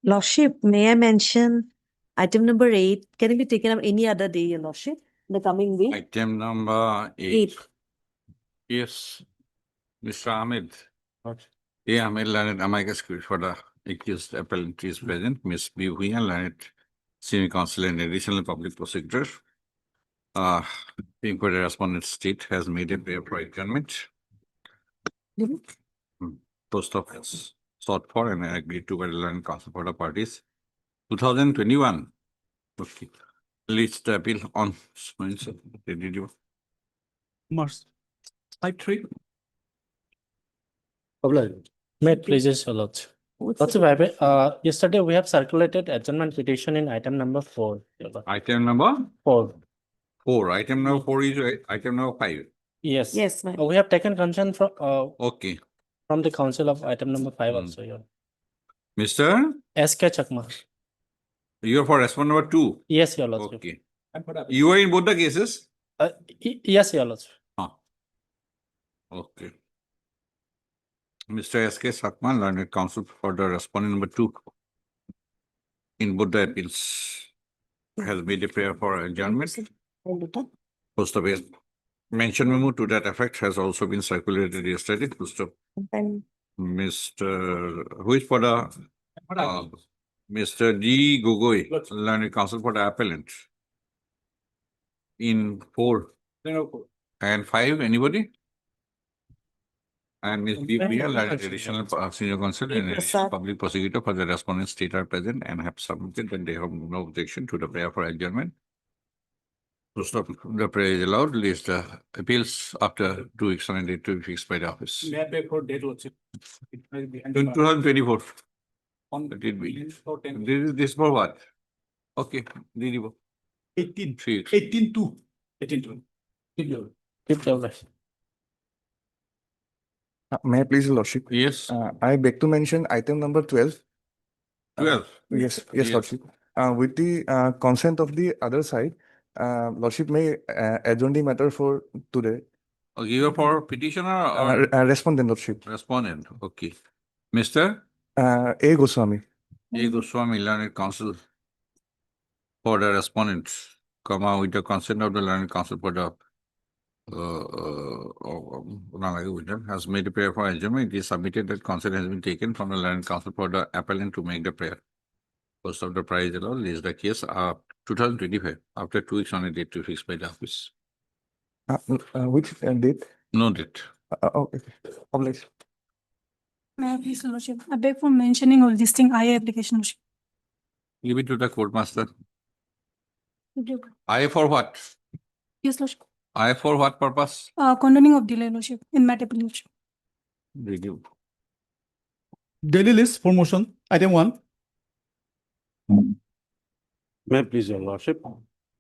Lordship, may I mention item number 8? Can it be taken up any other day, Your Lordship, in the coming week? Item number 8. 8. Yes, Mr. Ahmed. What? Yeah, Ahmed learned amicus curiae for the accused appellant is present. Miss B. Huyan, learned senior counsel and additional public prosecutor. The inquiry respondent state has made a prayer for adjournment. Post office sought for and agreed to by the learned counsel for the parties. 2021. Okay. List the appeal on. Did you? Mars. Type 3. May it please your lordship. Yesterday we have circulated adjournment petition in item number 4. Item number 4. 4. Item number 4 is item number 5. Yes. Yes, ma'am. We have taken consent Okay. from the council of item number 5 also. Your Mr. SK Chakma. You are for respondent number 2. Yes, your lordship. Okay. You are in both the cases? Yes, your lordship. Okay. Mr. S.K. Sakman, learned counsel for the respondent number 2 in both the appeals has made a prayer for adjournment. Post office mention memo to that effect has also been circulated yesterday. Mr. Who is for the Mr. D. Gogoi, learned counsel for the appellant in 4 and 5. Anybody? And Ms. B. Priya, additional senior counsel and additional public prosecutor for the respondent state are present and have submitted that they have no objection to the prayer for adjournment. To stop the prayer is allowed, list the appeals after 2 weeks on a date to be fixed by the office. May I pay for date lordship? It may be 2024. on That it be. for 10. This for what? Okay. 18. 3 weeks. 18 2. 18 2. Keep your lordship. May I please, Your Lordship? Yes. I beg to mention item number 12. 12. Yes, Yes. Lordship. With the consent of the other side, Lordship may adjourn the matter for today. Okay, you are for petitioner or Respondent, Lordship. respondent? Okay. Mr. A. Goswami. A. Goswami, learned counsel for the respondent, comma, with the consent of the learned counsel for the has made a prayer for adjournment. It is submitted that consent has been taken from the learned counsel for the appellant to make the prayer. First of the prize allowed is the case 2025 after 2 weeks on a date to fix by the office. Which date? No date. Okay. Obliged. May I please, Lordship? I beg for mentioning all this thing, IA application, Lordship. Give it to the court master. I for what? Yes, Lordship. I for what purpose? Condoning of delay, Lordship, in matter, Lordship. Review. Daily list for motion. Item 1. May I please, your lordship.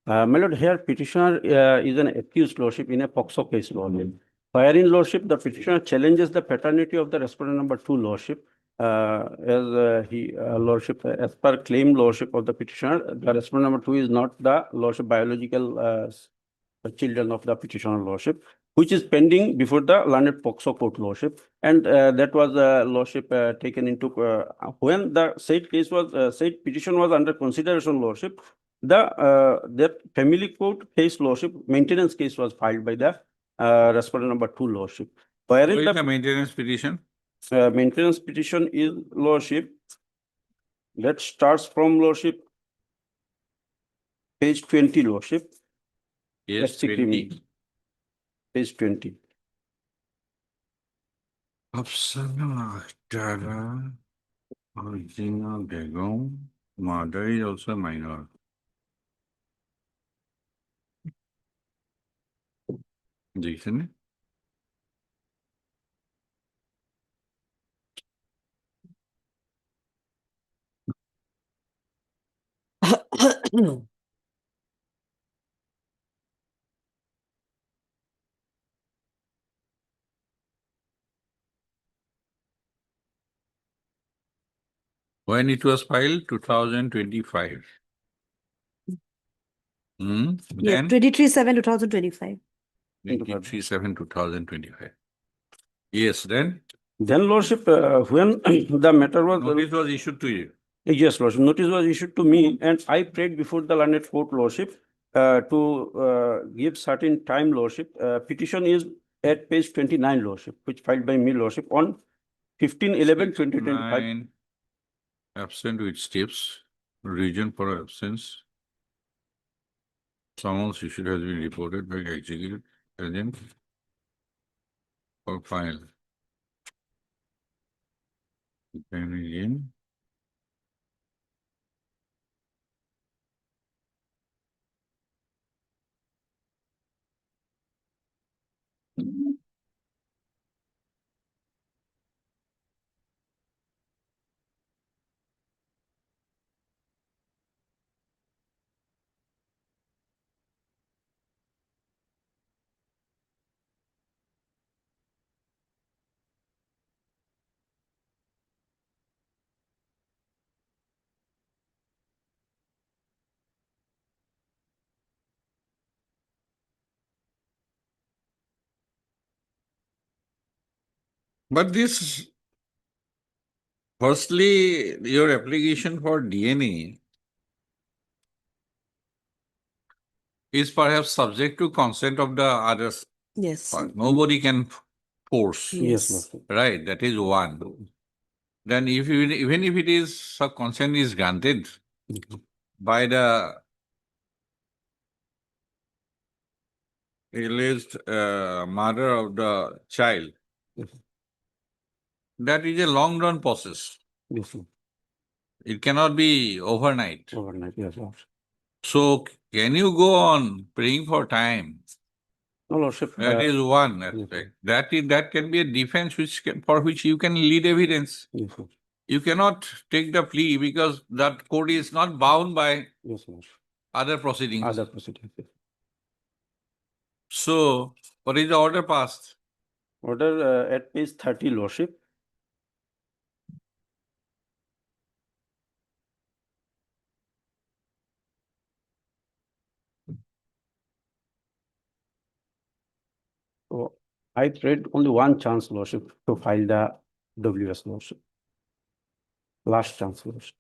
My lord, here petitioner is an accused lordship in a POXO case, lordship. Wherein lordship, the petitioner challenges the paternity of the respondent number 2 lordship. Lordship, as per claim lordship of the petitioner, the respondent number 2 is not the lordship biological children of the petitioner lordship, which is pending before the learned POXO court lordship. And that was lordship taken into when the said case was said petition was under consideration lordship. That family court case lordship maintenance case was filed by the respondent number 2 lordship. Wherein What is the maintenance petition? Maintenance petition is lordship. That starts from lordship page 20 lordship. Yes, Let's see, 20. Page 20. Afsana Akhtar, Arjuna Begum, mother is also minor. Jason? When it was filed, 2025. Yeah, Then 23/7/2025. 23/7/2025. Yes, then Then lordship, when the matter was notice was issued to you. Yes, Lordship. Notice was issued to me and I prayed before the learned court, Lordship, to give certain time, Lordship. Petition is at page 29, Lordship, which filed by me, Lordship, on 15/11/2025. 9, absent with steps, reason for absence. Summons issued has been reported by executive agent for file. Then again. But this, firstly, your application for DNA is perhaps subject to consent of the others. Yes. Nobody can force, Yes. Yes, Lordship. right? That is one. Then if even if it is, consent is granted by the alleged mother of the child, Yes. that is a long run process. Yes, Lord. It cannot be overnight. Overnight, yes, Lordship. So can you go on praying for time? No, Lordship. That is one aspect. That can be a defense for which you can lead evidence. Yes, Lord. You cannot take the plea because that court is not bound by Yes, Lordship. other proceedings. Other proceedings. Yes. So what is the order passed? Order at page 30, Lordship. So I prayed only one chance, Lordship, to file the WS, Lordship. Last chance, Lordship.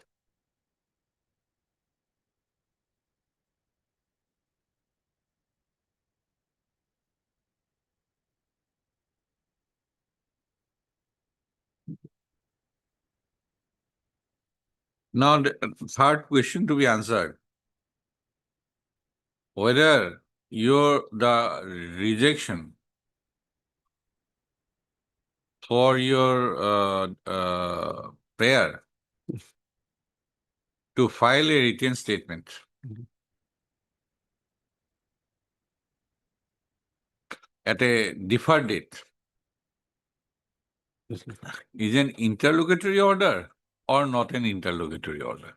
Now, the third question to be answered. Whether the rejection for your prayer to file a written statement Mhm. at a deferred date Yes, Lord. is an interlocutory order or not an interlocutory order?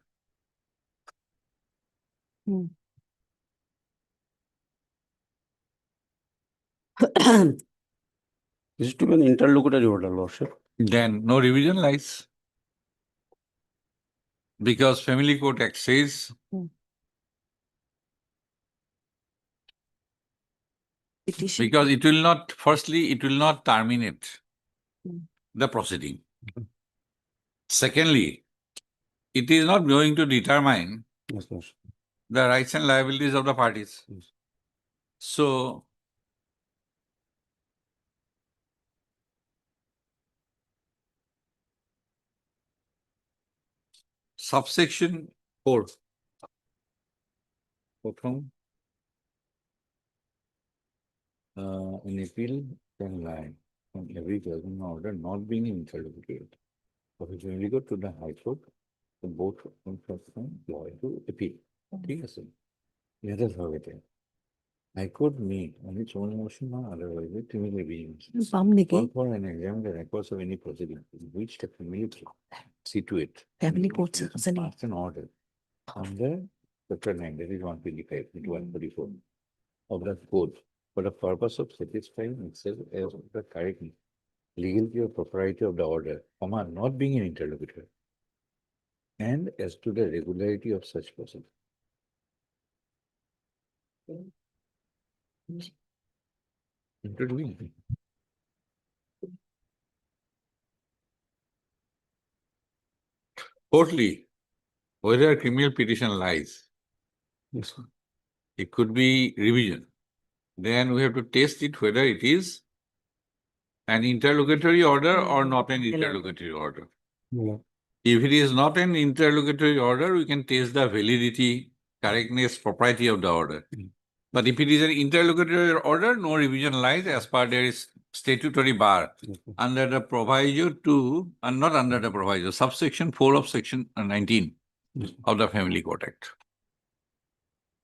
This is to be an interlocutory order, Lordship. Then no revision lies. Because Family Court Act says Petition. because it will not, firstly, it will not terminate Hmm. the proceeding. Secondly, it is not going to determine Yes, Lordship. the rights and liabilities of the parties. Yes. So, subsection 4. Prothom, an appeal can lie on every judgment order not being interlocutory. So, when we go to the High Court, the both law to appeal. ঠিক আছে? Let us have it. High Court may, on its own motion or otherwise, it may be পাম নেকি? call for and examine the records of any proceeding in which the family situate. Family courts আছে নি? Pass an order under chapter 9, that is 125 to 144 of the code for the purpose of satisfying itself as the correct legality or propriety of the order, comma, not being an interlocutor, and as to the regularity of such proceeding. Interdoing. Fourthly, whether a criminal petition lies, Yes, sir. it could be revision. Then we have to test it whether it is an interlocutory order or not an interlocutory order. Yeah. If it is not an interlocutory order, we can test the validity, correctness, propriety of the order. Mm. But if it is an interlocutory order, no revision lies as per there is statutory bar Yes, sir. under the proviso to, and not under the proviso, subsection 4 of section 19 Yes. of the Family Court Act.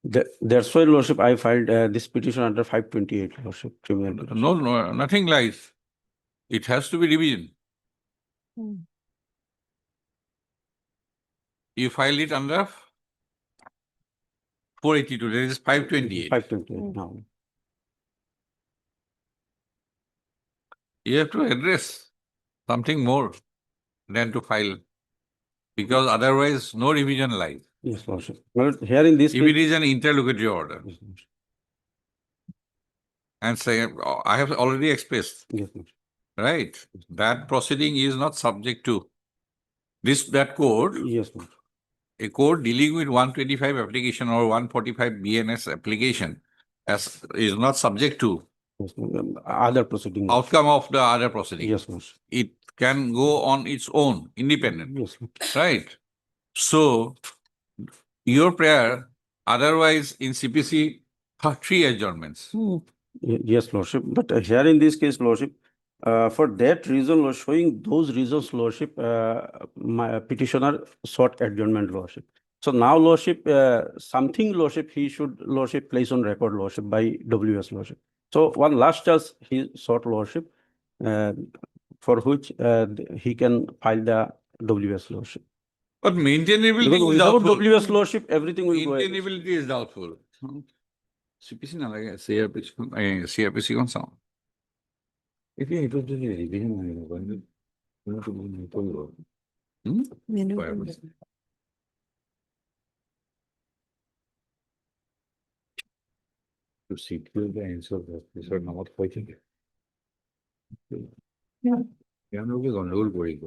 That's why, Lordship, I filed this petition under 528, Lordship, criminal petition. No, nothing lies. It has to be revision. Hmm. You file it under 482, there is 528. 528 now. You have to address something more than to file, because otherwise no revision lies. Yes, Lordship. Well, here in this If it case. is an interlocutory order, Yes, Lordship. and say, I have already expressed, Yes, Lordship. right? That proceeding is not subject to that code. Yes, Lordship. A code dealing with 125 application or 145 BNS application as is not subject to Yes, other proceeding. outcome of the other proceeding. Yes, Lordship. It can go on its own, independent, Yes, Lordship. right? So your prayer, otherwise in CPC, 3 adjournments. Yes, Lordship. But here in this case, Lordship, for that reason, Lord, showing those reasons, Lordship, my petitioner sought adjournment, Lordship. So now, Lordship, something, Lordship, he should, Lordship, place on record, Lordship, by WS, Lordship. So one last chance he sought, Lordship, for which he can file the WS, Lordship. But maintainability Because is without doubtful. WS, Lordship, everything will go ahead. Maintainability is doubtful. CPC নালাগে, CRPC খন চাওঁ। এতিয়া এইটো যদি revision হয়, কোনোটো নকৰিব। Menu Where to was it? To secure the answer that পিছৰ নামত কৈ থাকে। তেওঁলোকে গণ্ডগোল কৰিব।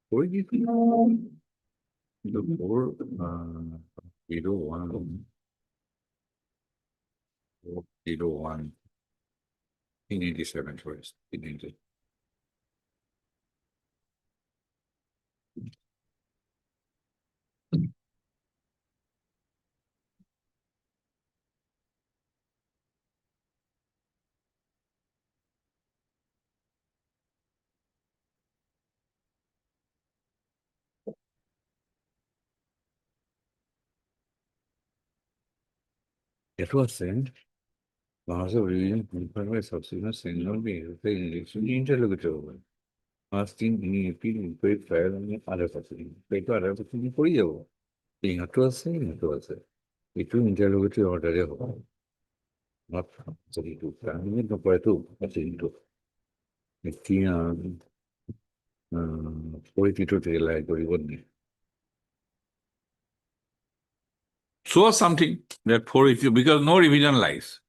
Where do you think? The 401. 401. 1987 first. 1980. It was sent. Laws of revision confirmed by subsequent single being in election interlocutory. Asking any appeal in great file on other proceeding. Pay to other proceeding for you. Being a trust saying it was it will interlocutory order. Not sorry to family, no point to proceeding to. It can 42 to like or even. Show us something that 482 because no revision lies.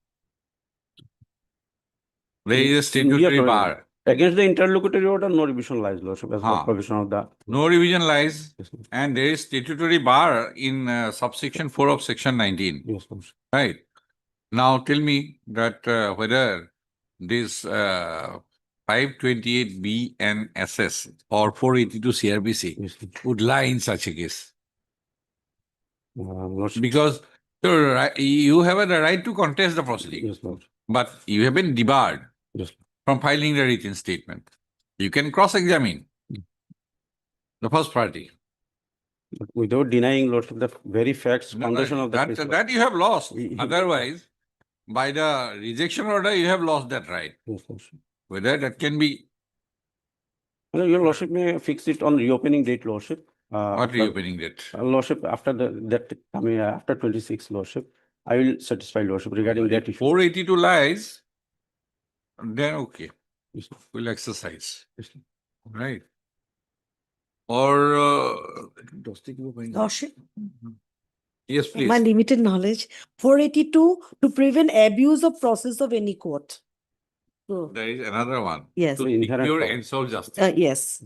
There is a statutory Yeah, bar. Against the interlocutory order, no revision lies, Lordship, as per Huh. provision of the. No revision lies, Yes, Lordship. and there is statutory bar in subsection 4 of section 19. Yes, Lordship. Right. Now tell me that whether this 528B and SS or 482 CRBC Yes, Lordship. would lie in such a case. Lordship. Because you have the right to contest the proceeding, Yes, Lordship. but you have been debarred Yes. from filing the written statement. You can cross-examine the first party. But without denying, Lordship, the very facts, No, foundation of the case. that you have lost. He- Otherwise, by the rejection order, you have lost that right. Yes, Lordship. Whether that can be, Well, your Lordship may fix it on reopening date, Lordship. what after- reopening that? Lordship, after after 26, Lordship, I will satisfy Lordship regarding that issue. 482 lies, then okay, Yes, we'll exercise, yes. right? Or Lordship, Yes, please. My limited knowledge. 482, to prevent abuse of process of any court. So, There is another one. yes, To Inherent secure power. and solve justice. yes.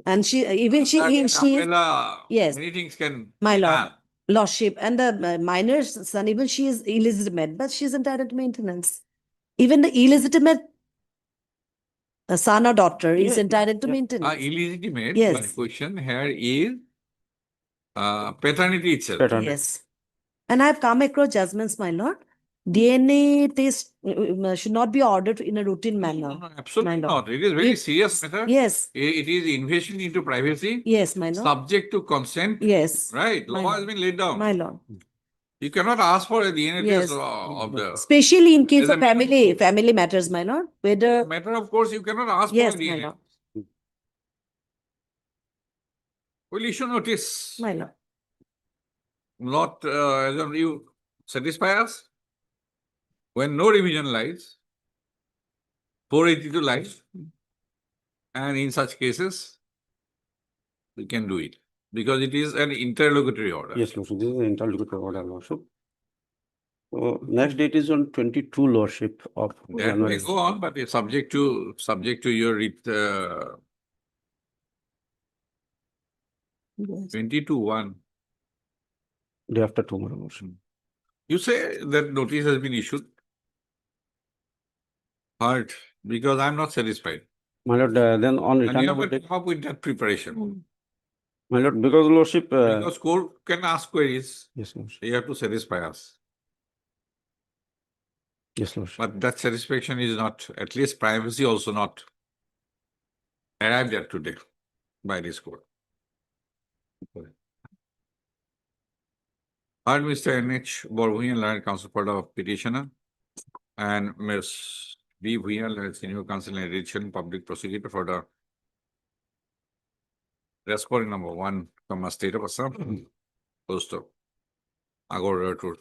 And she, even she, That she is, umbrella, yes. many things can. my be lord, done. lordship, and the minor's son, even she is illegitimate, but she's entitled to maintenance. Even the illegitimate son or daughter is Yeah, entitled to yeah. maintenance. Illegitimate, Yes. but question here is paternity itself. Paternity. Yes. And I've come across judgments, my lord. DNA test should not be ordered in a routine No, manner. no, absolutely my lord. not. It is very It- serious matter. Yes, It is invasion into privacy, yes, my lord. subject to consent. Yes, Right, My law has lord. been laid down. my lord. You cannot ask for a DNA Yes. test of the. Especially in case As a of matter of family matters, my lord. Whether, Matter of course, you cannot ask yes, for a my DNA. lord. Will issue notice. My lord. Not, you satisfy us? When no revision lies, 482 lies, and in such cases, we can do it because it is an interlocutory order. Yes, Lordship, this is the interlocutory order, Lordship. So next date is on 22, Lordship of That may January. go on, but it's subject to your Yes. 22-1. Day after tomorrow, Lordship. You say that notice has been issued. Hard, because I'm not satisfied. My lord, then on And return you of have to date, come up with that preparation. my lord, because Lordship, Because court can ask queries, yes, Lordship, you have to satisfy us. yes, Lordship. But that satisfaction is not, at least privacy also not arrived at today by this court. Heard Mr. N.H. Borvunian, learned counsel for the petitioner, and Ms. B. Bhuyan, learned senior counsel in addition, public prosecutor for the respondent number 1, State of Assam, post of Agora to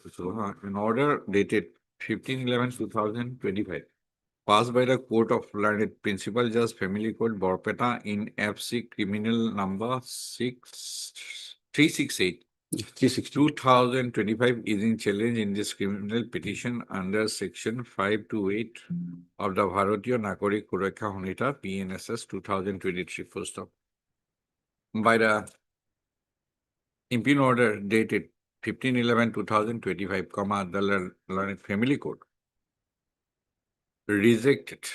in order dated 15/11/2025, passed by the Court of Learned Principal Judge Family Court Borpeta in FC Criminal number 368. 360. 2025 is in challenge in this criminal petition under section 528 of the Bharatiya Nagorik Surakha Sanhita PNSS 2023 full stop. By the impugn order dated 15/11/2025, the Learned Family Court rejected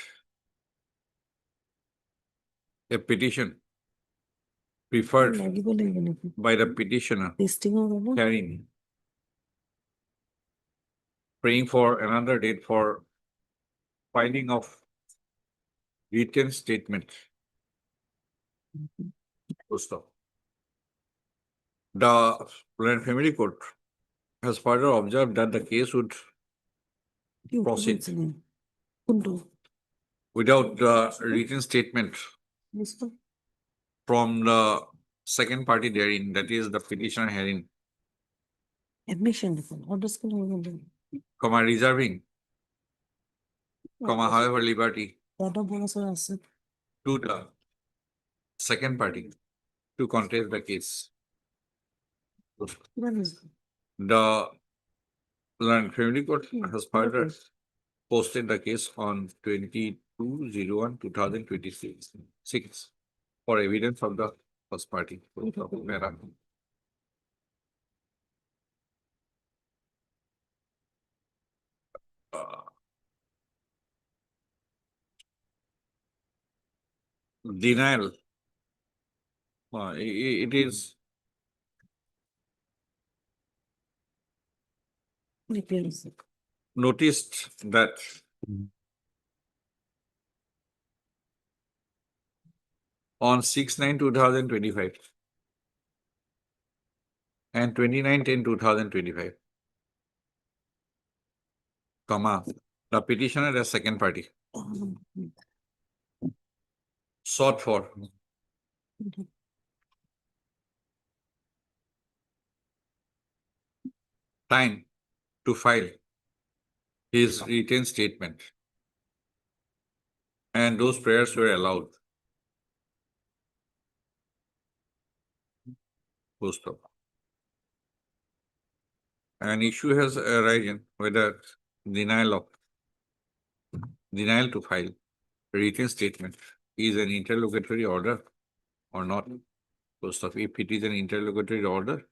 a petition preferred by the petitioner Karin, praying for another date for filing of written statement. Full stop. The Learned Family Court has further observed that the case would proceed without the written statement from the second party therein, that is the petitioner herein, Admission. reserving, however liberty to the second party to contest the case. The Learned Family Court has further posted the case on 22/01/2026 for evidence of the first party. Denial. It is noticed that on 6/9/2025 and 29/10/2025, the petitioner as second party sought for time to file his written statement, and those prayers were allowed. Full stop. an issue has arisen whether denial to file written statement is an interlocutory order or not. First of, if it is an interlocutory order,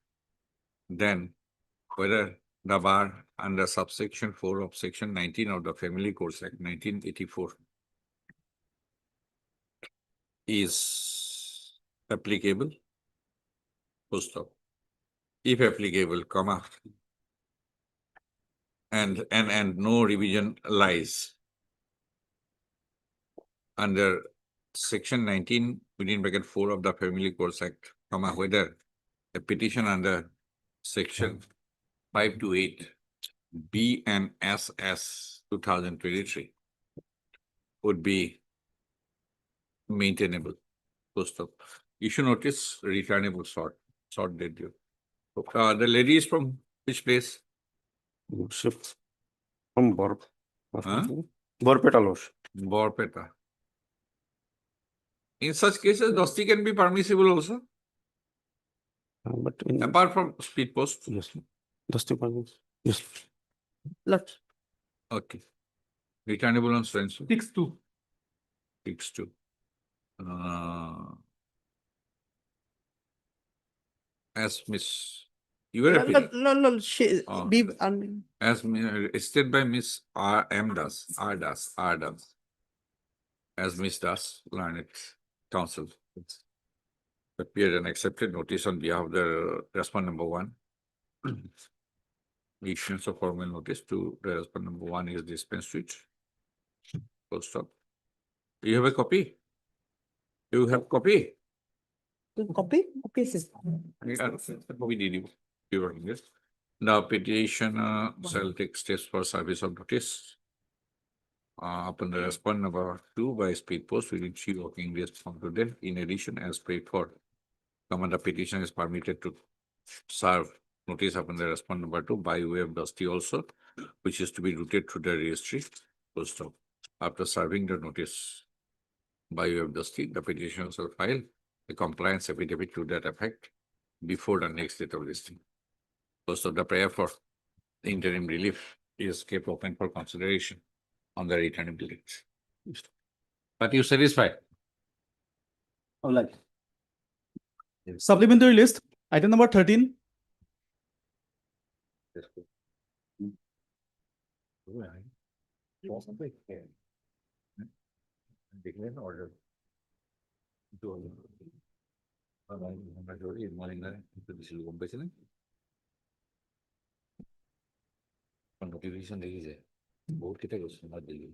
then whether the bar under subsection 4 of section 19 of the Family Courts Act 1984 is applicable. Full stop. If applicable, comma, and no revision lies under section 19 within bracket 4 of the Family Courts Act, comma, whether a petition under section 5 to 8 B and SS 2023 would be maintainable. Full stop. Issue notice returnable short date due. The lady is from which place? Lordship from Huh? Borpeta Lordship. Borpeta. In such cases, dosti can be permissible also, But in, apart from speed post. yes, Dusty Parmins. Yes. Lot. Okay. Returnable on strength. 6-2. 6-2. As Miss, you were appealing. No, she, Oh. be, I mean, As stated by Miss R. M. Das, R. Das, as Miss Das, learned counsel. Appeared and accepted notice on behalf of the respondent number 1. Issuance of formal notice to the respondent number 1 is dispensed with. Full stop. You have a copy? You have copy? copy? Okay, sis. We did you were in this. The petition shall take steps for service of notice upon the respondent number 2 by speed post within 3 working days from today. In addition, as paid for, the petition is permitted to serve notice upon the respondent number 2 by way of dusty also, which is to be routed through the registry. Full stop. After serving the notice by way of dusty, the petition shall file a compliance affidavit to that effect before the next date of listing. So the prayer for interim relief is kept open for consideration on the returnability. But you satisfied? All right. Supplementary list, item number 13. Declare an order. Notification দেখিছে বহুত কেইটা গৈছে মই Delhi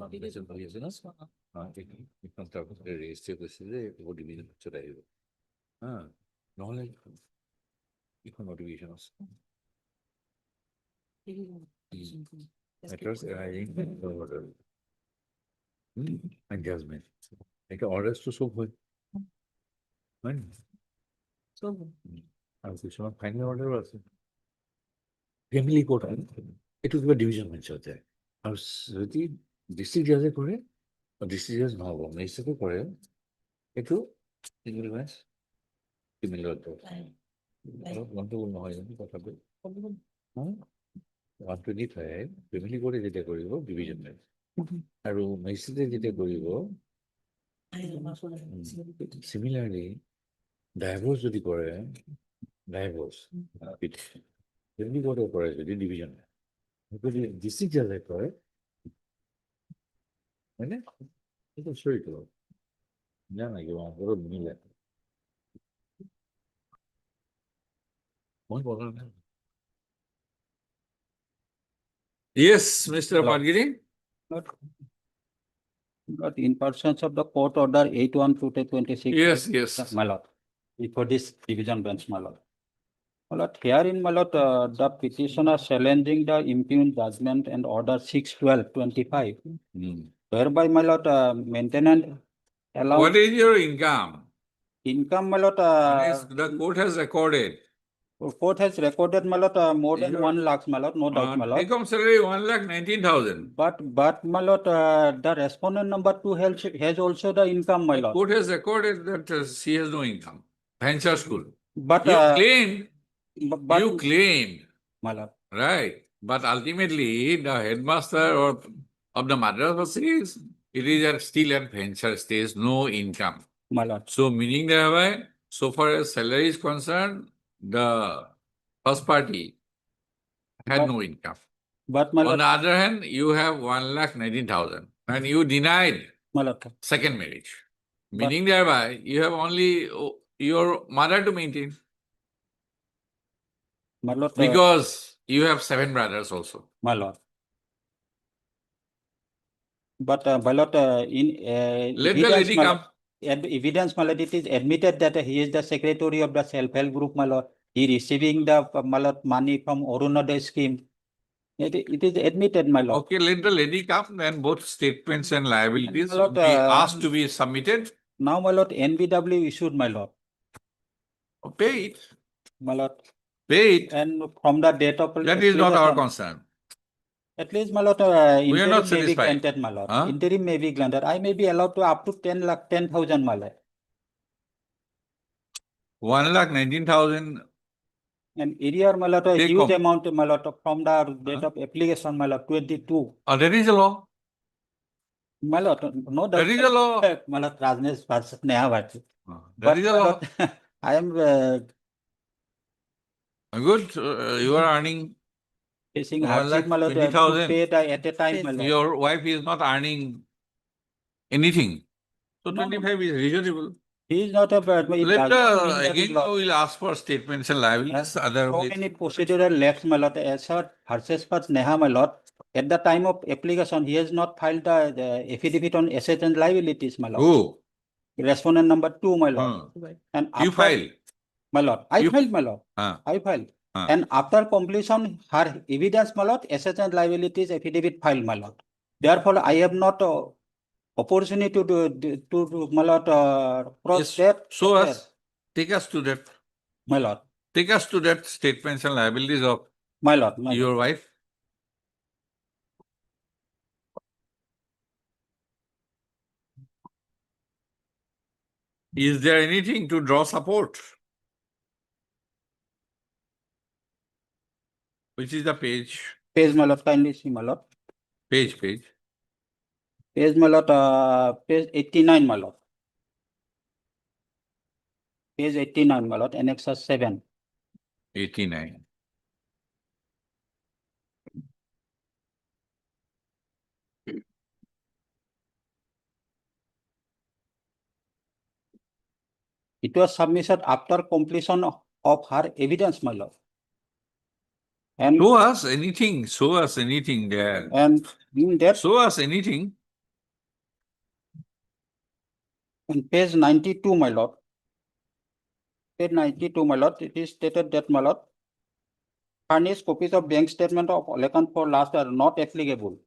notification কৰি আছে না register কৰিছে যে বহুত ডিভিজন পিছত আহিব নহলে এখন notification আছে matters arising from order adjustment একটা orders তো সব হয় হয় না? আর কিছুমান ফাইনাল অর্ডারও আছে ফ্যামিলি কোর্ট এইটো কিবা ডিভিজন বেঞ্চ হতে আৰু যদি ডিস্ট্রিক্ট জাজে কৰে ডিস্ট্রিক্ট জাজ নহব মেজিষ্ট্ৰেটে কৰে এইটো চিংগল বেঞ্চ ফিমেলৰ অলপ গণ্ডগোল নহয় জানো কথাটো 125 ফেমিলি কোৰ্টে যেতিয়া কৰিব ডিভিজন বেঞ্চ আৰু মেজিষ্ট্ৰেটে যেতিয়া কৰিব সিমিলাৰলি ডাইভোর্স যদি করে ডাইভোর্স ফ্যামিলি কোর্টে করে যদি ডিভিশন যদি ডিস্ট্রিক্ট জাজে করে মানে এটা সই তো জানা কি আমার মিলে Yes, Mr. Pargiri. But in pursuance of the court order 81/2026. Yes. My lord, before this division bench, my lord. My lord, herein, my lord, the petitioner challenging the impugned judgment and order 6/12/25, whereby, my lord, maintenance allow What is your income? income, my lord, Yes, the court has recorded. court has recorded, my lord, more than Your- 1 lakh, my lord, no doubt, my lord. Take home salary 1,19,000. But, my lord, the respondent number 2 has also the income, my lord. Court has recorded that she has no income. Venture school. But, You claimed, but. you claimed my lord. Right, but ultimately, the headmaster or of the madrasa says it is still at venture stage, no income. My lord. So meaning thereby, so far as salary is concerned, the first party had But- no income. But my On lord, the other hand, you have 1,19,000 and you denied my lord, second marriage. But- Meaning thereby, you have only your mother to maintain my lord, because you have 7 brothers also. my lord. But my lord, in Let the evidence, lady my lord, come. evidence, my lord, it is admitted that he is the secretary of the self-help group, my lord. He receiving the my lord, money from Arunodaya scheme. It is admitted, my lord. Okay, let the lady come, then both statements and liabilities My lord, be asked to be submitted. Now, my lord, NBW issued, my lord, Pay it, my lord, pay it. and from the date of. That is not our application, concern. At least, my lord, We are interim not may be satisfied. granted, my lord. Huh? Interim may be granted. I may be allowed to up to 10,000, my lord. 1,19,000. And area, my lord, a Take huge home. amount, my lord, from the date Huh? of application, my lord, 22. That is the law. My lord, no That doubt. is the law. My lord, Rajnesh versus Neha Bharti. That But, is the my law. lord, I am Good, you are earning. facing hardship, my lord, to 1,20,000. pay the at a time, my lord. Your wife is not earning anything. So No, no. 25 is reasonable. He is not a bad. It Let does not mean that again it law. we will ask for statements and liabilities. So Otherwise, many procedural lapse, my lord, as her versus first Neha, my lord. At the time of application, he has not filed the affidavit on assets and liabilities, my lord. who? Respondent number 2, my lord. And You after, file. my lord, I You- filed, my lord. Huh. I filed. Huh. And after completion, her evidence, my lord, assets and liabilities affidavit filed, my lord. Therefore, I have not opportunity to my lord, cross Yes, that. show us. Take us to that. My lord, Take us to that statements and liabilities of my lord, my lord. your wife. Is there anything to draw support? Which is the page? Page, my lord, kindly see, my lord. Page. Page, my lord, page 89, my lord. Page 89, my lord, annexus 7. 89. It was submitted after completion of her evidence, my lord. And, Show us anything. Show us anything there. and in that, Show us anything. in page 92, my lord. Page 92, my lord, it is stated that, my lord, furnished copies of bank statement of Olekan for last are not applicable.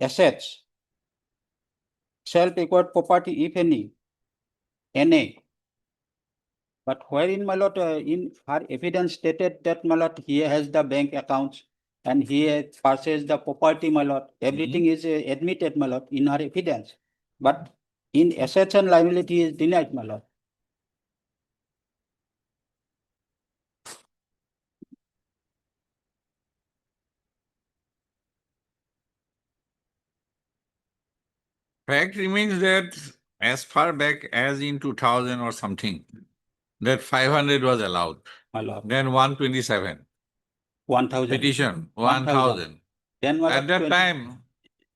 Assets, self-acquired property, if any, NA. But wherein, my lord, in her evidence stated that, my lord, he has the bank accounts and he has purchased the property, my lord. Everything is admitted, my lord, in her evidence. But in assets and liability is denied, my lord. Fact remains that as far back as in 2000 or something, that 500 was allowed. My lord, Then 127. 1,000. Petition, 1,000. 1,000. Then, my At lord, that 20. time,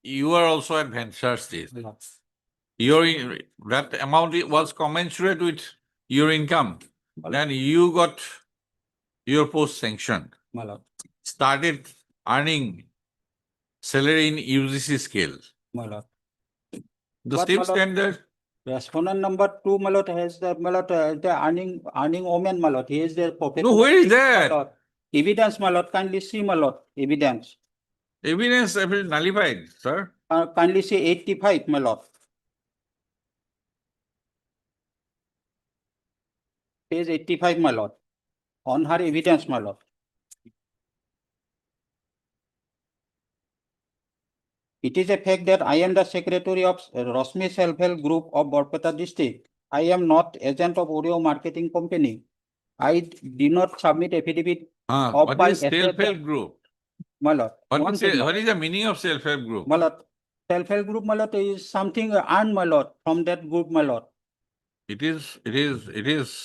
you were also at venture stage. My lord. That amount was commensurate with your income. My lord. Then you got your post sanctioned, My lord, started earning salary in UGC scale. my lord. The But, same my lord, standard. Respondent number 2, my lord, has the, my lord, the earning woman, my lord. He is the professional. No, where is My that? lord. Evidence, my lord, kindly see, my lord, evidence. Evidence have been nullified, sir. Kindly see 85, my lord. Page 85, my lord. On her evidence, my lord. It is a fact that I am the secretary of Rosmi Self-Help Group of Borpeta district. I am not agent of Oreo Marketing Company. I did not submit affidavit, Of What my is asset self-help group? my lord. What One is, thing, my what lord. is the meaning of self-help group? My lord, self-help group, my lord, is something earned, my lord, from that group, my lord. It is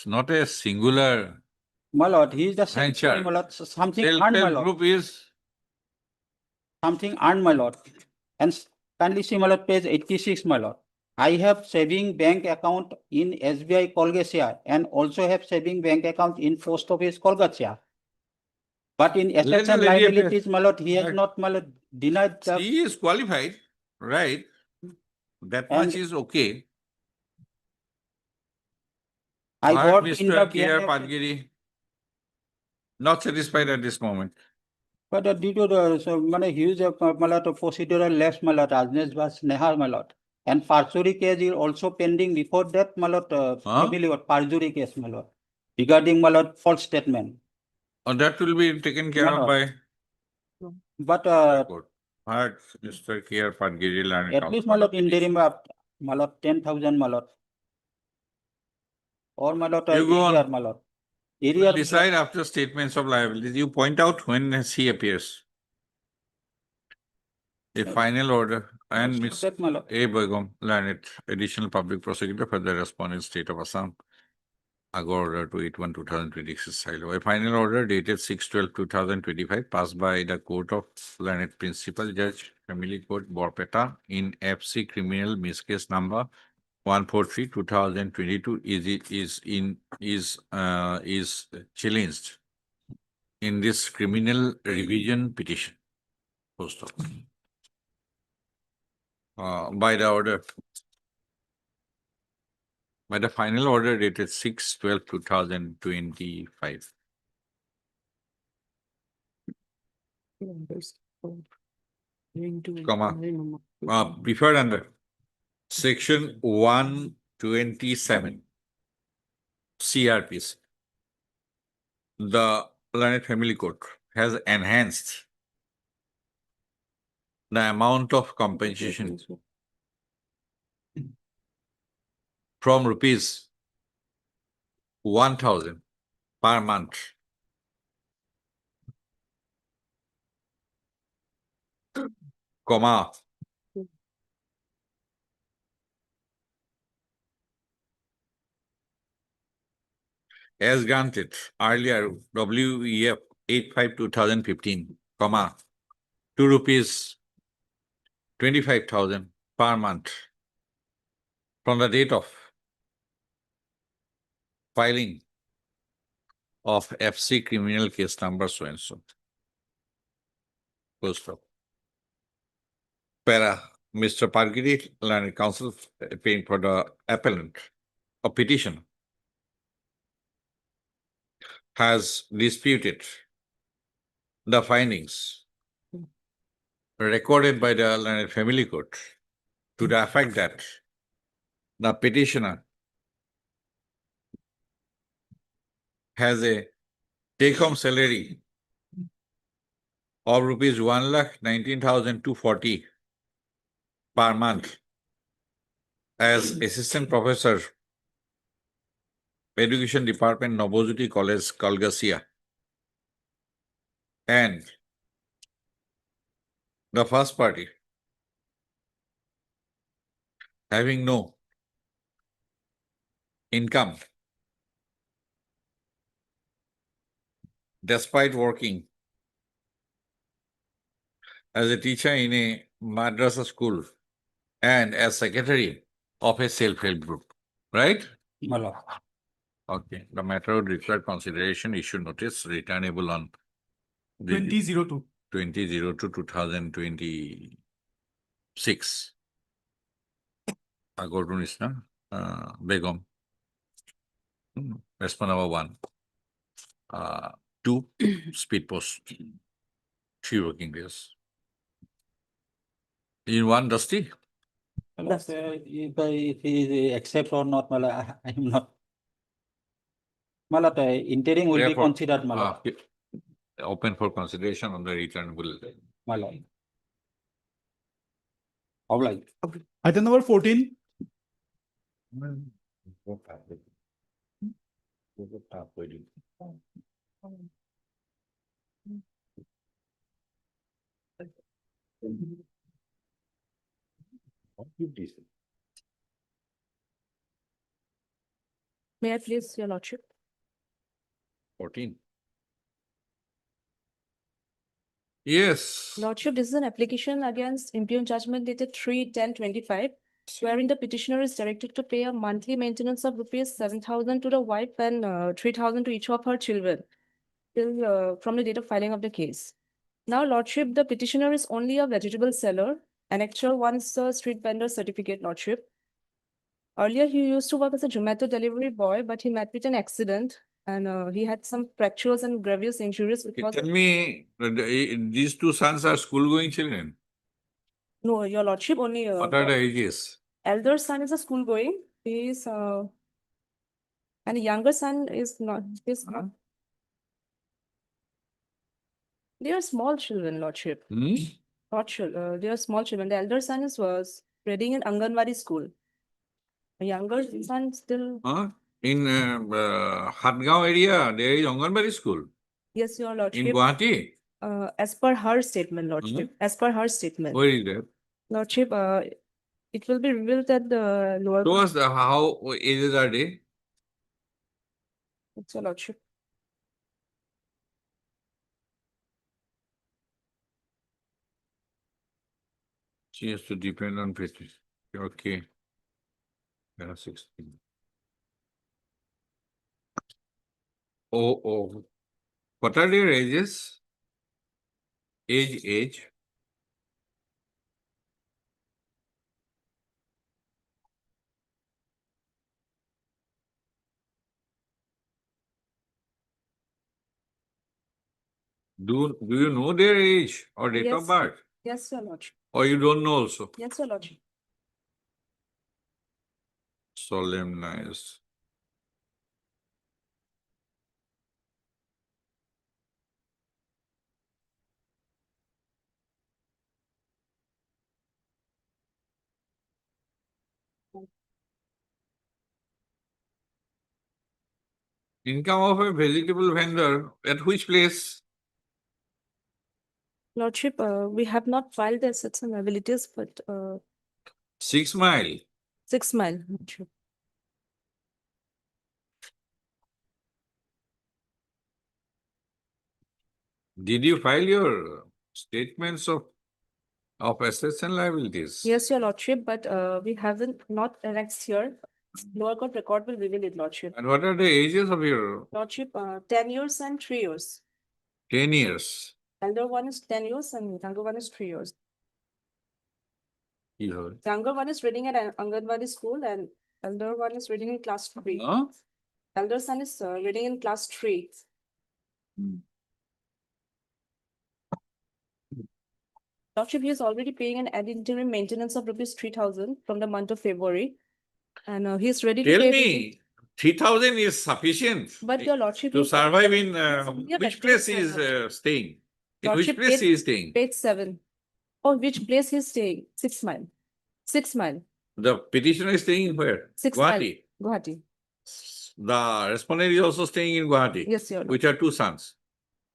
not a singular. My lord, he is the Venture. secretary, my lord, something earned, my Self-help lord, group is, something earned, my lord. And kindly see, my lord, page 86, my lord. I have saving bank account in SBI Kolgatia and also have saving bank account in post office Kolgatia. But in assets the and lady appear. liabilities, my lord, he has Right. not, my lord, denied the. he is qualified, right? That And- much is okay. I But got in the Mr. K.R. BNF Padgiri, not satisfied at this moment. But due to the so mane huge malat procedural lapse malat Rajnesh was Nehar malat and Parjuri case is also pending before that malat Huh? family or Parjuri case malat regarding malat false statement. That will be taken care No, of no. by But court. But Mr. K.R. Padgiri, Learned at least Counsel. malat interim malat 10,000 malat or malat You go on. area malat area Decide after statements of liabilities. You point out when he appears. A final order and Ms. that malat. A. Begum, Learned, additional public prosecutor for the respondent state of Assam. Agar order 281/2026 silo. A final order dated 6/12/2025 passed by the Court of Learned Principal Judge, Family Court, Borpeta in FC Criminal Miscase number 143/2022 is challenged in this criminal revision petition. Post of. By the order. By the final order dated 6/12/2025. Comma. Preferred under section 127 CRPC. The Learned Family Court has enhanced the amount of compensation from rupees 1,000 per month comma as granted earlier WEF 85/2015 comma 2 rupees 25,000 per month from the date of filing of FC criminal case number so and so. Full stop. Para, Mr. Pargiri, Learned Counsel, paying for the appellant or petition, has disputed the findings recorded by the Learned Family Court to the effect that the petitioner has a take-home salary of rupees 1,19,240 per month as Assistant Professor, Education Department, Navojyoti College, Kolgasia. And the first party having no income despite working as a teacher in a madrasa school and as secretary of a self-help group, right? Malat. Okay, the matter would require consideration, issue notice, returnable on 2002. 20/02/2026. Go to Nisna, Begum. Response number 1. 2, speed post, 3 working days. In 1, Dusty? Malat, if he accept or not, malat, I am not. Malat, interim will be Therefore, considered malat. Open for consideration on the returnable. Malat. Obliged. Item number 14, May I please, your lordship? 14. Yes. Lordship, this is an application against impugned judgment dated 3/10/25, wherein the petitioner is directed to pay a monthly maintenance of rupees 7,000 to the wife and 3,000 to each of her children till from the date of filing of the case. Now, Lordship, the petitioner is only a vegetable seller, an actual one is a street vendor certificate, Lordship. Earlier, he used to work as a Zomato delivery boy, but he met with an accident and he had some fractures and grievous injuries. Okay, Because tell me, these two sons are school-going children. no, your lordship, only What are the ages? elder son is a school going. He is and the younger son is not. Is they are small children, lordship. Hmm? Not sure. They are small children. The elder son was reading in Anganwadi school. The younger son still. Huh? In Hatgaon area, there is Anganwadi school. Yes, your In lordship. Guwahati, As per her statement, lordship. As per her statement, where is that? lordship. It will be revealed at the lower. Show us how ages are they? It's your lordship. She has to depend on basis. Okay. There are 16. Oh. What are their ages? Age. Do you know their age or date of Yes. birth? Yes, your lordship. Or you don't know also? Yes, your lordship. Solemnize. Income of a vegetable vendor at which place? Lordship, we have not filed the assets and liabilities, but 6 Mile. 6 Mile. Lordship. Did you file your statements of assets and liabilities? Yes, your lordship, but we haven't not annexed here. Lower court record will reveal it, lordship. And what are the ages of your Lordship, 10 years and 3 years. 10 years? Elder one is 10 years and younger one is 3 years. Yeah. Younger one is reading at Anganwadi school and elder one is reading in class 3. Huh? Elder son is reading in class 3. Lordship, he is already paying an ad interim maintenance of rupees 3,000 from the month of February. And he is ready to Tell pay. me, 3,000 is sufficient But your lordship. to he- survive in Yeah, which but place this he is time, staying? In which Lordship, place he is staying? Page 7. Oh, which place he is staying? 6 Mile. 6 Mile. The petitioner is staying in where? 6 Mile. Guwahati. Guwahati. The respondent is also staying in Guwahati. Yes, your lordship. Which are two sons.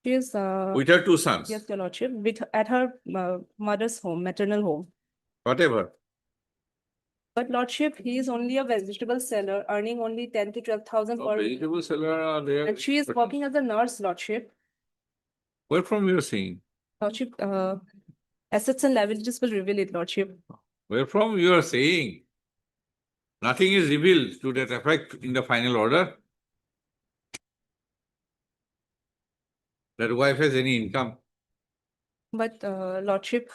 She is Which are two sons. yes, your lordship, with at her mother's home, maternal home. Whatever. But lordship, he is only a vegetable seller, earning only 10 to 12,000 per. Vegetable seller are there. And she is working as a nurse, lordship. Where from you are saying? Lordship, assets and liabilities will reveal it, lordship. Where from you are saying? Nothing is revealed to that effect in the final order. That wife has any income. But lordship,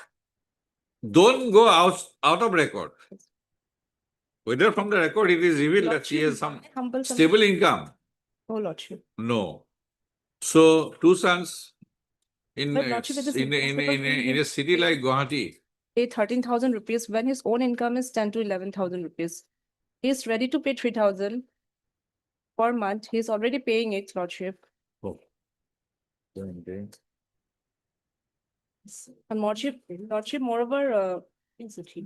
Don't go out of record. Whether from the record it is revealed that she has some humble. stable income. Oh, lordship. No. So two sons in But lordship, it is in a city like Guwahati. Pay 13,000 rupees when his own income is 10 to 11,000 rupees. He is ready to pay 3,000 per month. He is already paying it, lordship. And lordship, moreover, is it he?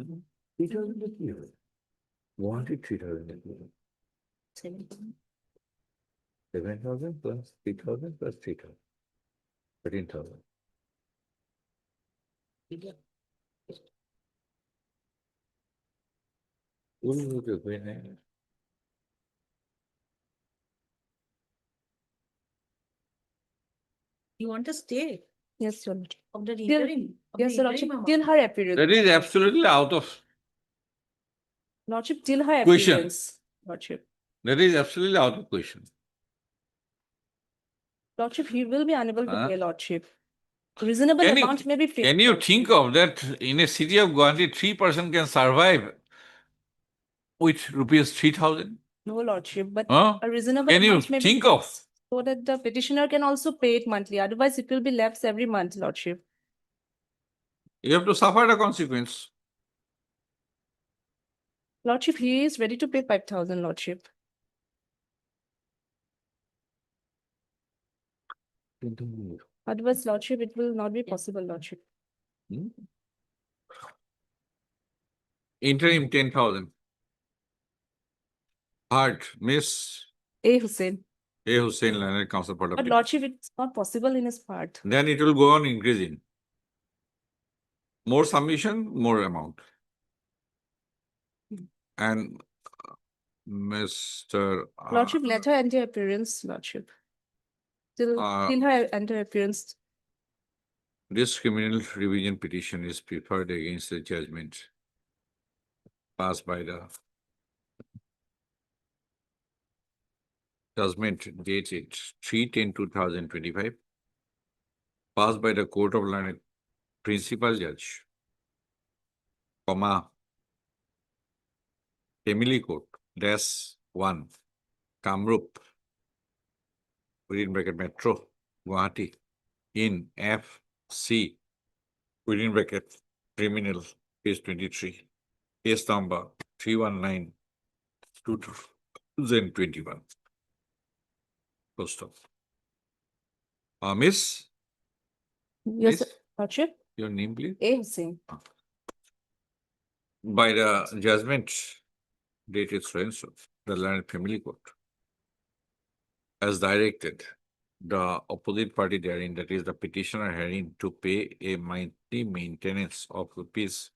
7,000 plus 3,000 plus 3,000. 13,000. You want to stay? Yes, your lordship. Of the Till- interim. Yes, your lordship, till her appearance. That is absolutely out of, Lordship, till her Question. appearance. Lordship. that is absolutely out of question. Lordship, he will be unable to Huh? pay, Lordship. Reasonable Can you- amount may be paid. Can you Lordship. think of that in a city of Guwahati, 3% can survive with rupees 3,000? No, Lordship, but Huh? a reasonable Can you amount may be think paid of? so that the petitioner can also pay it monthly. Otherwise, it will be lapsed every month, Lordship. You have to suffer the consequence. Lordship, he is ready to pay 5,000, Lordship. Otherwise, Lordship, it will not be possible, Lordship. Hmm? Interim 10,000. Heart, Miss A. Hussein. A. Hussein, Learned Counsel for the But People. Lordship, it's not possible in his part. Then it will go on increasing. More submission, more amount. And Mr. Lordship, let her enter appearance, Lordship. Till Uh, her enter appearance. This criminal revision petition is preferred against the judgment passed by the judgment dated 3/10/2025, passed by the Court of Learned Principal Judge, Family Court, -1, Kamrup, within bracket Metro, Guwahati, in FC, within bracket criminal, case 23, case number 319, 2021. Full stop. Miss, Yes, Yes. Lordship. your name, please? A. Hussein. By the judgment dated so and so, the Learned Family Court has directed the opposite party therein, that is the petitioner herein, to pay a monthly maintenance of rupees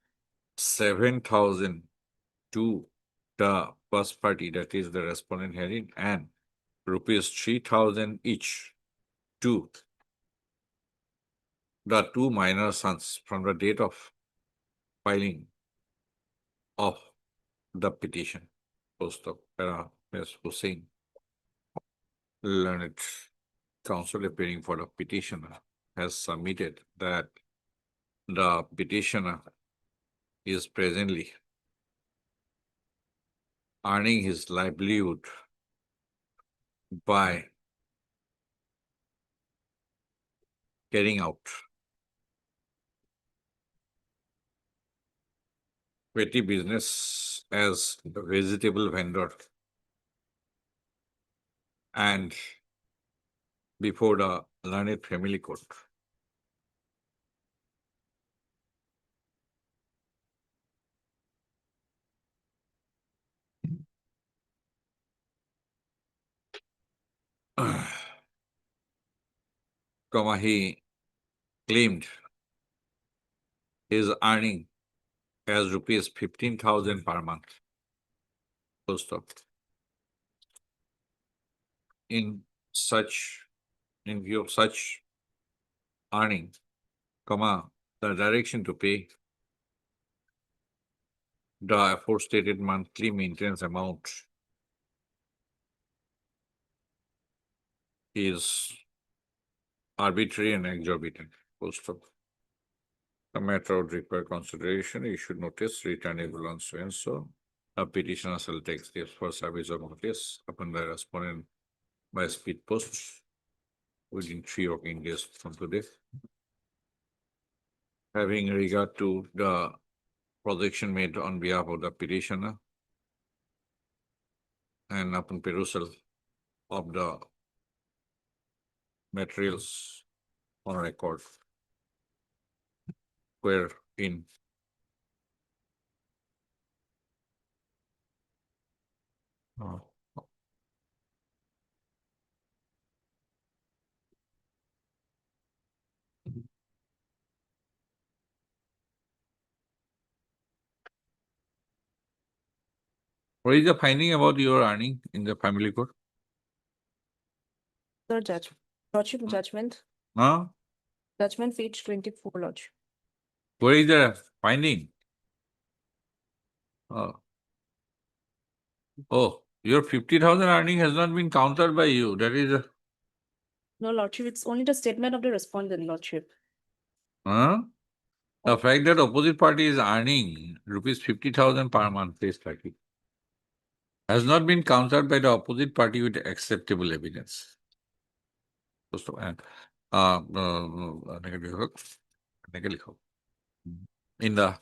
7,000 to the first party, that is the respondent herein, and rupees 3,000 each to the two minor sons from the date of filing of the petition. Post of Ms. Hussein, Learned Counsel appearing for the petitioner, has submitted that the petitioner is presently earning his livelihood by carrying out petty business as a vegetable vendor and before the Learned Family Court. He claimed his earning as rupees 15,000 per month. Full stop. In view of such earning, the direction to pay the aforestated monthly maintenance amount is arbitrary and exorbitant. Full stop. The matter would require consideration. You should notice returnable on so and so. A petitioner shall take steps for service of notice upon the respondent by speed post within 3 working days from today. Having regard to the projection made on behalf of the petitioner and upon perusal of the materials on record, wherein What is the finding about your earning in the family court? Sir, Lordship judgment, Huh? judgment page 24, Lordship. What is the finding? Oh. Oh, your 50,000 earning has not been counted by you. That is, No, Lordship, it's only the statement of the respondent, Lordship. huh? The fact that opposite party is earning rupees 50,000 per month, please track it, has not been countered by the opposite party with acceptable evidence. First of all, in the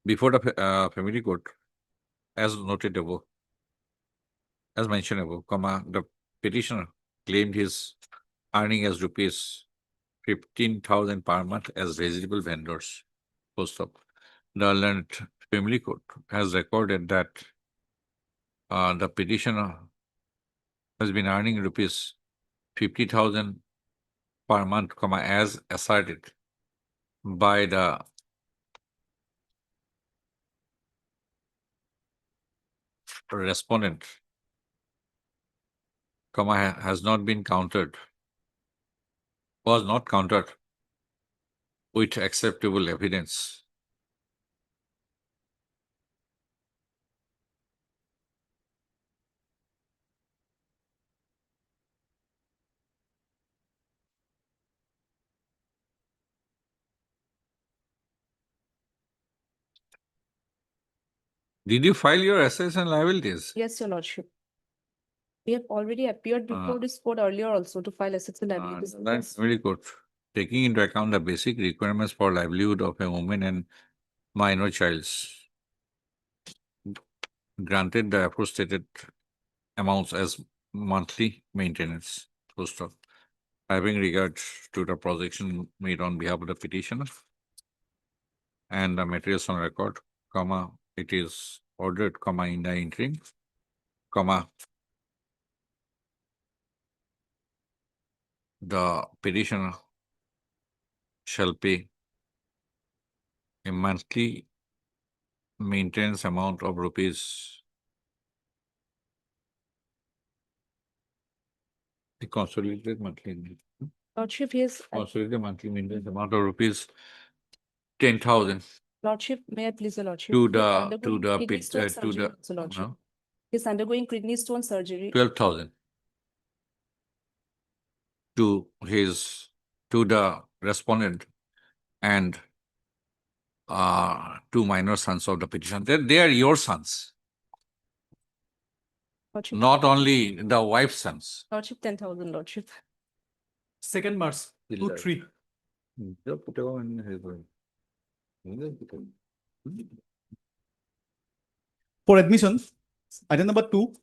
before the family court, as noted above, as mentioned above, comma, the petitioner claimed his earning as rupees 15,000 per month as reasonable vendors. Post up. The learned family court has recorded that the petitioner has been earning rupees 50,000 per month, comma, as asserted by the respondent, comma, has not been countered, was not countered with acceptable evidence. Did you file your assets and liabilities? Yes, your Lordship. We have already appeared before this court earlier also to file assets and liabilities. That's very good. Taking into account the basic requirements for livelihood of a woman and minor childs, granted the aforestated amounts as monthly maintenance, full stop. Having regard to the projection made on behalf of the petitioner and the materials on record, comma, it is ordered, comma, in the interim, comma, the petitioner shall pay a monthly maintenance amount of rupees, the consolidated monthly, Lordship, yes, consolidated monthly maintenance amount of rupees 10,000 Lordship, may I please, your Lordship? to He is the undergoing kidney pit, stone to surgery the also, Lordship. no, He's undergoing kidney stone surgery. 12,000 to the respondent and two minor sons of the petition. They are your sons, Lordship, not only the wife's sons. Lordship, 10,000, Lordship. 2nd March, 2-3. For admission, item number 2,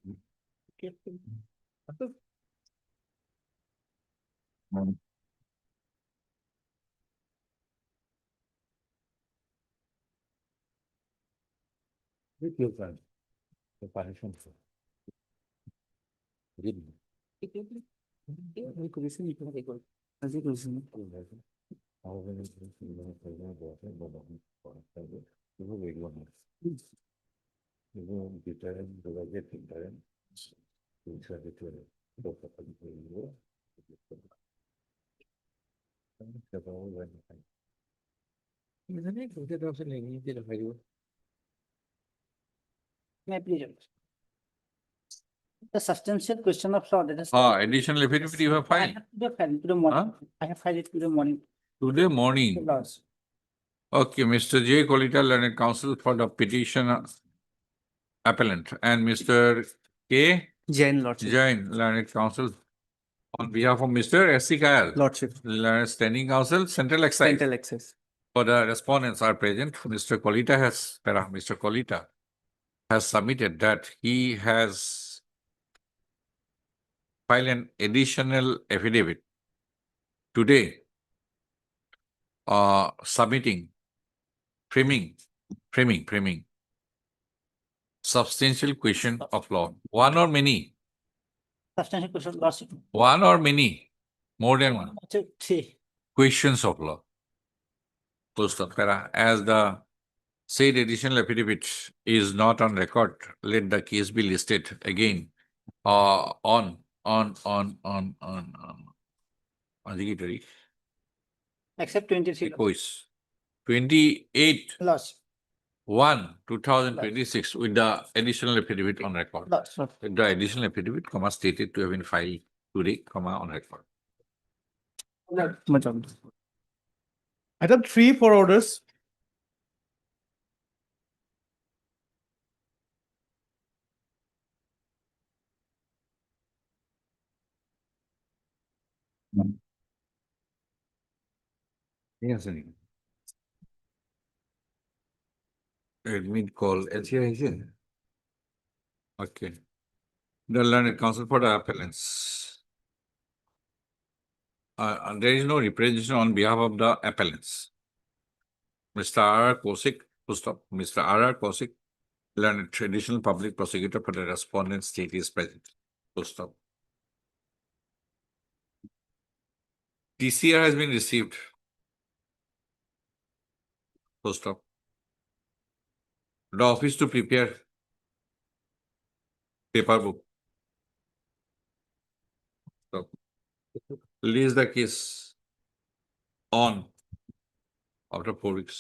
May I please? The substantial question of law, that is. Additional affidavit you have I filed have filed today morning. I have filed it today morning. today morning. Laws. Okay, Mr. J. Kolita, learned counsel for the petition appellant, and Mr. K. Jain Lordship. Jain, learned counsel on behalf of Mr. S.C. Kayal, Lordship. learned standing counsel, Central Excise. Central Excise. For the respondents are present, Mr. Kolita has submitted that he has filed an additional affidavit today, submitting, framing substantial question of law, one or many, Substantial question, lordship. one or many, more than one Three. questions of law. Post of para, as the said additional affidavit is not on record, let the case be listed again on আজকে কি তারিখ? Except 23. 28 Loss. 1/2026 with the additional affidavit on record. The additional affidavit, stated to have been filed today, on record. Item 3 for orders. Yes, any. Admin call, here. Okay. The learned counsel for the appellants. There is no representation on behalf of the appellants. Mr. R. Kosik, full stop. Mr. R. Kosik, learned traditional public prosecutor for the respondent state is present. Full stop. TCR has been received. Full stop. The office to prepare paper book. Stop. Release the case on after 4 weeks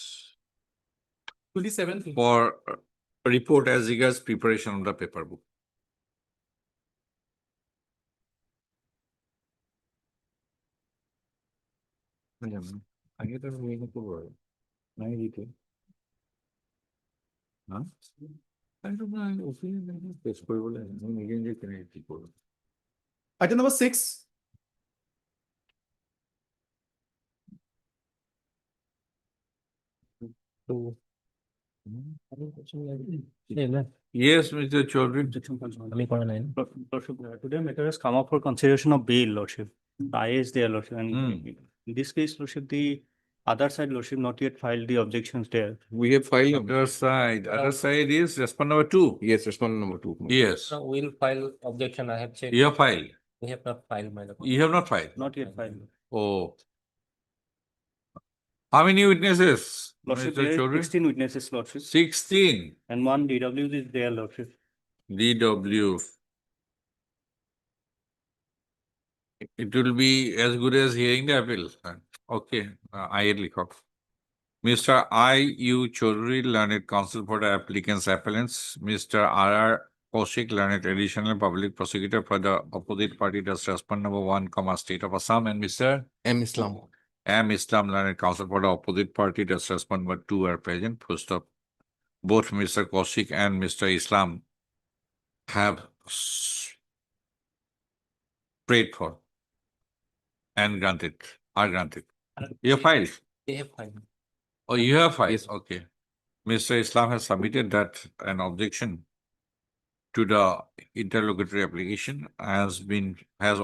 27th. for report as regards preparation of the paper book. আগে তো মেনে করবো নাই দিতে হ্যাঁ আমি তো opinion পেশ করে বলে আমি নিজে নিজে কিনে কি করবো Item number 6. Yes, Mr. Chaudhary. আমি করা নাই না। Lordship, today matter has come up for consideration of bail, Lordship. The IA is there, Lordship, and in this case, Lordship, the other side, Lordship, not yet filed the objections there. We have filed other side. Other side is respond number 2. Yes, respondent number 2. Yes, We'll file objection, I have checked. you have filed. We have not filed, my lord. You have not filed. Not yet filed. Oh. How many witnesses? Lordship, Mr. there is Chaudhary? 16 witnesses, Lordship, 16. and one DW is there, Lordship. DW. It will be as good as hearing the appeal. Okay, I Likov. Mr. I.U. Chaudhary, learned counsel for the applicants' appellants. Mr. R.R. Kaushik, learned additional public prosecutor for the opposite party, does respond number 1, state of Assam, and Mr. M. Islam. M. Islam, learned counsel for the opposite party, does respond number 2 are present. Full stop. Both Mr. Kaushik and Mr. Islam have prayed for and are granted. You have filed? They have filed. Oh, you have filed? Okay. Mr. Islam has submitted that an objection to the interlocutory application has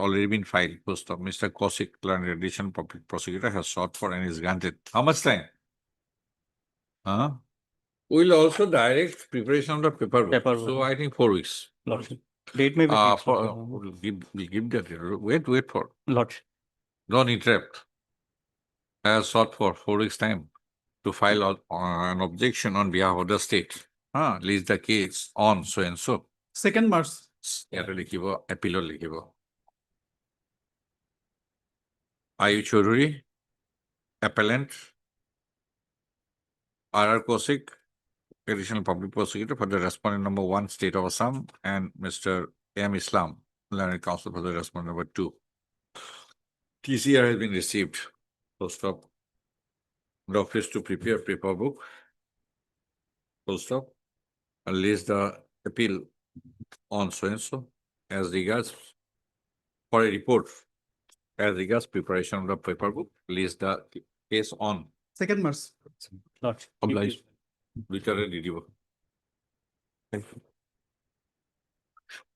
already been filed. First of Mr. Kaushik, learned additional public prosecutor, has sought for and is granted. How much time? Huh? We'll also direct preparation of the paperwork. Paperwork. So I think 4 weeks. Lordship. Date may be fixed, We'll give that. Wait for. Lordship. Don't interrupt. Has sought for 4 weeks' time to file an objection on behalf of the state. Leaves the case on so and so. 2nd March. ইয়াতে লিখিব এপিলত লিখিব আয়ু Choudhury appellant R.R. Kaushik, additional public prosecutor for the respondent number 1, state of Assam, and Mr. M. Islam, learned counsel for the respondent number 2. TCR has been received. Full stop. The office to prepare paper book. Full stop. And list the appeal on so and so as regards for a report as regards preparation of the paper book, list the case on. 2nd March. Lordship. Obliged. Literally review.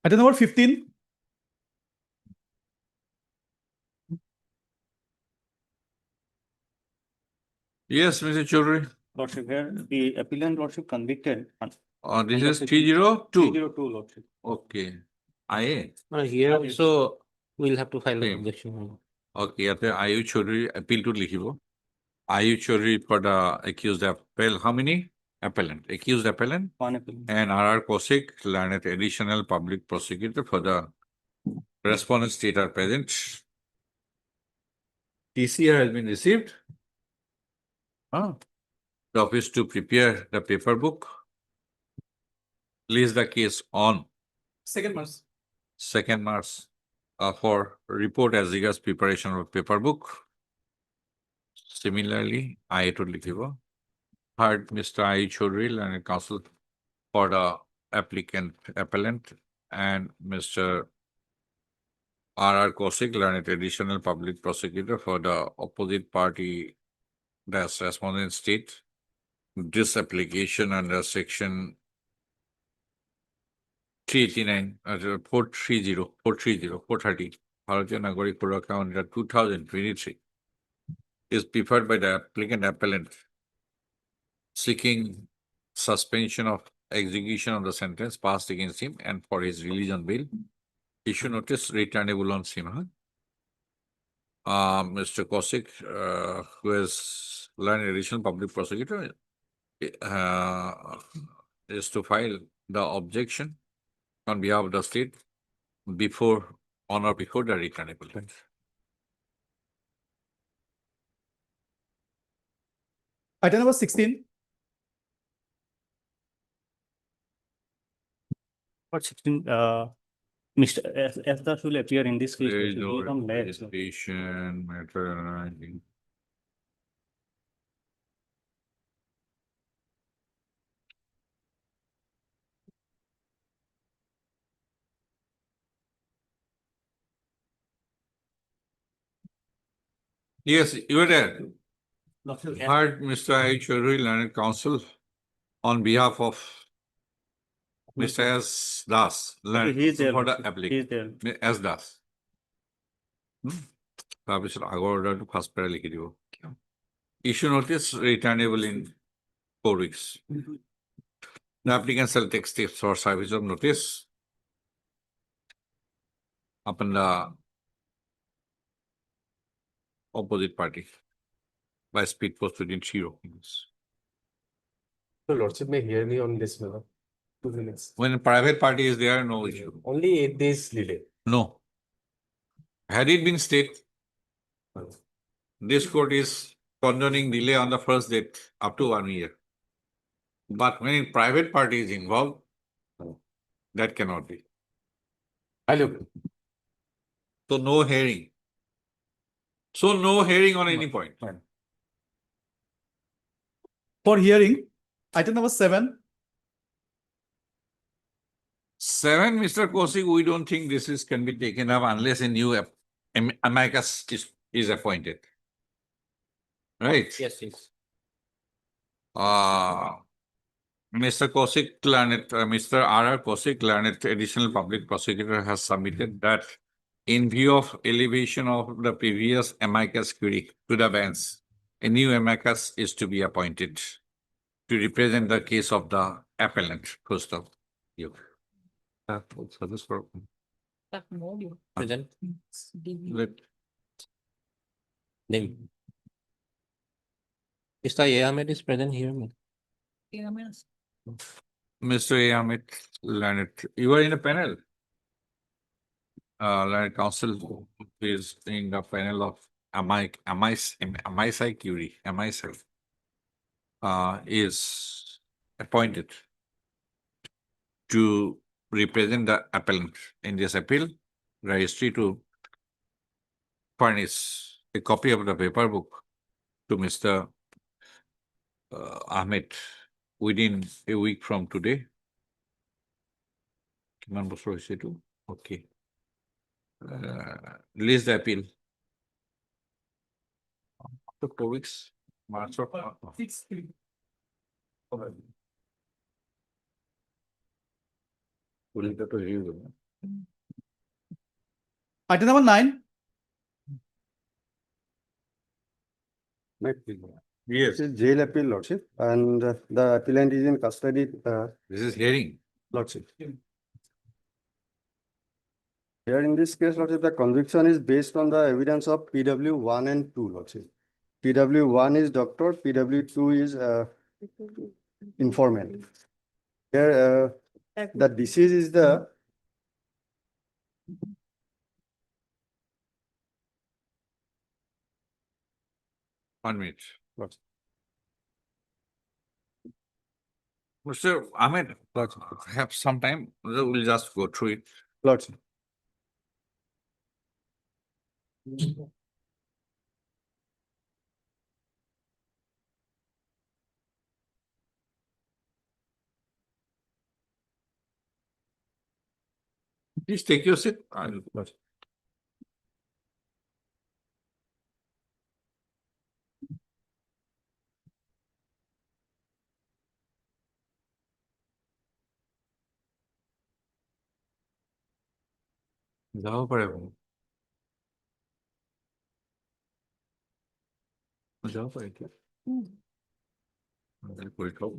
Item number 15. Yes, Mr. Chaudhary. Lordship, here the appellant, Lordship, convicted on This Under is section 302. 302, Lordship. Okay. IA. Here also, we'll have to file Same. an objection. Okay, ইয়াতে আয়ু Choudhury appeal to লিখিব। আয়ু Choudhury for the accused appel, how many appellant, accused appellant, One appellant. and R.R. Kosik, learned additional public prosecutor for the respondent state are present. TCR has been received. The office to prepare the paper book. Place the case on 2nd March. 2nd March for report as regards preparation of paper book. Similarly, I to Likiva heard Mr. I. Chodri and counsel for the appellant and Mr. R.R. Kosik, learned additional public prosecutor for the opposite party, that's respondent state. This application under section 389, 430, Bharatiya Nagarik Surakha under 2023 is preferred by the appellant seeking suspension of execution of the sentence passed against him and for his release on bail. Issue notice returnable on SIMHA. Mr. Kosik, who has learned additional public prosecutor, is to file the objection on behalf of the state on or before the returnable. Item number 16. What 16, Mr. F. Das will appear in this case. There Lordship. is He no is on bail. registration matter. I think. Yes, you were there. Heard Mr. I. Chodri, learned counsel on behalf of Mr. S. Das, learned He is there. for the Lordship. He is applicant, there. S. Das. তাৰপিছত আগৰ অৰ্ডাৰটো first peda লিখি দিব issue notice returnable in 4 weeks. The applicant shall take steps for service of notice upon the opposite party by speed post within 0 minutes. So Lordship may hear me on this matter. 2 minutes. When a private party is there, no issue. Only 8 days delay. No. Had it been state, this court is condoning delay on the first date up to 1 year. But when private party is involved, that cannot be. I look. So no hearing. So no hearing on any point. For hearing, item number 7. 7, Mr. Kosik, we don't think this can be taken up unless a new amicus is appointed. Right? Yes, yes. Mr. Kosik, Mr. R.R. Kosik, learned additional public prosecutor, has submitted that in view of elevation of the previous amicus curiae to the bench, a new amicus is to be appointed to represent the case of the appellant. First of you. Present. Let- Name. Mr. A. Ahmed is present here. Mr. A. Amit, learned, you are in a panel. Learned counsel is in the panel of Amisai Curie, is appointed to represent the appellant in this appeal, registry to furnish a copy of the paper book to Mr. Ahmed within a week from today. কিমান বছৰ হৈছে এইটো? Okay. Release the appeal. After 4 weeks, March or 6. Item number 9. Yes, This is jail appeal, Lordship, and the appellant is in custody, this is hearing. Lordship. Here in this case, Lordship, the conviction is based on the evidence of PW 1 and 2, Lordship. PW 1 is doctor, PW 2 is informant. Here, the disease is the One minute. Mr. Ahmed, have some time, we'll just go through it. Lordship. Please take your seat. যাব পাৰে বাৰু। যাব পাৰে এতিয়া। কৰি থওঁ।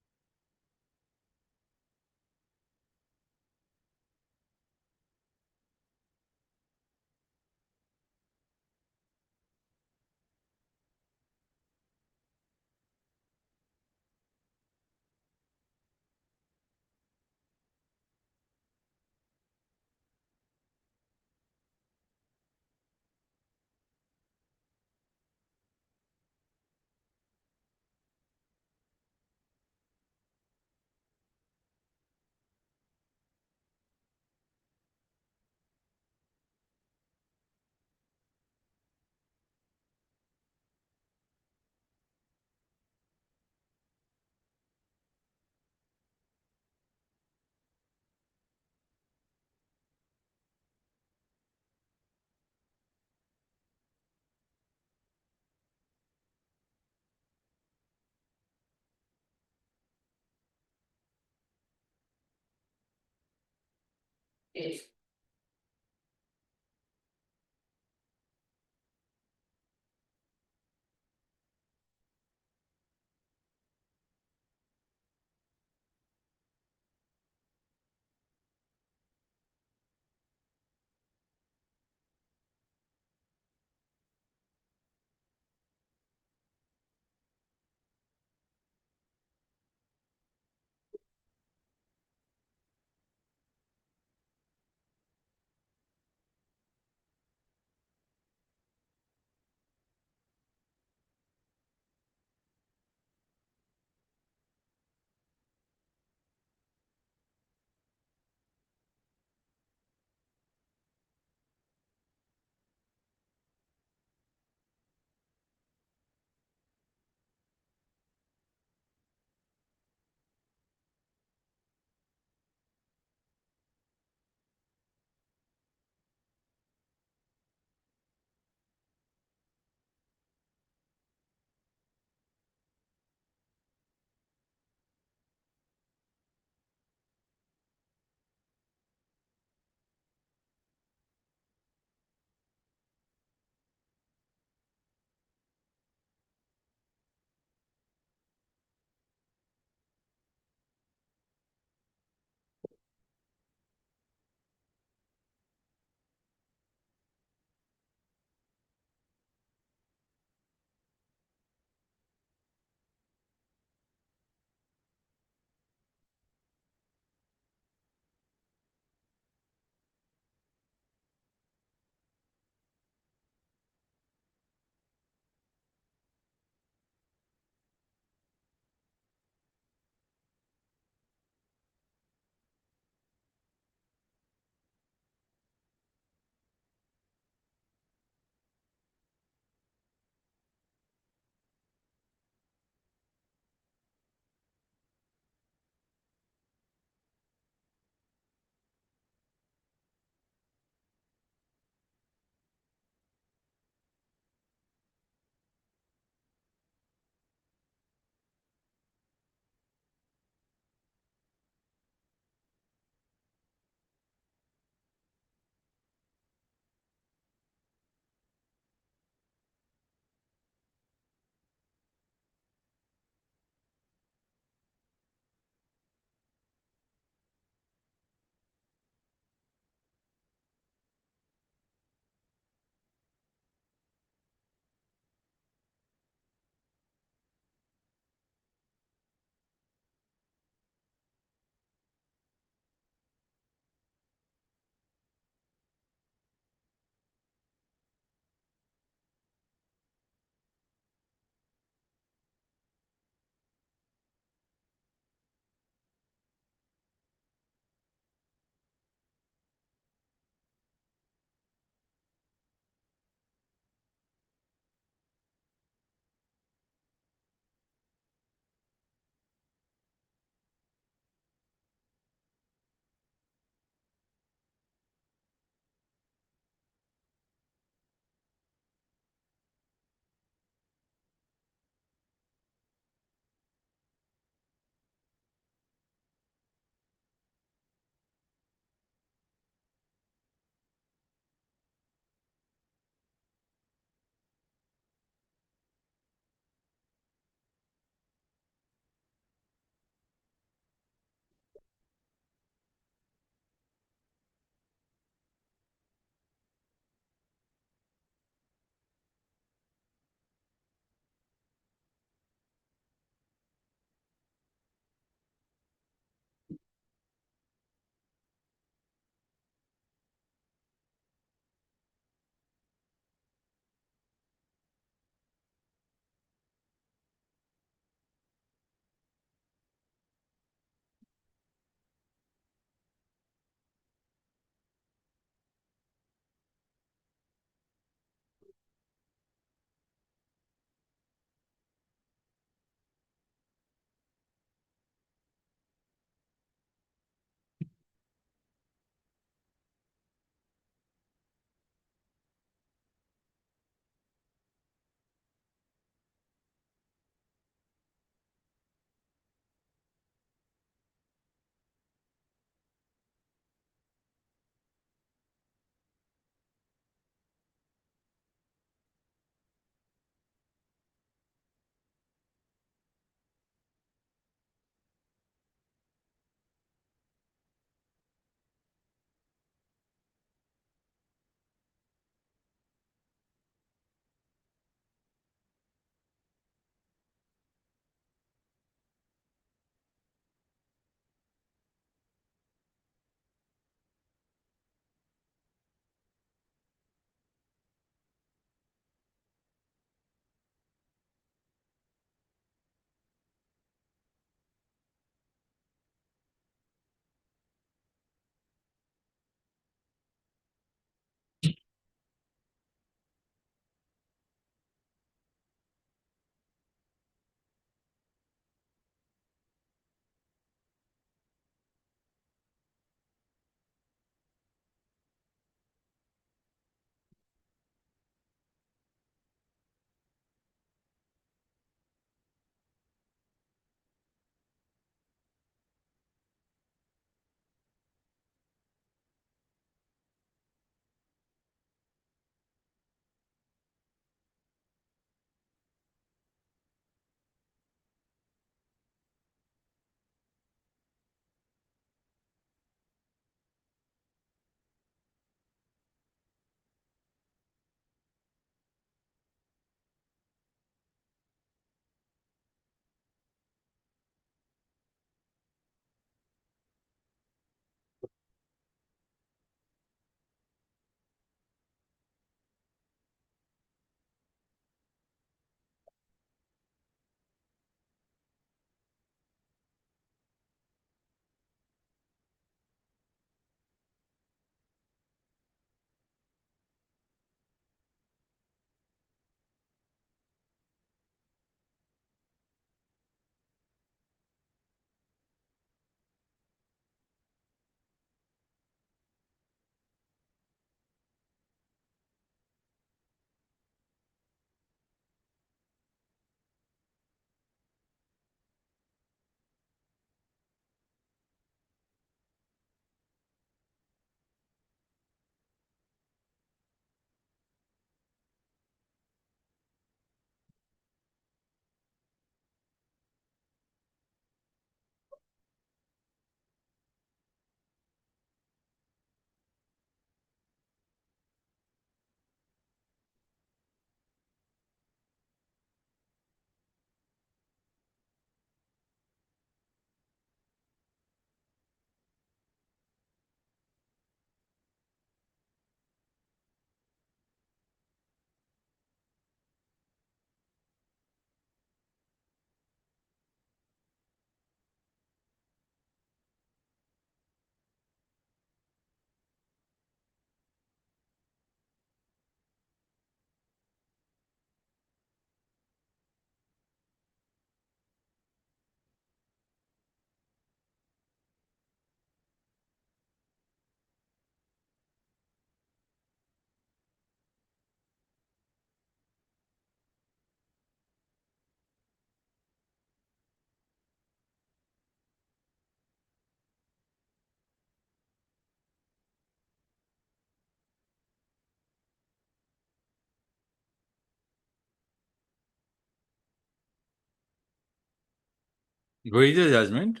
Where is the judgment?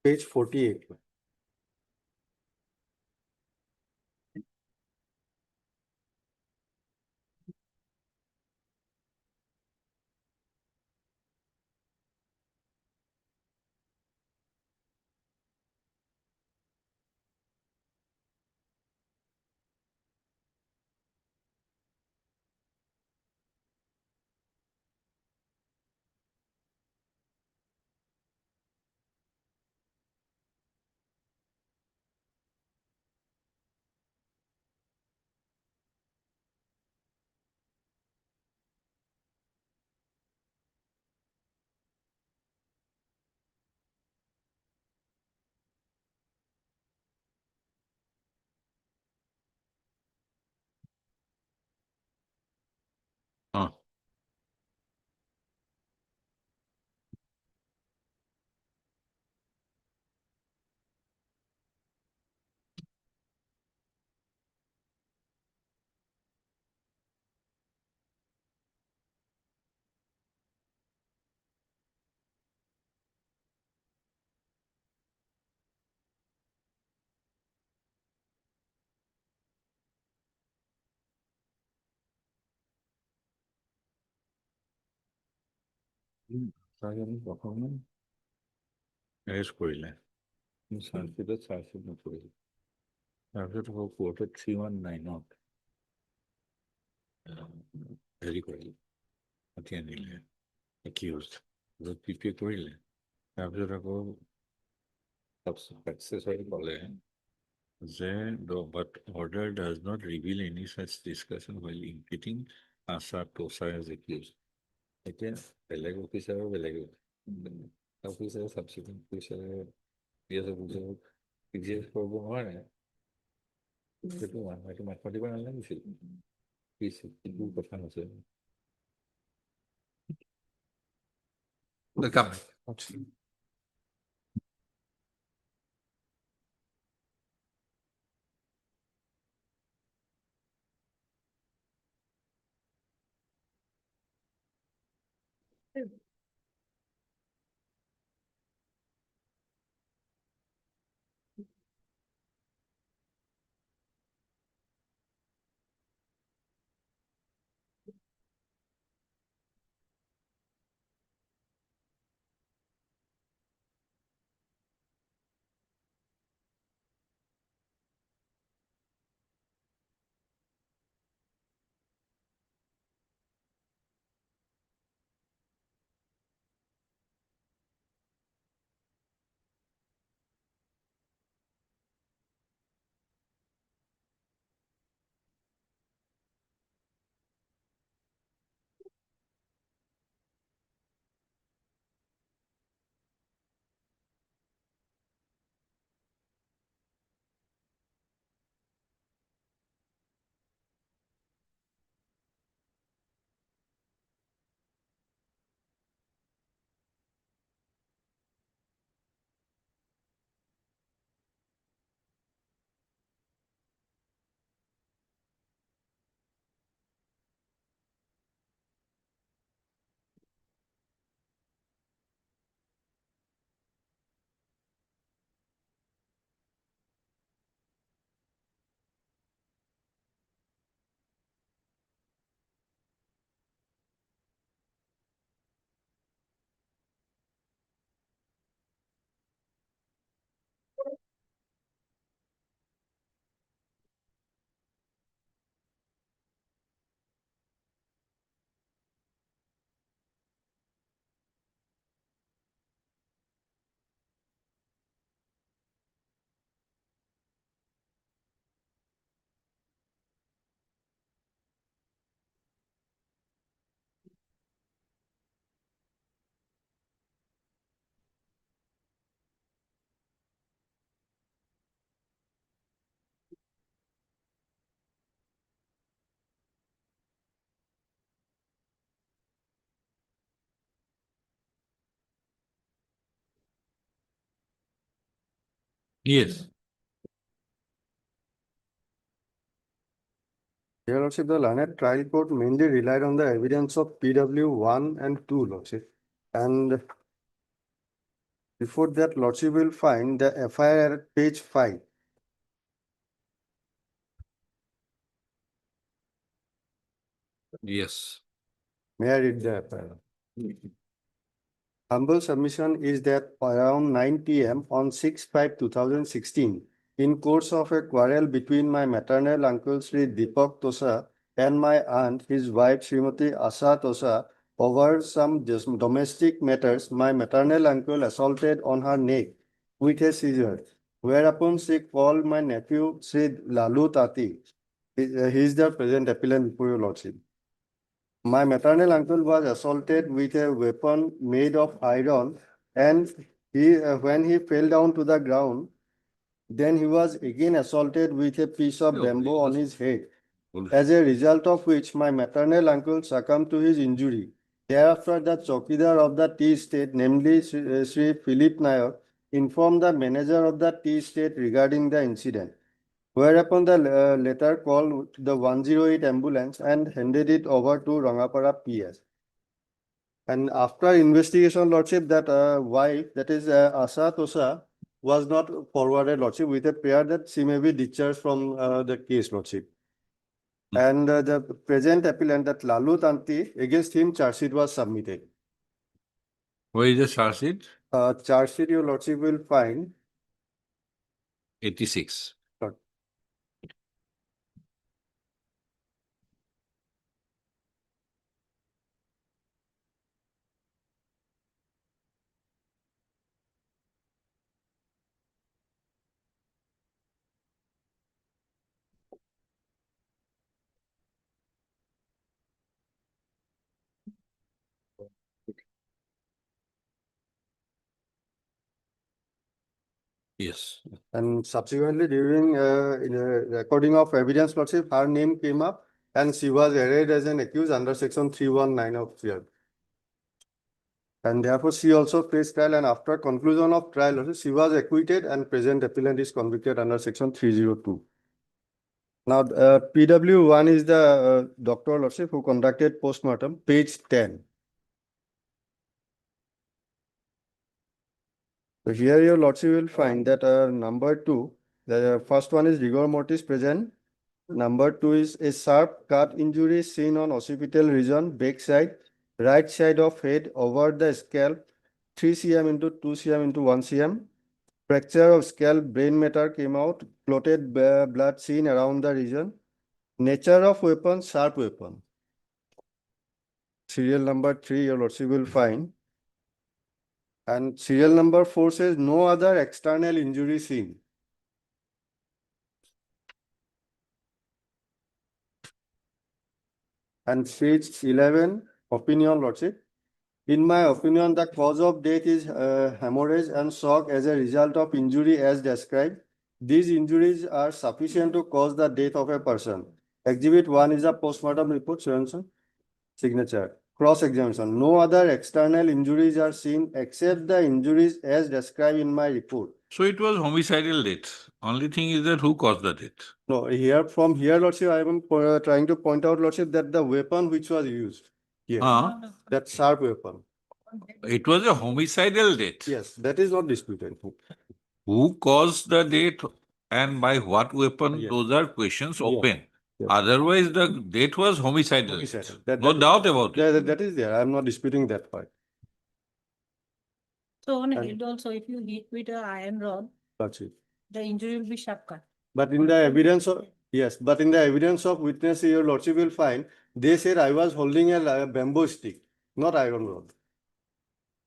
Page 48. Huh. Arrest কৰিলে চাৰ্জশ্বিটত charge sheet নকৰিলে তাৰপিছত আকৌ কোৰ্টত 319ত হেৰি কৰিলে মাতি আনিলে একিউজড য'ত PPA কৰিলে তাৰপিছত আকৌ ছাকচেছ হৈ ক'লে যে but order does not reveal any such discussion while impeaching Asa Tosa as accused. এতিয়া বেলেগ অফিচাৰৰ বেলেগ অফিচাৰে ছাবচিকুৱেণ্ট অফিচাৰে PGF কৰিব নোৱাৰে সেইটো মানুহে মাত মাতিব নালাগিছিল একো কথা নাছিল Yes. Your Lordship, the learned trial court mainly relied on the evidence of PW 1 and 2, Lordship. And before that, Lordship will find the FIR at page 5. Yes. May I read the FIR? Humble submission is that around 9 p.m. on 6/5/2016, in course of a quarrel between my maternal uncle Sri Deepak Tosa and my aunt, his wife Srimati Asa Tosa, over some domestic matters, my maternal uncle assaulted on her neck with a scissor, whereupon she called my nephew Sri Lalu Tati. He is the present appellant before your lordship. My maternal uncle was assaulted with a weapon made of iron, and when he fell down to the ground, then he was again assaulted with a piece of bamboo on his head, as a result of which my maternal uncle succumbed to his injury. Thereafter, the Chowkidar of the tea estate, namely Sri Philip Nayak, informed the manager of the tea estate regarding the incident. Whereupon the latter called the 108 ambulance and handed it over to Rangapara PS. And after investigation, Lordship, that wife, that is Asa Tosa, was not forwarded, Lordship, with a prayer that she may be discharged from the case, Lordship. And the present appellant, that Lalu Tanti, against him, charge sheet was submitted. Where is the charge sheet? Charge sheet, your Lordship will find 86. Yes. And subsequently, during in a recording of evidence, Lordship, her name came up and she was arraigned as an accused under section 319 of CR. And therefore, she also faced trial, and after conclusion of trial, Lordship, she was acquitted and present appellant is convicted under section 302. Now, PW1 is the doctor, Lordship, who conducted postmortem, page 10. So here your Lordship will find that number 2, the first one is rigor mortis present. Number 2 is a sharp cut injury seen on occipital region, backside, right side of head over the scalp, 3 cm into 2 cm into 1 cm. Fracture of scalp, brain matter came out, clotted blood seen around the region. Nature of weapon, sharp weapon. Serial number 3, your Lordship will find. And serial number 4 says no other external injury seen. And page 11, opinion, Lordship. In my opinion, the cause of death is hemorrhage and shock as a result of injury as described. These injuries are sufficient to cause the death of a person. Exhibit 1 is a postmortem report, signature. Cross-examination. No other external injuries are seen except the injuries as described in my report. So it was homicidal death. Only thing is that who caused the death? No, from here, Lordship, I am trying to point out, Lordship, that the weapon which was used here, that sharp weapon. It was a homicidal death. Yes, that is not disputed. Who caused the death and by what weapon? Yes. Those are questions Yes. open. Yes. Otherwise, the death was homicidal. Homicidal. No doubt about it. That is there. I am not disputing that part. So on And- head also, if you hit with a iron rod, That's it. the injury will be sharp cut. But in the evidence of, yes, but in the evidence of witness, your Lordship will find, they said I was holding a bamboo stick, not iron rod.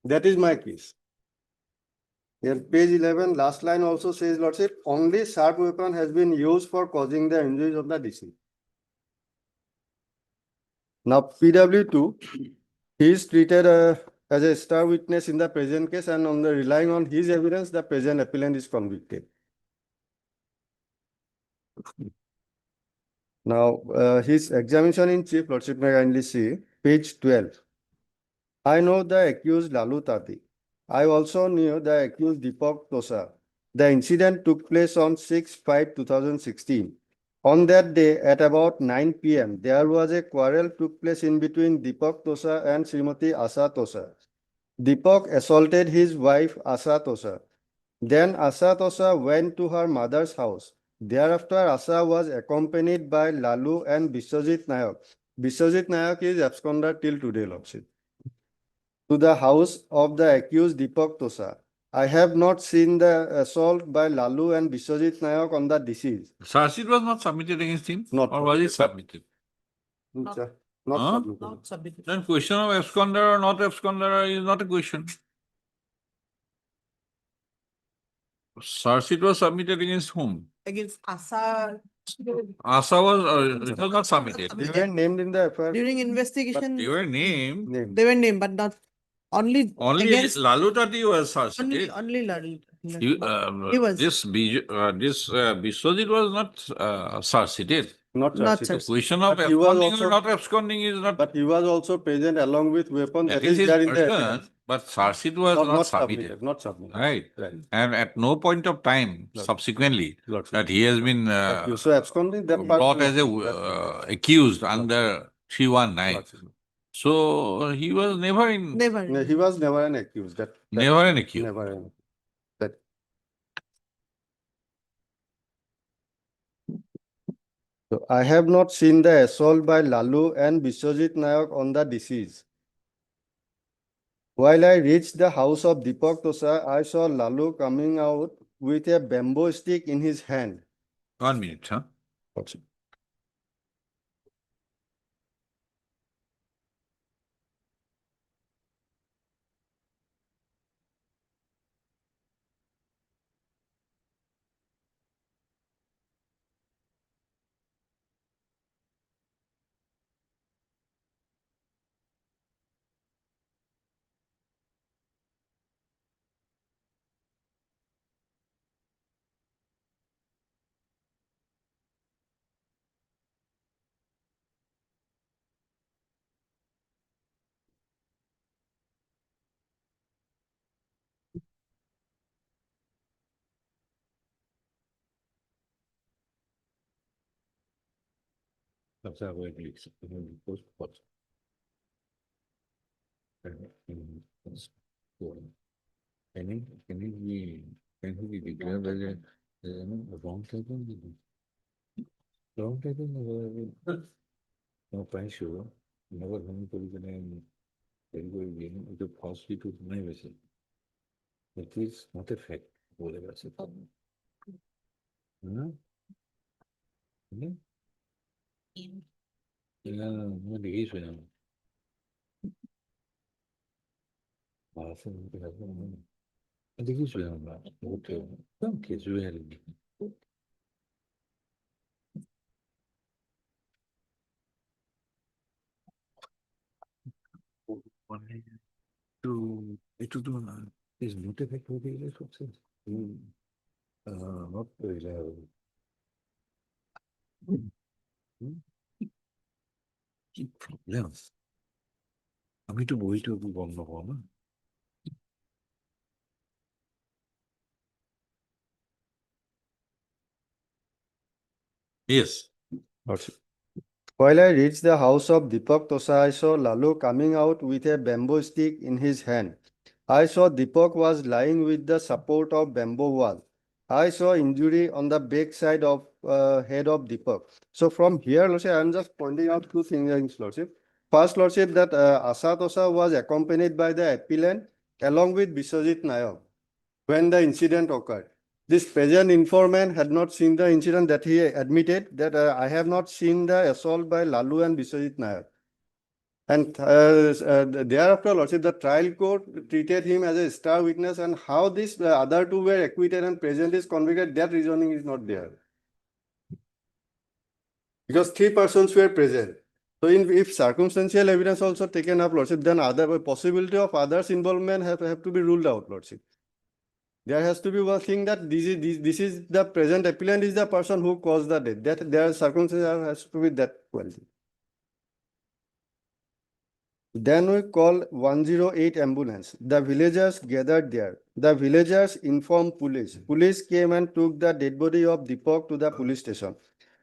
That is my case. Here, page 11, last line also says, Lordship, only sharp weapon has been used for causing the injuries of the deceased. Now, PW2, he is treated as a star witness in the present case, and on the relying on his evidence, the present appellant is convicted. Now, his examination in chief, Lordship may kindly see, page 12. I know the accused Lalu Tati. I also knew the accused Deepak Tosa. The incident took place on 6/5/2016. On that day at about 9 p.m., there was a quarrel took place in between Deepak Tosa and Srimati Asa Tosa. Deepak assaulted his wife Asa Tosa. Then Asa Tosa went to her mother's house. Thereafter, Asa was accompanied by Lalu and Biswajit Nayak. Biswajit Nayak is absconded till today, Lordship. To the house of the accused Deepak Tosa. I have not seen the assault by Lalu and Biswajit Nayak on the deceased. Charge sheet was not submitted against him? Not Or was it submitted. submitted? Not Huh? submitted. Not submitted. Then question of absconder or not absconder is not a question. Charge sheet was submitted against whom? Against Asa. Asa was, it was not submitted. They were named in the FIR. During investigation, They were named, Named. they were named, but not only only against, Lalu Tati was charge sheeted. only Lalu. You, He was. this Biswajit was not charge sheeted. Not Not charged. charged. Question of But he was absconding or also- not absconding is not, But he was also present along with weapon that that is is his there in the person, evidence. but charge sheet was not submitted. Not submitted. Right. Right. And at no point of time Lord. subsequently Lordship. that he has been But you so absconding that part. brought as a that- accused under 319. Lordship. So he was never in, Never. No, he was never an accused. That never an accused. never an. That. So I have not seen the assault by Lalu and Biswajit Nayak on the deceased. While I reached the house of Deepak Tosa, I saw Lalu coming out with a bamboo stick in his hand. 1 minute, huh? Can he be declared as a wrong title? Wrong title? No, price sure. Never home to it will cost you to my vessel. It is not a fact. Whatever. No, the case when the case when some case really. To do is not effect for the success. Not reliable. কি problem আমি তো বইটা বন্ধ করবো না Yes. While I reached the house of Deepak Tosa, I saw Lalu coming out with a bamboo stick in his hand. I saw Deepak was lying with the support of bamboo wall. I saw injury on the back side of head of Deepak. So from here, Lordship, I am just pointing out two things, Lordship. First, Lordship, that Asa Tosa was accompanied by the appellant along with Biswajit Nayak when the incident occurred. This present informant had not seen the incident that he admitted that I have not seen the assault by Lalu and Biswajit Nayak. And thereafter, Lordship, the trial court treated him as a star witness, and how these other two were acquitted and present is convicted, that reasoning is not there. Because 3 persons were present. So if circumstantial evidence also taken up, Lordship, then other possibility of others' involvement have to be ruled out, Lordship. There has to be one thing that this is the present appellant is the person who caused the death. That their circumstances has to be that quality. Then we call 108 ambulance. The villagers gathered there. The villagers informed police. Police came and took the dead body of Deepak to the police station.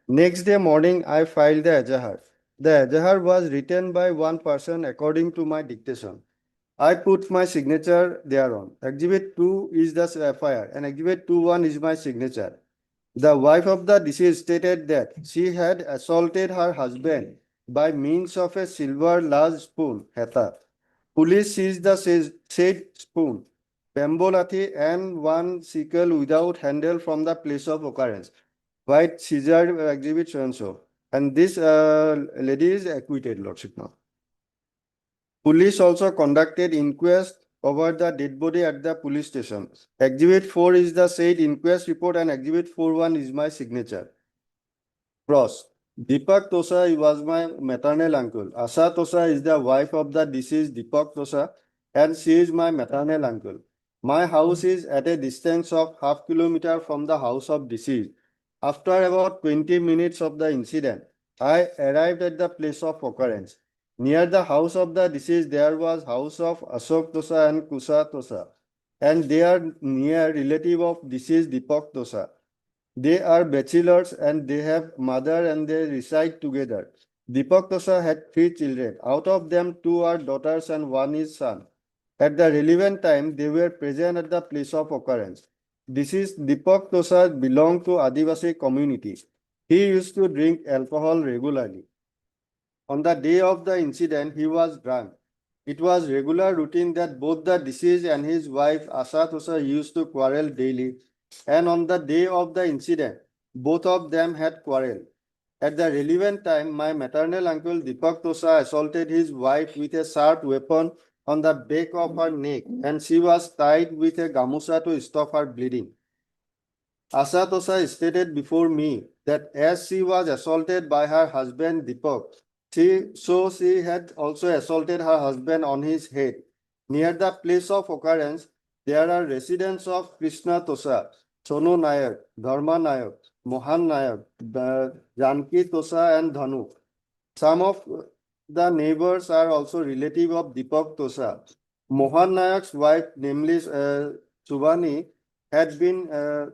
Next day morning, I filed the Ejahat. The Ejahat was written by one person according to my dictation. I put my signature thereon. Exhibit 2 is the FIR and Exhibit 2.1 is my signature. The wife of the deceased stated that she had assaulted her husband by means of a silver large spoon, heta. Police seized the said spoon, bamboo lathi and one sickle without handle from the place of occurrence. White seizure exhibit so and so. And this lady is acquitted, Lordship now. Police also conducted inquest over the dead body at the police station. Exhibit 4 is the said inquest report and Exhibit 4.1 is my signature. Cross. Deepak Tosa was my maternal uncle. Asha Tosa is the wife of the deceased Deepak Tosa and she is my maternal uncle. My house is at a distance of half kilometer from the house of deceased. After about 20 minutes of the incident, I arrived at the place of occurrence. Near the house of the deceased, there was house of Ashok Tosa and Kusa Tosa, and they are near relative of deceased Deepak Tosa. They are bachelors and they have mother and they reside together. Deepak Tosa had 3 children. Out of them, 2 are daughters and 1 is son. At the relevant time, they were present at the place of occurrence. This is Deepak Tosa belonged to Adivasi community. He used to drink alcohol regularly. On the day of the incident, he was drunk. It was regular routine that both the deceased and his wife Asha Tosa used to quarrel daily. And on the day of the incident, both of them had quarreled. At the relevant time, my maternal uncle Deepak Tosa assaulted his wife with a sharp weapon on the back of her neck and she was tied with a gamusa to stop her bleeding. Asha Tosa stated before me that as she was assaulted by her husband Deepak, she had also assaulted her husband on his head. Near the place of occurrence, there are residents of Krishna Tosa, Sonu Nayak, Dharma Nayak, Mohan Nayak, Janki Tosa and Dhanu. Some of the neighbors are also relative of Deepak Tosa. Mohan Nayak's wife, namely Subhani, had been to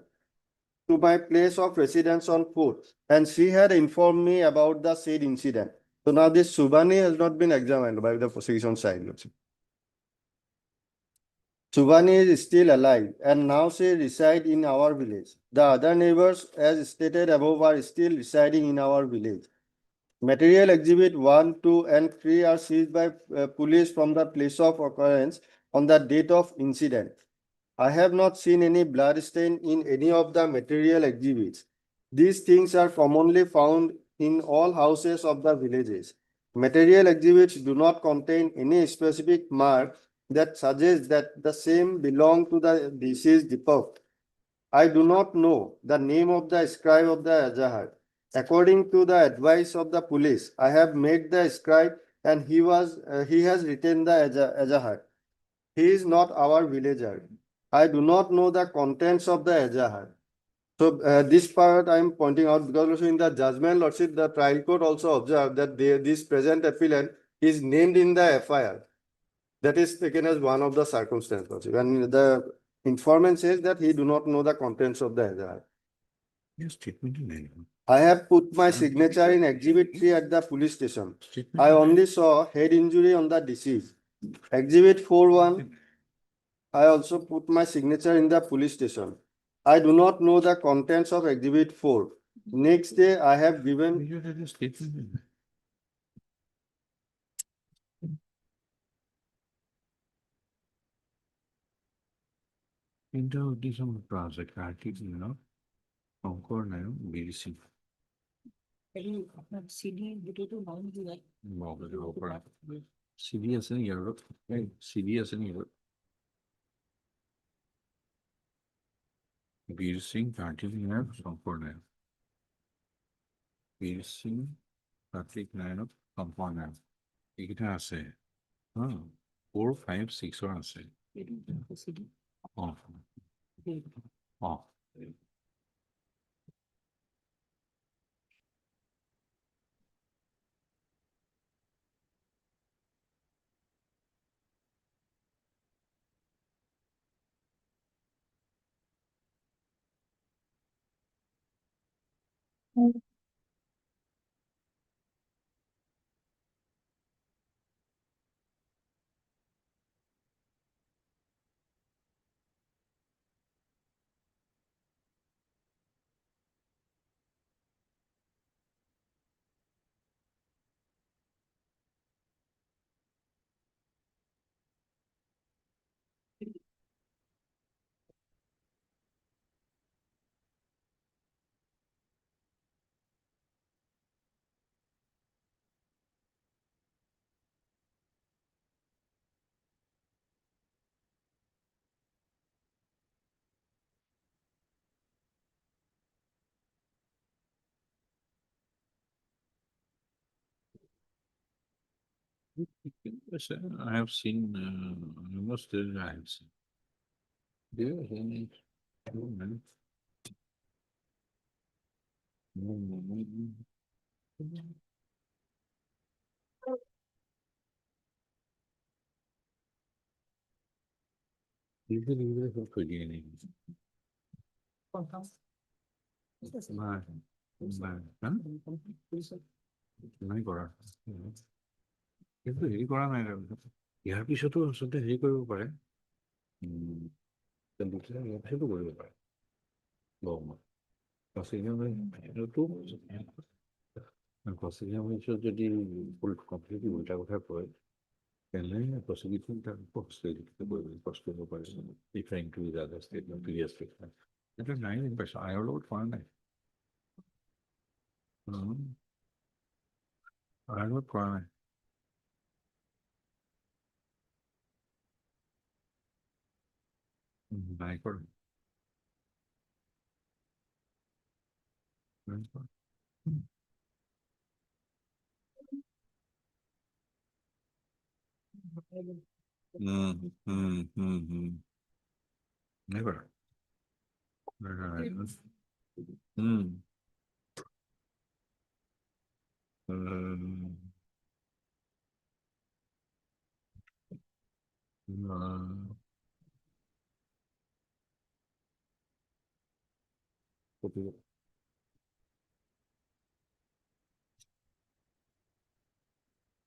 my place of residence on foot, and she had informed me about the said incident. So now this Subhani has not been examined by the prosecution side. Subhani is still alive and now she resides in our village. The other neighbors, as stated above, are still residing in our village. Material exhibit 1, 2, and 3 are seized by police from the place of occurrence on the date of incident. I have not seen any blood stain in any of the material exhibits. These things are commonly found in all houses of the villages. Material exhibits do not contain any specific mark that suggests that the same belong to the deceased Deepak. I do not know the name of the scribe of the Ejahat. According to the advice of the police, I have met the scribe and he has written the Ejahat. He is not our villager. I do not know the contents of the Ejahat. So this part I am pointing out because also in the judgment, Lordship, the trial court also observed that this present appellant is named in the FIR. That is taken as one of the circumstances, Lordship. And the informant says that he do not know the contents of the Ejahat. Yes, statement in anyone. I have put my signature in Exhibit 3 at the police station. Statement I in- only saw head injury on the deceased. Exhibit 4.1, I also put my signature in the police station. I do not know the contents of Exhibit 4. Next day, I have given You had a statement in- Introduction project article, Concord, BDC. CDS in Europe, right? CDS in Europe. BDC, article, Concord, BDC, article, Concord. এইকেইটা আছে 4, 5, 6 আছে অ Yes, I have seen, almost I have seen. Do you have any? নাই কৰা কিন্তু হেৰি কৰা নাই ইয়াৰ পিছতো আচলতে হেৰি কৰিব পাৰে ইয়াৰ পিছতো কৰিব পাৰে যদি কমপ্লিটলি উল্টা কথা কয় তেনে প্ৰচিকিউশ্যন তাক কষ্ট কৰিব পাৰে ৰিফাৰিং টু ইজ আদাৰ ষ্টেটমেণ্ট প্ৰিভিয়াছ ষ্টেটমেণ্ট সেইটো নাই পাইছোঁ আয়ৰ লগত কৰা নাই আয়ৰ লগত কৰা নাই নাই কৰা নাই কৰা নাই কৰা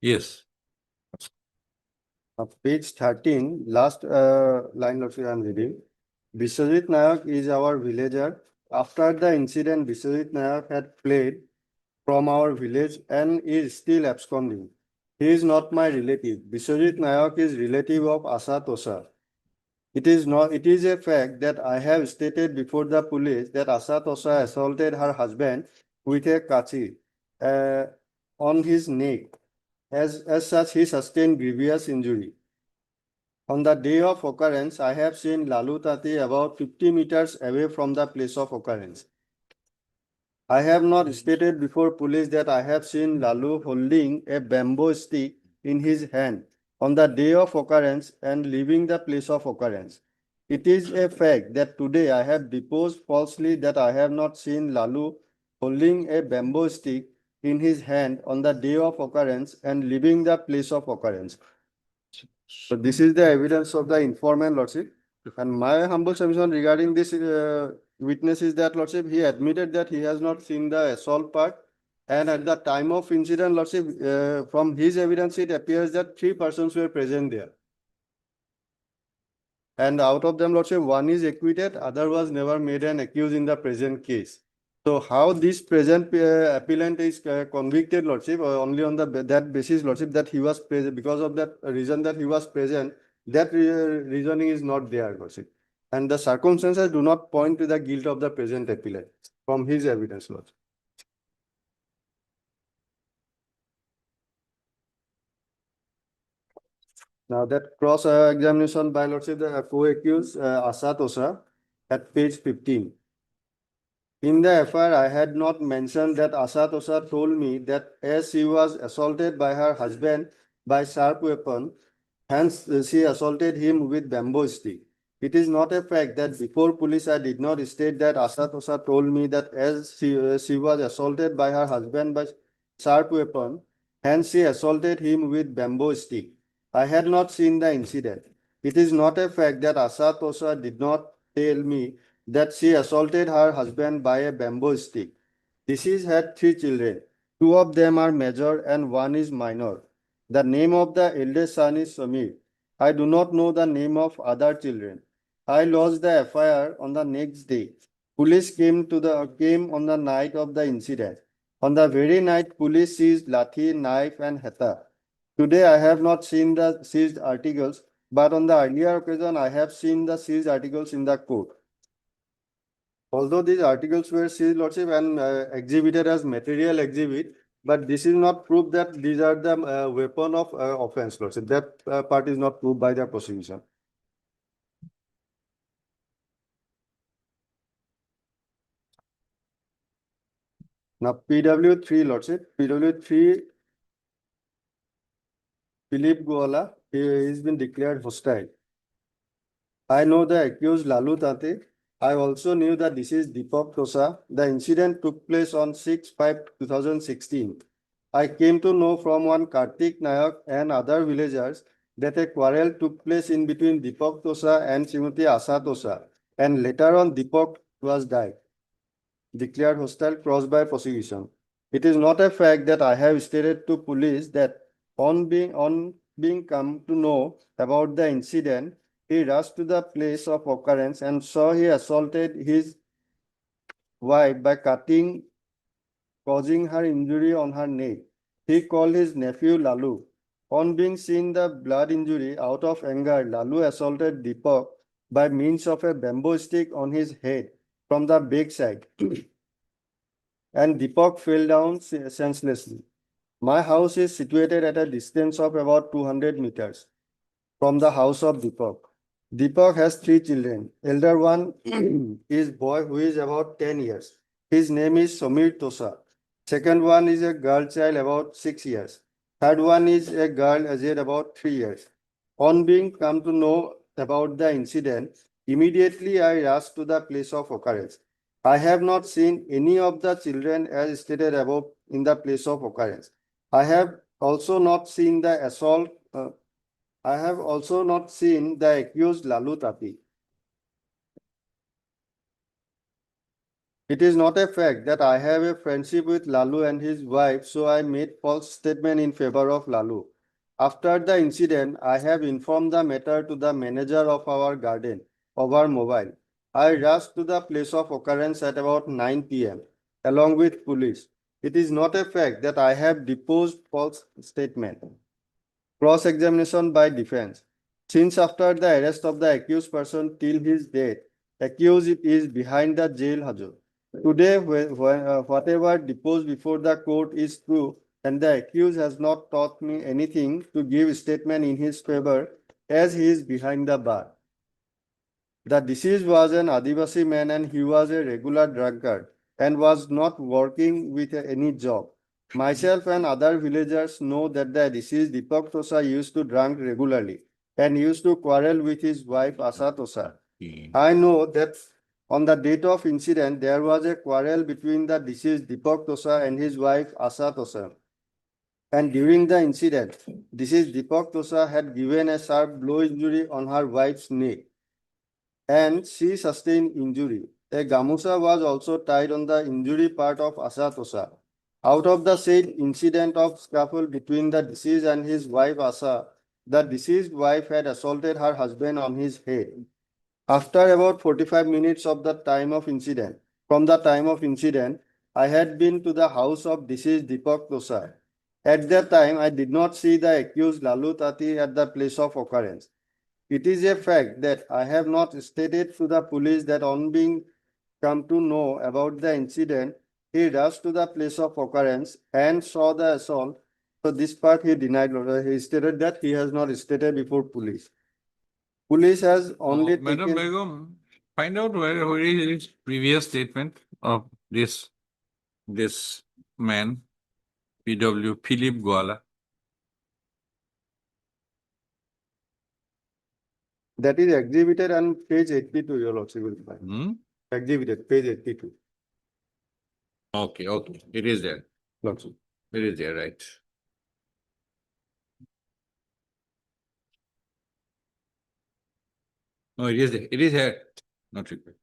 Yes. Page 13, last line of I am reading. Biswajit Nayak is our villager. After the incident, Biswajit Nayak had fled from our village and is still absconding. He is not my relative. Biswajit Nayak is relative of Asa Tosa. It is a fact that I have stated before the police that Asa Tosa assaulted her husband with a kachi on his neck. As such, he sustained grievous injury. On the day of occurrence, I have seen Lalu Tati about 50 meters away from the place of occurrence. I have not stated before police that I have seen Lalu holding a bamboo stick in his hand on the day of occurrence and leaving the place of occurrence. It is a fact that today I have deposed falsely that I have not seen Lalu holding a bamboo stick in his hand on the day of occurrence and leaving the place of occurrence. So this is the evidence of the informant, Lordship. And my humble submission regarding this witness is that, Lordship, he admitted that he has not seen the assault part. And at the time of incident, Lordship, from his evidence, it appears that 3 persons were present there. And out of them, Lordship, one is acquitted, other was never made an accused in the present case. So how this present appellant is convicted, Lordship, only on that basis, Lordship, that he was present, because of that reason that he was present, that reasoning is not there, Lordship. And the circumstances do not point to the guilt of the present appellant from his evidence, Lordship. Now that cross examination by Lordship, the co-accused Asa Tosa at page 15. In the FIR, I had not mentioned that Asa Tosa told me that as she was assaulted by her husband by sharp weapon, hence she assaulted him with bamboo stick. It is not a fact that before police I did not state that Asa Tosa told me that as she was assaulted by her husband by sharp weapon, hence she assaulted him with bamboo stick. I had not seen the incident. It is not a fact that Asa Tosa did not tell me that she assaulted her husband by a bamboo stick. Deceased had 3 children. 2 of them are major and 1 is minor. The name of the eldest son is Samir. I do not know the name of other children. I lodged the FIR on the next day. Police came on the night of the incident. On the very night, police seized lathi, knife, and heta. Today, I have not seen the seized articles, but on the earlier occasion, I have seen the seized articles in the court. Although these articles were seized, Lordship, and exhibited as material exhibit, but this is not proof that these are the weapon of offense, Lordship. That part is not proved by the prosecution. Now, PW3, Lordship, PW3 Philip Goala. He's been declared hostile. I know the accused Lalu Tate. I also knew that this is Deepak Tosa. The incident took place on 6/5/2016. I came to know from one Kartik Nayak and other villagers that a quarrel took place in between Deepak Tosa and Srimati Asa Tosa, and later on Deepak was died. Declared hostile crossed by prosecution. It is not a fact that I have stated to police that on being come to know about the incident, he rushed to the place of occurrence and saw he assaulted his wife by cutting, causing her injury on her neck. He called his nephew Lalu. On being seen the blood injury, out of anger, Lalu assaulted Deepak by means of a bamboo stick on his head from the backside. And Deepak fell down senselessly. My house is situated at a distance of about 200 meters from the house of Deepak. Deepak has 3 children. Elder one is boy who is about 10 years. His name is Samir Tosa. Second one is a girl child about 6 years. Third one is a girl aged about 3 years. On being come to know about the incident, immediately I rushed to the place of occurrence. I have not seen any of the children as stated above in the place of occurrence. I have also not seen the assault. I have also not seen the accused Lalu Tapi. It is not a fact that I have a friendship with Lalu and his wife, so I made false statement in favor of Lalu. After the incident, I have informed the matter to the manager of our garden over mobile. I rushed to the place of occurrence at about 9 p.m. along with police. It is not a fact that I have deposed false statement. Cross-examination by defense. Since after the arrest of the accused person till his death, accused is behind the jail hazard. Today, whatever deposed before the court is true, and the accused has not taught me anything to give statement in his favor, as he is behind the bar. The deceased was an Adivasi man and he was a regular drunkard and was not working with any job. Myself and other villagers know that the deceased Deepak Tosa used to drink regularly and used to quarrel with his wife Asa Tosa. I know that on the date of incident, there was a quarrel between the deceased Deepak Tosa and his wife Asa Tosa. And during the incident, deceased Deepak Tosa had given a sharp blow injury on her wife's neck, and she sustained injury. A gamusa was also tied on the injury part of Asa Tosa. Out of the said incident of scuffle between the deceased and his wife Asa, the deceased wife had assaulted her husband on his head. After about 45 minutes of the time of incident, from the time of incident, I had been to the house of deceased Deepak Tosa. At that time, I did not see the accused Lalu Tati at the place of occurrence. It is a fact that I have not stated to the police that on being come to know about the incident, he rushed to the place of occurrence and saw the assault. So this part he denied. He stated that he has not stated before police. Police has only Madam taken. Begum, find out where is his previous statement of this man, PW Philip Goala. That is exhibited on page 82, your lordship will find. Hmm? Exhibited, page 82. Okay, it is there. Lordship. It is there, right. No, it is there. It is here. Not required.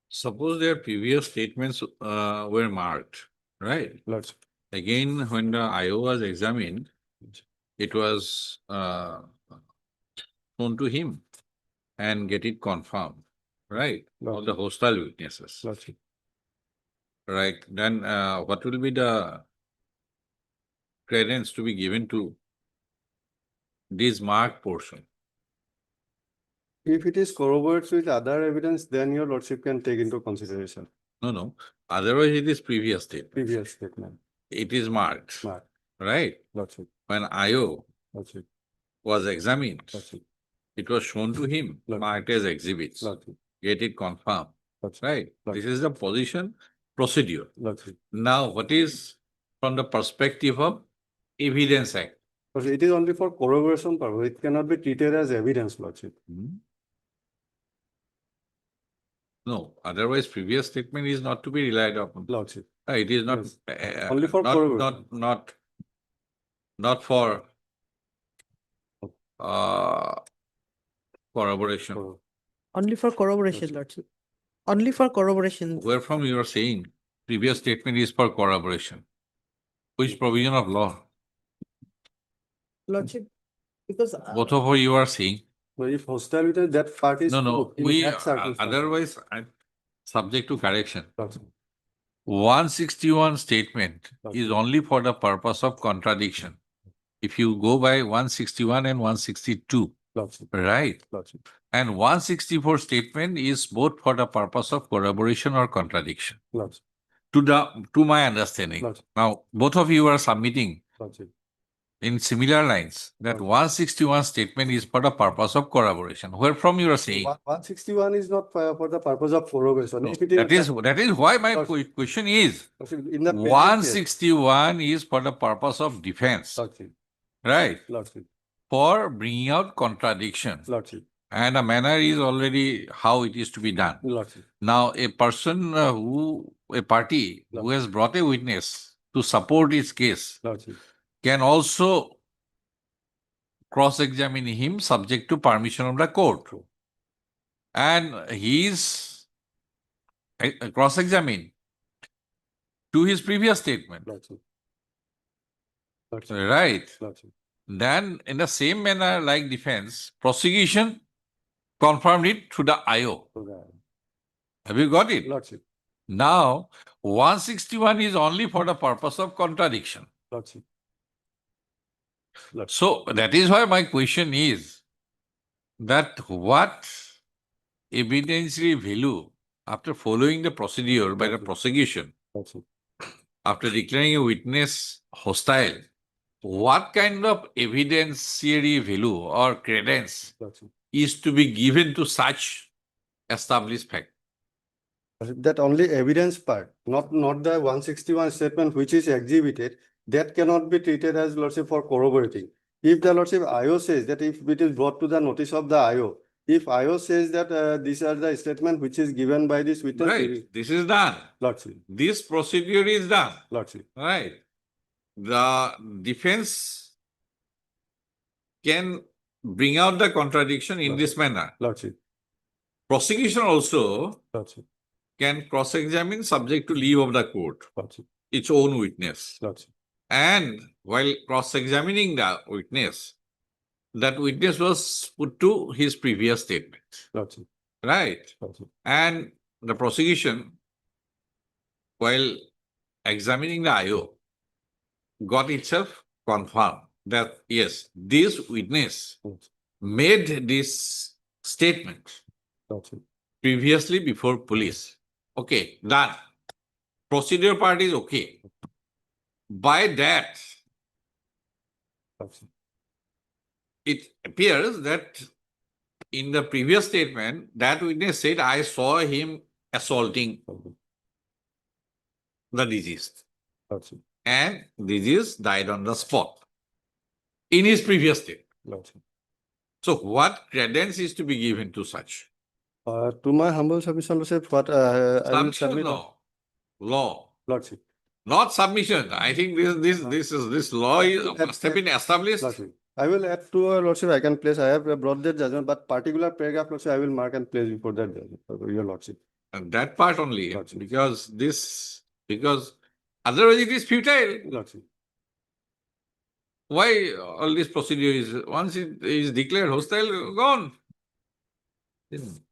Suppose their previous statements were marked, right? Lordship. Again, when the IO was examined, it was shown to him and get it confirmed, right? All the hostile witnesses, Lordship. right? Then what will be the credence to be given to this marked portion? If it is corroborated with other evidence, then your lordship can take into consideration No. Otherwise, it is previous statement. previous statement. It is marked, Mark. right? Lordship. When IO Lordship. was examined, Lordship. it was shown to him, Lordship. marked as exhibits. Lordship. Get it confirmed, Lordship. right? Lordship. This is the position procedure. Lordship. Now, what is from the perspective of Evidence Act? But it is only for corroboration purpose. It cannot be treated as evidence, lordship. No, otherwise previous statement is not to be relied upon. Lordship. It is not. Yes. Only for not corroboration. for corroboration. Only for corroboration, Lordship. Only for corroboration. Where from you are saying previous statement is for corroboration? Which provision of law? Lordship, because Both of you are saying. But if hostile witness, that part is. No, proved in we, that circumstance. otherwise, subject to correction. Lordship. 161 statement Okay. is only for the purpose of contradiction. If you go by 161 and 162, Lordship. right? Lordship. And 164 statement is both for the purpose of corroboration or contradiction. Lordship. To my understanding. Lordship. Now, both of you are submitting Lordship. in similar lines that Okay. 161 statement is for the purpose of corroboration. Where from you are saying? 161 is not for the purpose of corroboration. No, If it that is why my Lordship. question is in the present case. 161 is for the purpose of defense, Lordship. right? Lordship. For bringing out contradiction. Lordship. And a manner is already how it is to be done. Lordship. Now, a person a party who has brought a witness to support his case Lordship. can also cross-examine him subject to permission of the court. And he is cross-examined to his previous statement, Lordship. Lordship. right? Lordship. Then, in the same manner like defense, prosecution confirmed it through the IO. Have you got it? Lordship. Now, 161 is only for the purpose of contradiction. Lordship. So that is why my question is that what evidentiary value after following the procedure by the prosecution, Lordship. after declaring a witness hostile, what kind of evidentiary value or credence Lordship. is to be given to such established fact? That only evidence part, not the 161 statement which is exhibited, that cannot be treated as lordship for corroborating. If the lordship IO says that if it is brought to the notice of the IO, if IO says that these are the statement which is given by this witness. Right, this is done. Lordship. This procedure is done. Lordship. Right. The defense can bring out the contradiction in this manner. Lordship. Prosecution also Lordship. can cross-examine subject to leave of the court, Lordship. its own witness. Lordship. And while cross-examining the witness, that witness was put to his previous statement, Lordship. right? Lordship. And the prosecution, while examining the IO, got itself confirmed that, yes, this witness made this statement Lordship. previously before police. Okay, done. Procedure part is okay. By that, Lordship. it appears that in the previous statement, that witness said, I saw him assaulting the deceased. Lordship. And deceased died on the spot in his previous state. Lordship. So what credence is to be given to such? To my humble submission, Lordship, what I will Submission, submit. no. Law. Lordship. Not submission. I think this law must have been established. Lordship. I will add to Lordship, I can place, I have brought that judgment, but particular paragraph, Lordship, I will mark and place before that judgment, your Lordship. And that part only, Lordship. because otherwise it is futile. Lordship. Why all this procedure is, once it is declared hostile, gone. In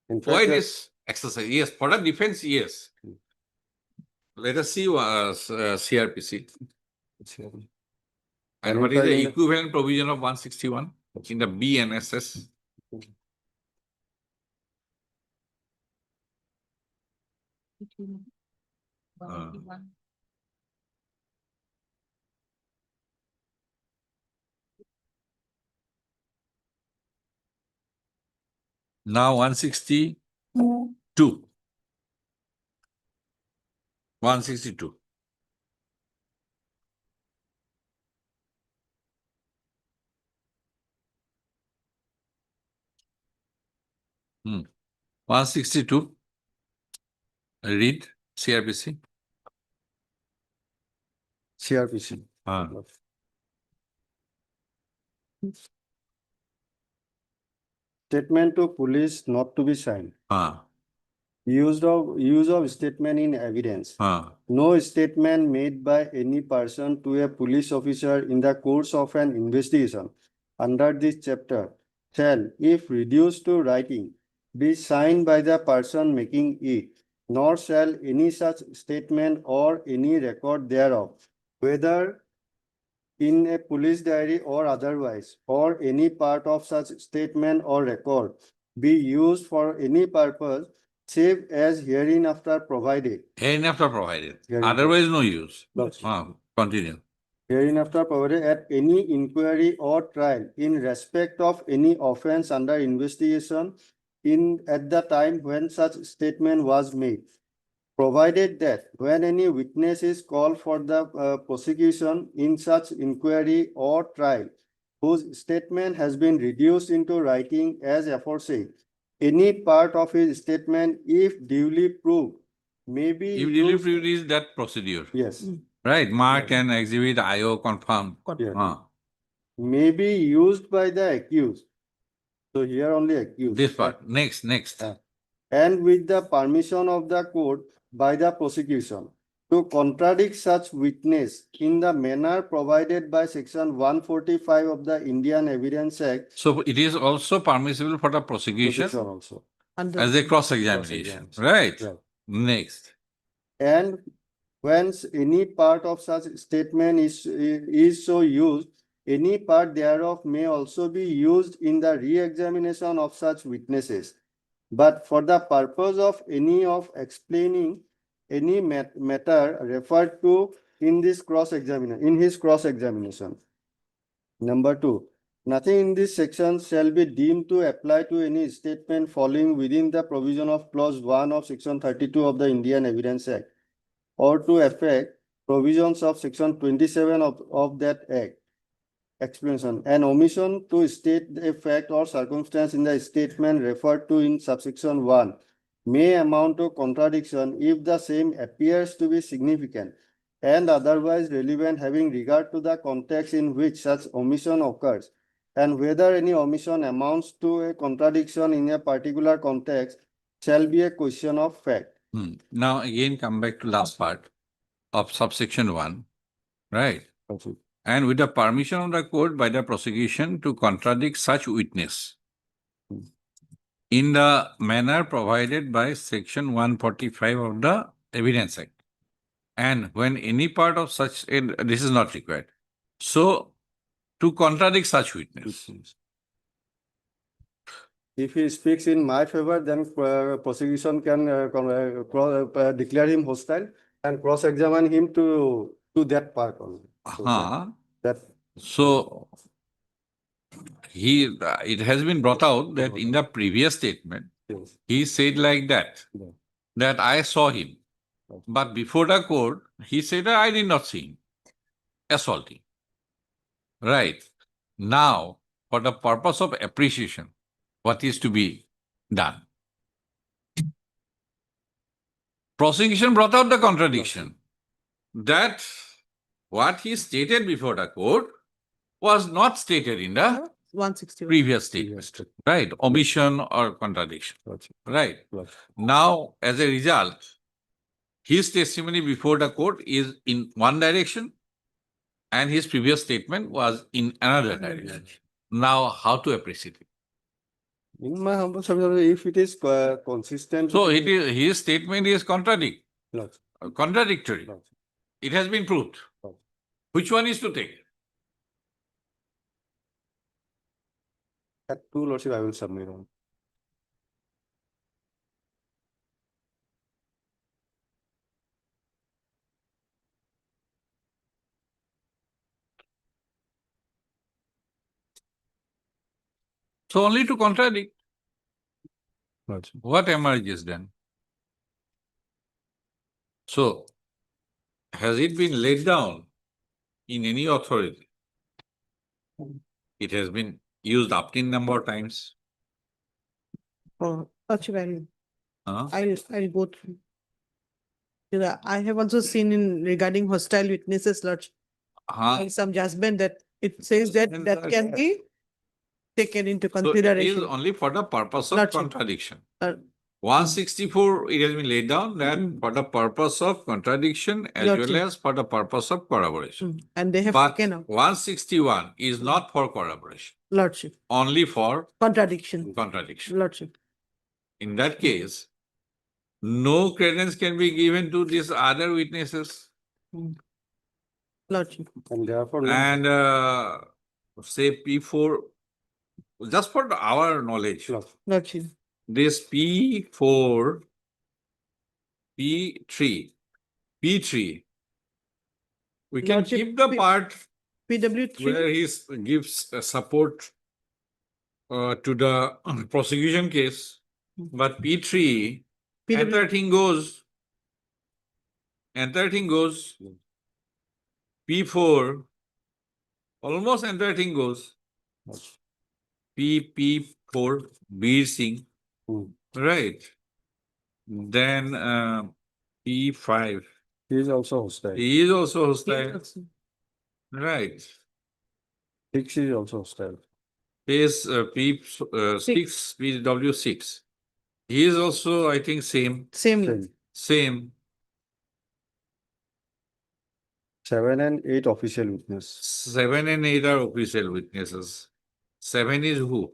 Why fact, this exercise? Yes, for the defense, yes. Let us see CRPC. And what is the equivalent provision of 161 in the BNSS? Now 162. 162. Hmm. 162. Read CRPC. CRPC. Statement to police not to be signed. Use of statement in evidence. No statement made by any person to a police officer in the course of an investigation under this chapter shall, if reduced to writing, be signed by the person making it, nor shall any such statement or any record thereof, whether in a police diary or otherwise, or any part of such statement or record, be used for any purpose save as hereinafter provided. Hereinafter provided. Hereinafter. Otherwise, no use. Lordship. Continue. Hereinafter provided at any inquiry or trial in respect of any offense under investigation at the time when such statement was made. Provided that when any witness is called for the prosecution in such inquiry or trial, whose statement has been reduced into writing as aforesaid, any part of his statement, if duly proved, may be If duly proved is that procedure. Yes. Right, mark and exhibit IO confirm. Yeah. May be used by the accused. So here only accused. This part. Next. And with the permission of the court by the prosecution to contradict such witness in the manner provided by section 145 of the Indian Evidence Act. So it is also permissible for the prosecution Also. as a cross-examination. Right. Next. And whence any part of such statement is so used, any part thereof may also be used in the re-examination of such witnesses. But for the purpose of explaining any matter referred to in his cross-examination. Number 2, nothing in this section shall be deemed to apply to any statement falling within the provision of clause 1 of section 32 of the Indian Evidence Act, or to affect provisions of section 27 of that act. Explanation: an omission to state a fact or circumstance in the statement referred to in subsection 1 may amount to contradiction if the same appears to be significant and otherwise relevant, having regard to the context in which such omission occurs, and whether any omission amounts to a contradiction in a particular context shall be a question of fact. Now again come back to last part of subsection 1, right? And with the permission of the court by the prosecution to contradict such witness in the manner provided by section 145 of the Evidence Act. And when any part of such, this is not required. So, to contradict such witness, If he speaks in my favor, then prosecution can declare him hostile and cross-examine him to that part only. So that so it has been brought out that in the previous statement, yes. he said like that, Yeah. that I saw him. But before the court, he said that I did not see him assaulting. Right. Now, for the purpose of appreciation, what is to be done? Prosecution brought out the contradiction that what he stated before the court was not stated in the 161. previous statement, right? Omission or contradiction, Gotcha. right? Gotcha. Now, as a result, his testimony before the court is in one direction and his previous statement was in another direction. Now, how to appreciate it? In my humble submission, if it is consistent. So, with his statement is contradictory. Gotcha. It has been proved. Gotcha. Which one is to take? That two, Lordship, I will submit on. So, only to contradict. Gotcha. What emerges then? So, has it been laid down in any authority? It has been used up in number of times. Oh, Lordship, Huh? I'll go through. Yeah, I have also seen in regarding hostile witnesses, Lordship, some judgment that it says that And that can be taken into So, it is consideration. only for the purpose of Lordship. contradiction. Uh, 164, it has been laid down that for the purpose of contradiction as well Lordship. as for the purpose of corroboration. And they have But taken out, 161 is not for corroboration, Lordship, only for contradiction, contradiction. Lordship. In that case, no credence can be given to these other witnesses. Lordship. And therefore, no. And say P4, just for our knowledge, Lordship. this P4, P3, we can Lordship, keep the part PW3, where he gives support to the prosecution case, but P3, entire thing goes. P4, almost entire thing goes. P4, Beer Singh, right? Then P5, He is also hostile. he is also hostile, right? 6 is also hostile. Is P6, PW6. He is also, I think, same. Same. 7 and 8 official witness. 7 and 8 are official witnesses. 7 is who?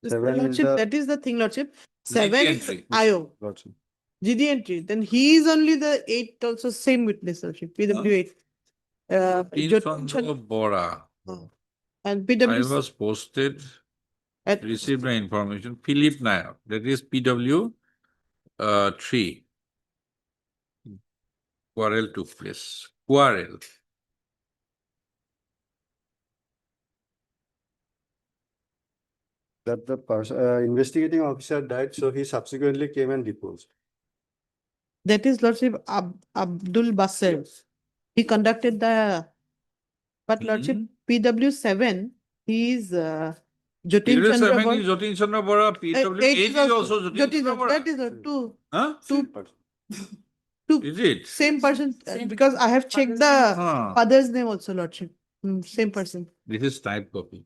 7 is Lordship, the. that is the thing, Lordship. 7 is entry. IO, Gotcha. GD entry. Then he is only the 8 also same witness, Lordship, PW8. Chandra Bora. And I PW was posted, at received the information. Philip Nayak, that is PW 3. Quarrel took place. Quarrel. That the person, investigating officer died, so he subsequently came and deposed. that is Lordship Abdul Basir. He conducted the, but Lordship PW7, he is Jatin PW Chandra 7 Bora. is Jatin Chandra Bora. PW 8 is also Jatin Chandra Bora. That is two. Huh? Two. Is it? Same person, because I have checked the father's name also, Lordship. Same person. This is type copy.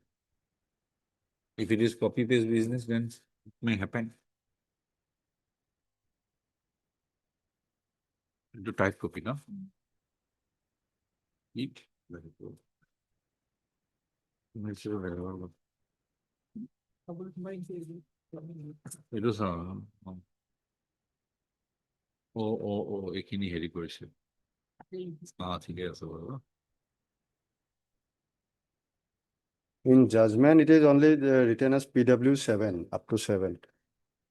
If it is copy paste business, then it may happen. To type copy, no? It. Very good. Make sure very well. It was এইখিনি হেৰি কৰিছে। ঠিক আছে বাৰু। In judgment, it is only written as PW 7, up to 7.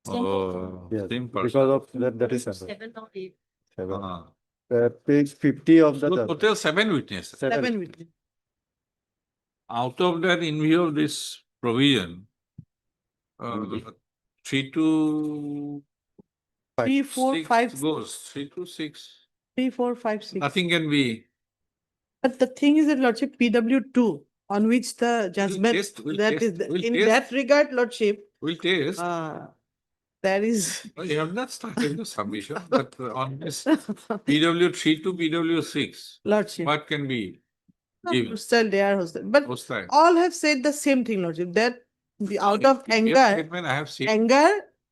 Oh, Yes, same because person. of that, that is 7. 7 or 8. 7. Ah. Page 50 of the So judgment. total 7 witnesses. 7 witnesses. Out of that, in view of this provision, 3 to 3, 4, 6 5, goes, 3 to 6. 3, 4, 5, 6. Nothing can be. But the thing is that Lordship, PW2, on which the judgment, we'll that test, is, the- we'll in test. that regard, Lordship, We'll test. there is. No, you have not started the submission, but on this PW3 to PW6, Lordship. what can be Not given? hostile, they are hostile. But Hostile. all have said the same thing, Lordship, that the out of Yes, anger, statement I have seen.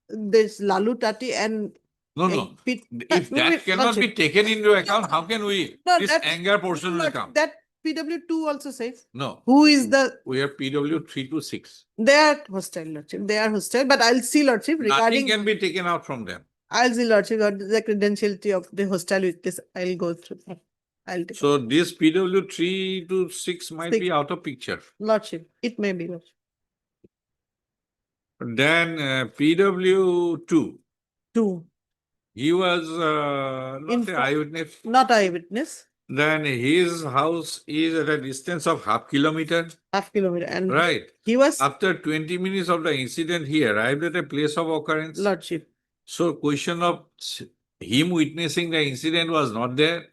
this Lalu Tati and. No, no. If that cannot be taken into account, how can we, No, this that- anger portion will Lordship, come? that PW2 also says, No, who is the, we have PW3 to 6. they are hostile, Lordship, they are hostile, but I'll see, Lordship, Nothing regarding, can be taken out from them. I'll see, Lordship, what the credentiality of the hostile witness, I'll go through. I'll take, So this PW3 to 6 might be Six. out of picture. Lordship, it may be, Lordship. Then PW2, 2, he was not In an fact- eyewitness. not eyewitness, Then his house is at a distance of half-kilometer, half kilometer, and right? he was, After 20 minutes of the incident, he arrived at a place of occurrence. Lordship, So question of him witnessing the incident was not there.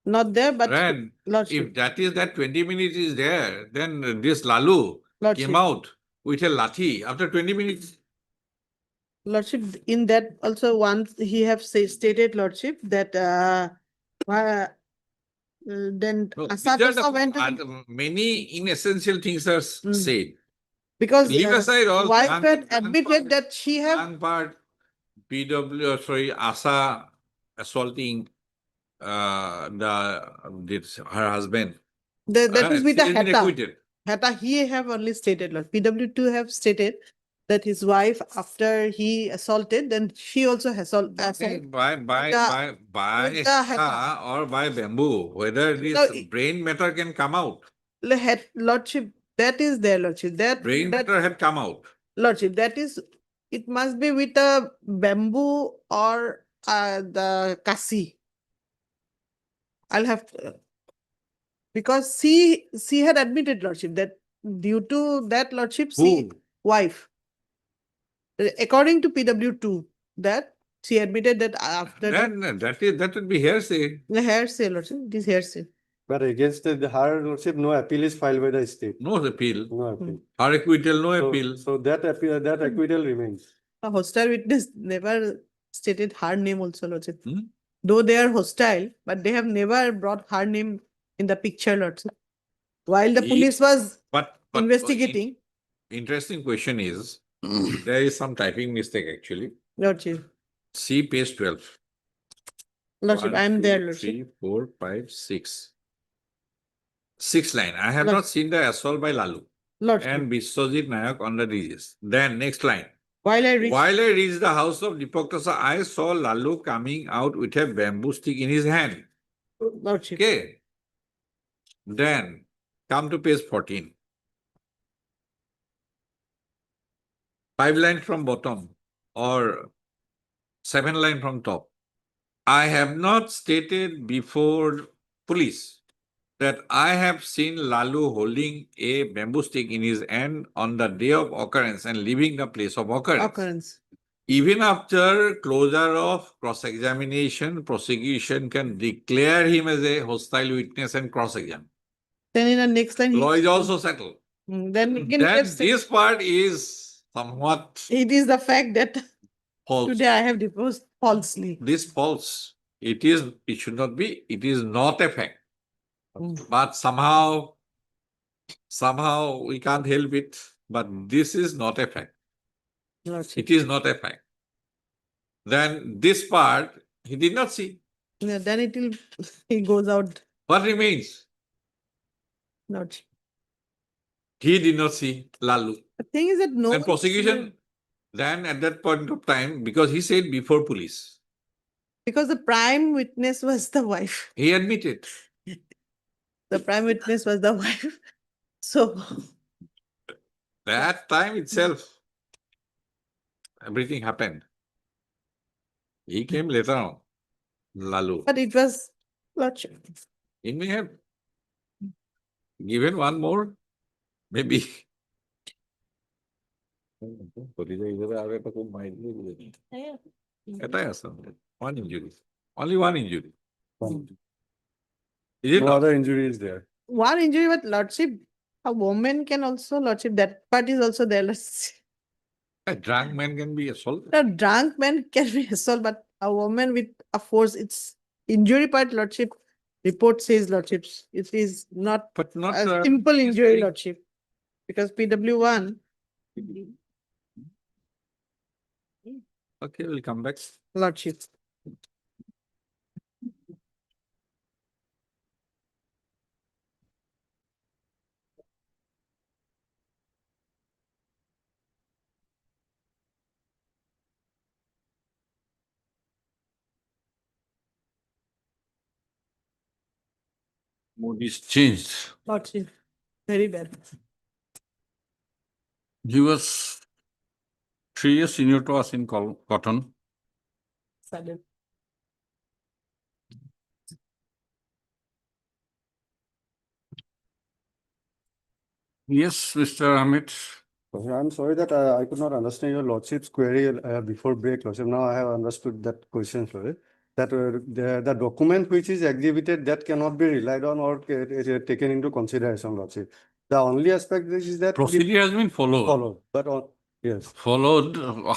not there, but Right? Lordship, If that is that 20 minutes is there, then this Lalu Lordship, came out with a lathi after 20 minutes. Lordship, in that also once he have stated, Lordship, that then No, Asad these are also went to the- many inessential things are said. because Leave aside all wife one- had one admitted part. that she have, One part, Asa assaulting her husband. that is with She a has been Heta. acquitted. Heta, he have only stated, Lord, PW2 have stated that his wife, after he assaulted, then she also assaulted. By with the Heta or by bamboo, whether this No, brain matter can come out. Lordship, that is there, Lordship, that, Brain that, matter had come out. Lordship, that is, it must be with a bamboo or the kasi. I'll have to, because she had admitted, Lordship, that due to that, Lordship, Who? wife. According to PW2, that she admitted that after Then that would be hearsay. the hearsay, Lordship, it is hearsay. But against her lordship, no appeal is filed by the state. No appeal. No appeal. Her acquittal, no So- appeal. So that appeal, that acquittal remains. A hostile witness never stated her name also, Lordship. Hmm? Though they are hostile, but they have never brought her name in the picture, Lordship. While the He- police was But investigating, interesting question is, there is some typing mistake actually. Lordship, See page 12. Lordship, I am there, Lordship. 3, 4, 5, 6. 6th line. I have Lord- not seen the assault by Lalu Lordship, and Biswajit Nayak on the details. Then next line. while I reached, While I reached the house of Deepak Tosa, I saw Lalu coming out with a bamboo stick in his hand. Lordship, Okay. Then come to page 14. 5 line from bottom or 7 line from top. I have not stated before police that I have seen Lalu holding a bamboo stick in his hand on the day of occurrence and leaving the place of occurrence. Even after closure of cross-examination, prosecution can declare him as a hostile witness and cross-examine. Then in the next line, Law is also settled. then again, Then yes, this part is somewhat it is the fact that false. today I have deposed falsely. This false. It should not be, it is not a fact. But somehow we can't help it. But this is not a fact. Lordship. It is not a fact. Then this part, he did not see. Yeah, then it will, he goes out, What remains? Lordship. He did not see Lalu. The thing is that no. And one- prosecution, then at that point of time, because he said before police, Because the prime witness was the wife. he admitted. The prime witness was the wife. So That time itself, everything happened. He came later on, Lalu. But it was Lordship. He may have given one more, maybe. এটাই আছে, one injury, only one injury. Is it No not? other injury is there. One injury, but Lordship, a woman can also Lordship. That part is also there. A drunk man can be assaulted. A drunk man can be assault, but a woman with a force, it's injury part, Lordship. Report says Lordships. It is not But not. a simple injury, thing. Lordship. Because PW1, Okay, we'll come back. Lordship. Mood is changed. Lordship. Very bad. He was 3 years senior to us in Cotton. Sudden. Yes, Mr. Amit. I'm sorry that I could not understand your lordship's query before break, lordship. Now I have understood that question, sorry. That the document which is exhibited that cannot be relied on or taken into consideration, lordship. The only aspect is that Procedure has been followed. followed, but yes. Followed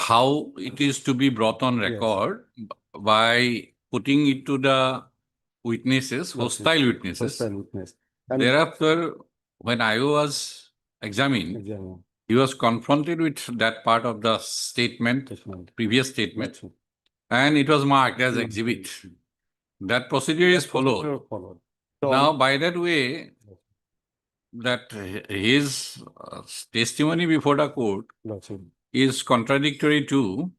how it is to be brought on Yes. record by putting it to the witnesses, hostile witnesses. Hostile witness. And Thereafter, when I was examined, examine. he was confronted with that part of the statement, previous statement, and it was marked as exhibit. That procedure is followed. So Now, by that way, that his testimony before the court lordship, is contradictory to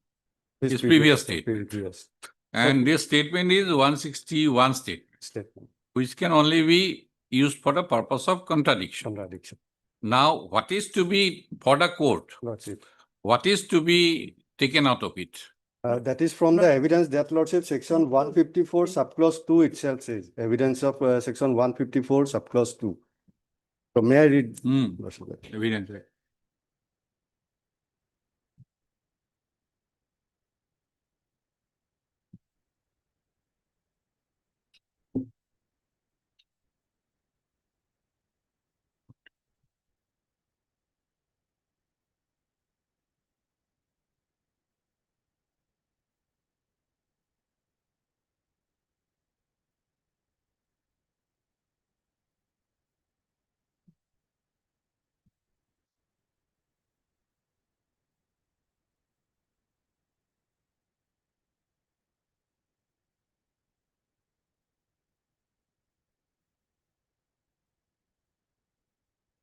his previous statement. previous And this statement is 161 statement, which can only be used for the purpose of contradiction. contradiction, Now, what is to be for the court? lordship. What is to be taken out of it? That is from the evidence that lordship section 154 subclause 2 itself says, evidence of section 154 subclause 2. So may I read? Lordship? Evidence.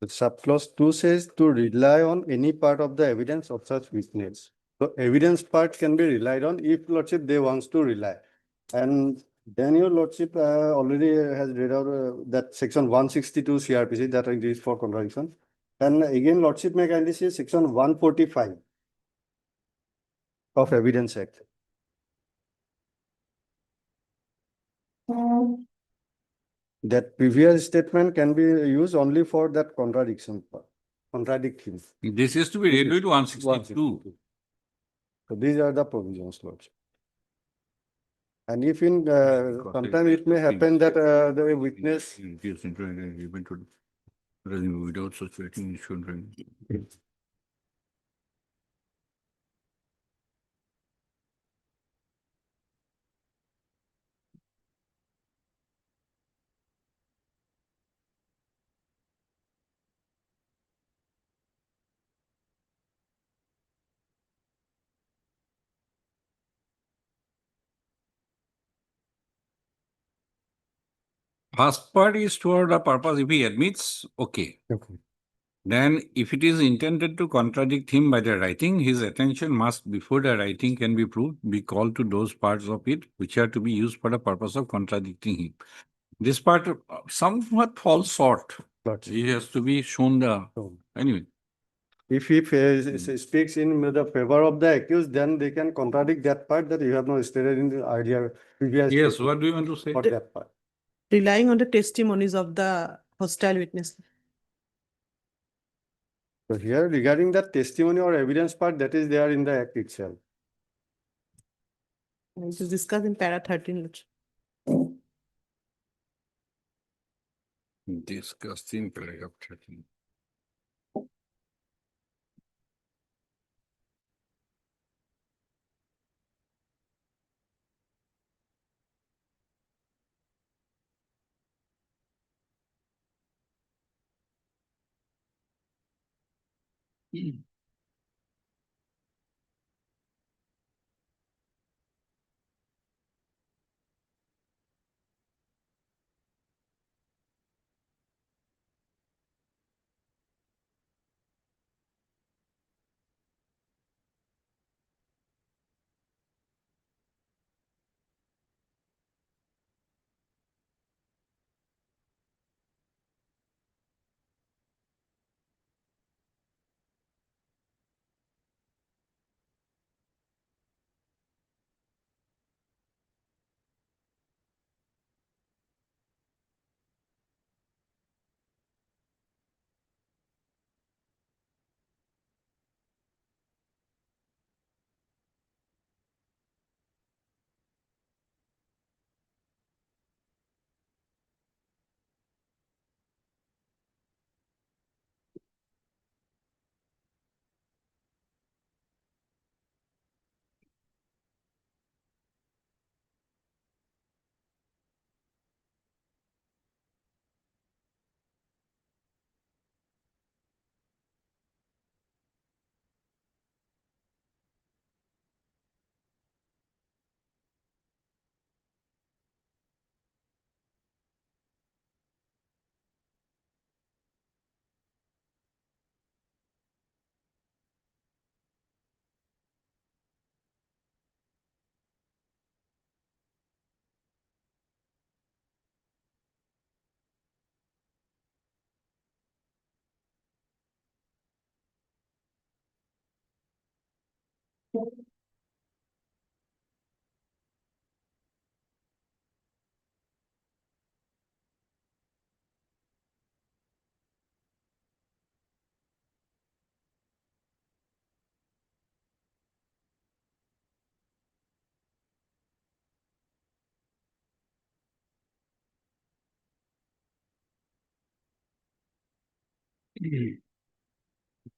The subclause 2 says to rely on any part of the evidence of such witness. So evidence part can be relied on if lordship they wants to rely. And then your lordship already has read out that section 162 CRPC that is for contradiction. And again, lordship may kindly say section 145 of Evidence Act. That previous statement can be used only for that contradiction part, contradict him. This is to be read with 162. So these are the provisions, lordship. And if in sometime it may happen that the witness Without such waiting, it should bring. First part is toward the purpose, if he admits, okay. Okay. Then if it is intended to contradict him by the writing, his attention must, before the writing can be proved, be called to those parts of it which are to be used for the purpose of contradicting him. This part somewhat falls short. Lordship. He has to be shown the, anyway. If he speaks in the favor of the accused, then they can contradict that part that you have not stated in the earlier previous. Yes, statement what do you want to say? for that part. Relying on the testimonies of the hostile witness. So here regarding that testimony or evidence part, that is there in the act itself. It is discussed in para 13. Lordship. Discussed in paragraph 13.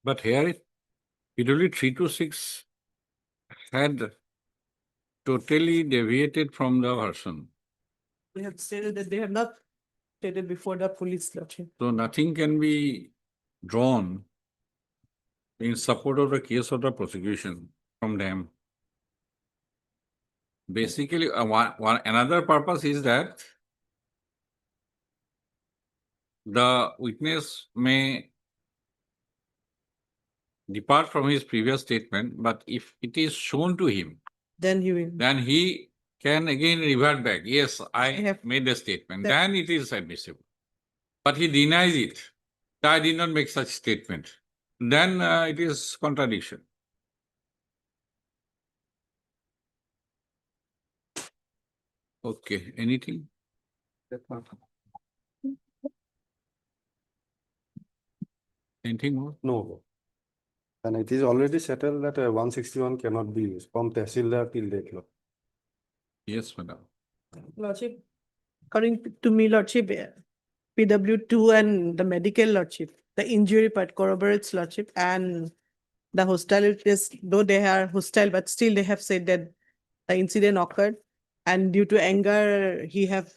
But here, PW 326 had totally deviated from the version. They have stated that they have not stated before the police. Lordship. So nothing can be drawn in support of the case of the prosecution from them. Basically, another purpose is that the witness may depart from his previous statement, but if it is shown to him, Then he will. then he can again revert back. Yes, I have- made the statement. that- Then it is admissible. But he denies it. I did not make such statement. Then it is contradiction. Okay, anything? Anything more? No. And it is already settled that 161 cannot be used from Tehsildar till date law. Yes, madam. Lordship, according to me, Lordship, PW2 and the medical Lordship, the injury part corroborates Lordship, and the hostilities, though they are hostile, but still they have said that the incident occurred, and due to anger, he have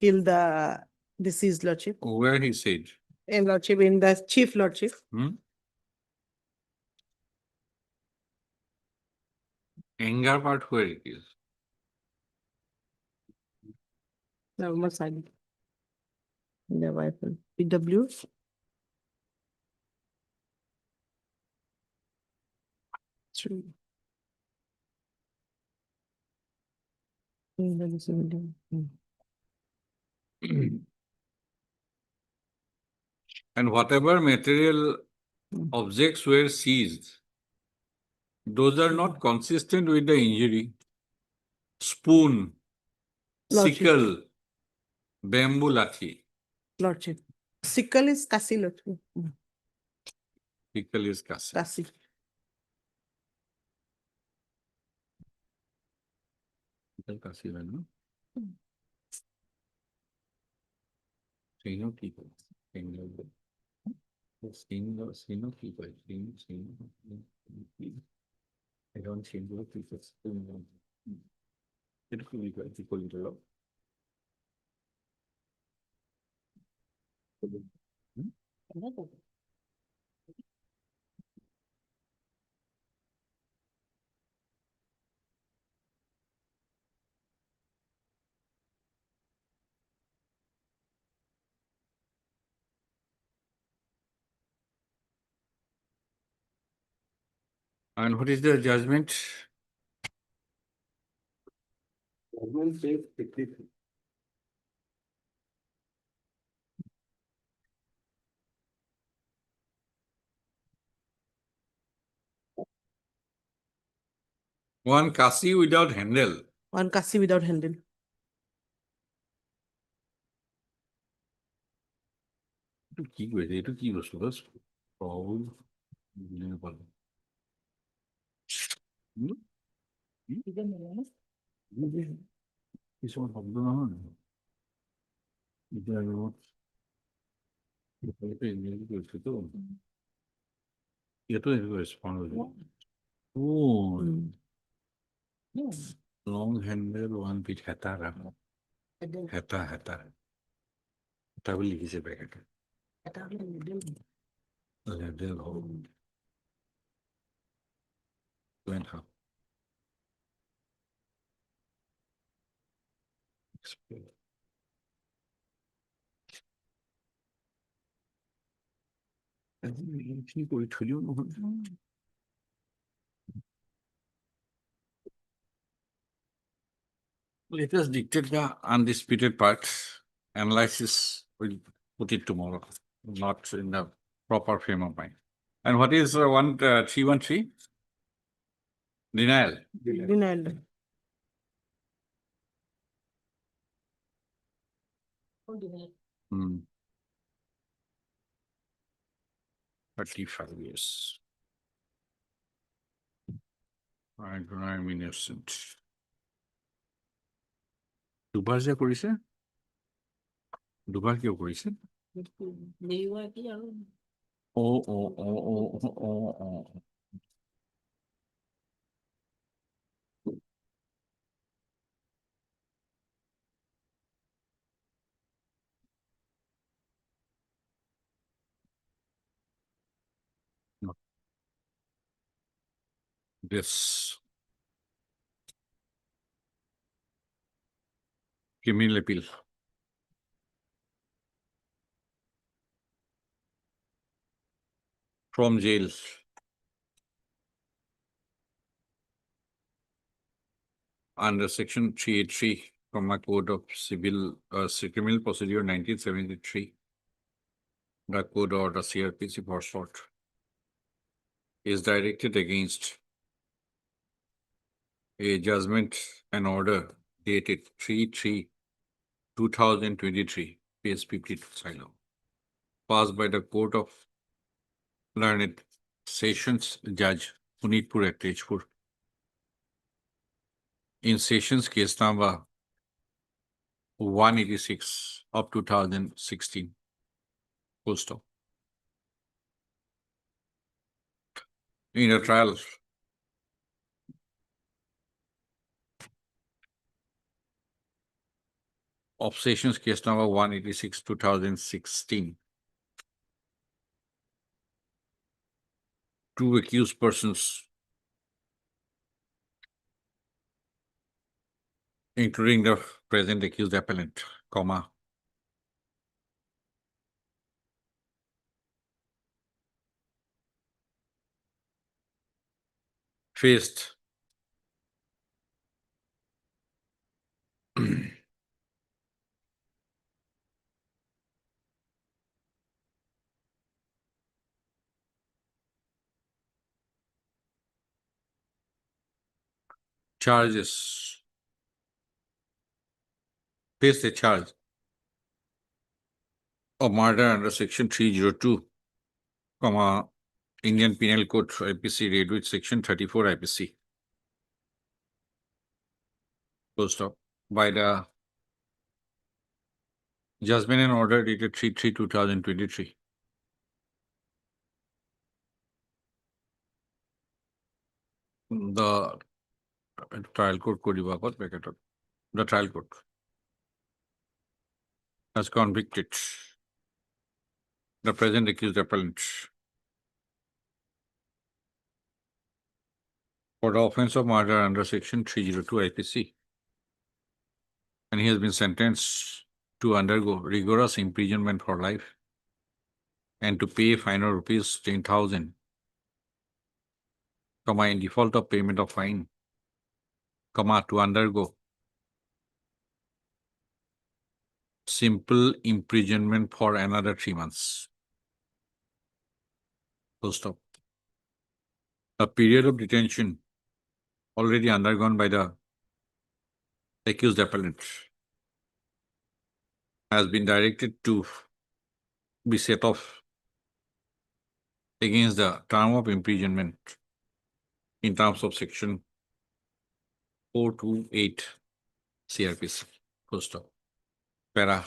killed the deceased Lordship. Where he said? In Lordship, in the chief Lordship. Anger part where it is? Normal side. The rifle. PW. Three. And whatever material objects were seized. Those are not consistent with the injury. Spoon, Lordship. sickle, bamboo lathi. Lordship. Sickle is Kasi, Lordship. Sickle is kasi. Kasi. Sickle kasi হয় না? Sino কি করে? Sino কি করে? এখন সিনগুলো কি করছে? এটা কি করে? কি করে দিল? And what is the judgment? Judgment says 63. One kasi without handle. One Kasi without handle. এটা কি করেছে? এটা কি বস্তু? প্রবল বলো। কিছুমান শব্দ নহয়। এটা এটা ইংরেজি করেছে তো। এটা রেসপন্ড হয়েছে। ও লং হ্যান্ডেল ওয়ান পিট হেতা রাখো। হেতা হেতা হেতা বুলি লিখিছে পেকেটে। লেডেল হল Went up. এইখিনি কৰি থৈ দিও নহ'লে। Let us dictate the undisputed part. Analysis will put it tomorrow, not in the proper frame of mind. And what is 313? Denial. Denial. Hmm. 35 years. I'm innocent. দুবাৰ যে কৰিছে দুবাৰ কিয় কৰিছে ও ও ও ও ও ও this criminal appeal from jail under section 383 from a code of criminal procedure 1973, the code or the CRPC for short, is directed against a judgment and order dated 3/3/2023, page 52 Silo, passed by the Court of Learned Sessions Judge Punitpur at Tejpur in Sessions case number 186 of 2016. Full stop. In a trial of Sessions case number 186 2016, two accused persons, including the present accused appellant, comma, faced charges. Face a charge of murder under section 302, comma, Indian Penal Code IPC read with section 34 IPC. Full stop. By the judgment and order dated 3/3/2023. The trial court the trial court has convicted the present accused appellant for the offense of murder under section 302 IPC, and he has been sentenced to undergo rigorous imprisonment for life and to pay fine of rupees 10,000, in default of payment of fine, to undergo simple imprisonment for another 3 months. Full stop. The period of detention already undergone by the accused appellant has been directed to be set off against the term of imprisonment in terms of section 428 CRPC. Full stop. Para.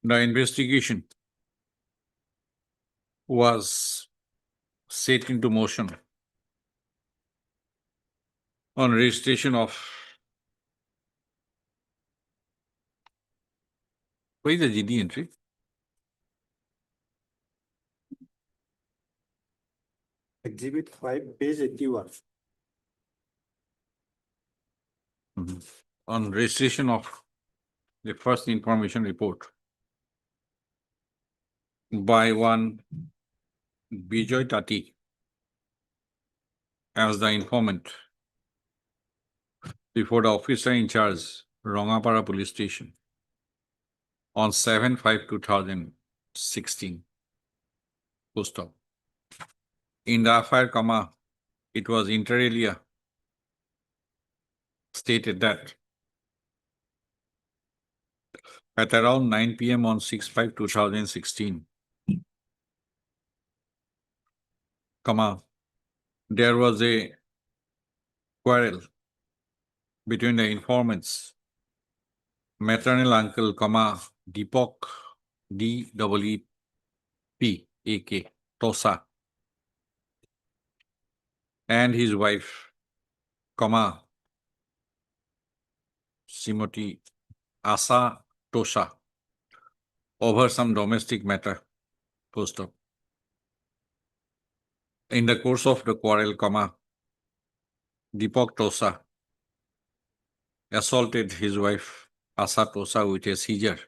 The investigation was set into motion on registration of where is the GD entry? Exhibit 5, page 81. On registration of the first information report by one Bijoy Tati as the informant before the officer in charge, Rangapara Police Station, on 7/5/2016. Full stop. In the FIR, it was inter alia stated that at around 9 p.m. on 6/5/2016, there was a quarrel between the informants, maternal uncle, Deepak, D-E-E-P-A-K, Tosa, and his wife, Simoti Asa Tosa, over some domestic matter. Full stop. In the course of the quarrel, Deepak Tosa assaulted his wife Asa Tosa with a seizure.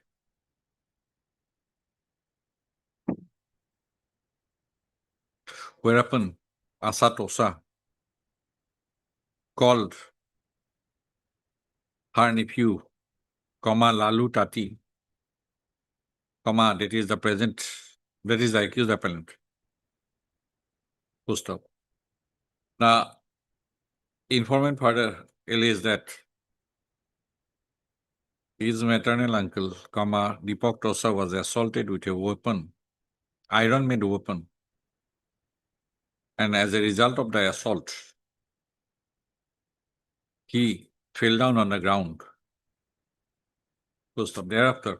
Whereupon Asa Tosa called her nephew, Lalu Tati, that is the accused appellant. Full stop. Now, informant further alleged that his maternal uncle, Deepak Tosa, was assaulted with a weapon, iron-made weapon, and as a result of the assault, he fell down on the ground. Full stop. Thereafter,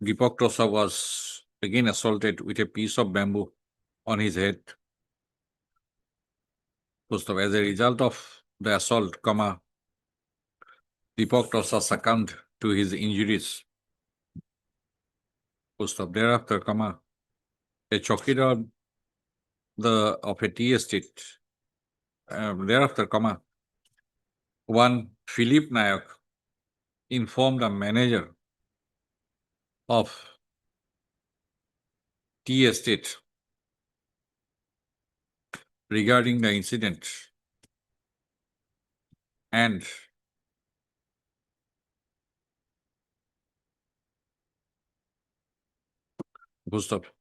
Deepak Tosa was again assaulted with a piece of bamboo on his head. Full stop. As a result of the assault, Deepak Tosa succumbed to his injuries. Full stop. Thereafter, a chowkidar of a tea estate. Thereafter, one Philip Nayak informed the manager of tea estate regarding the incident, and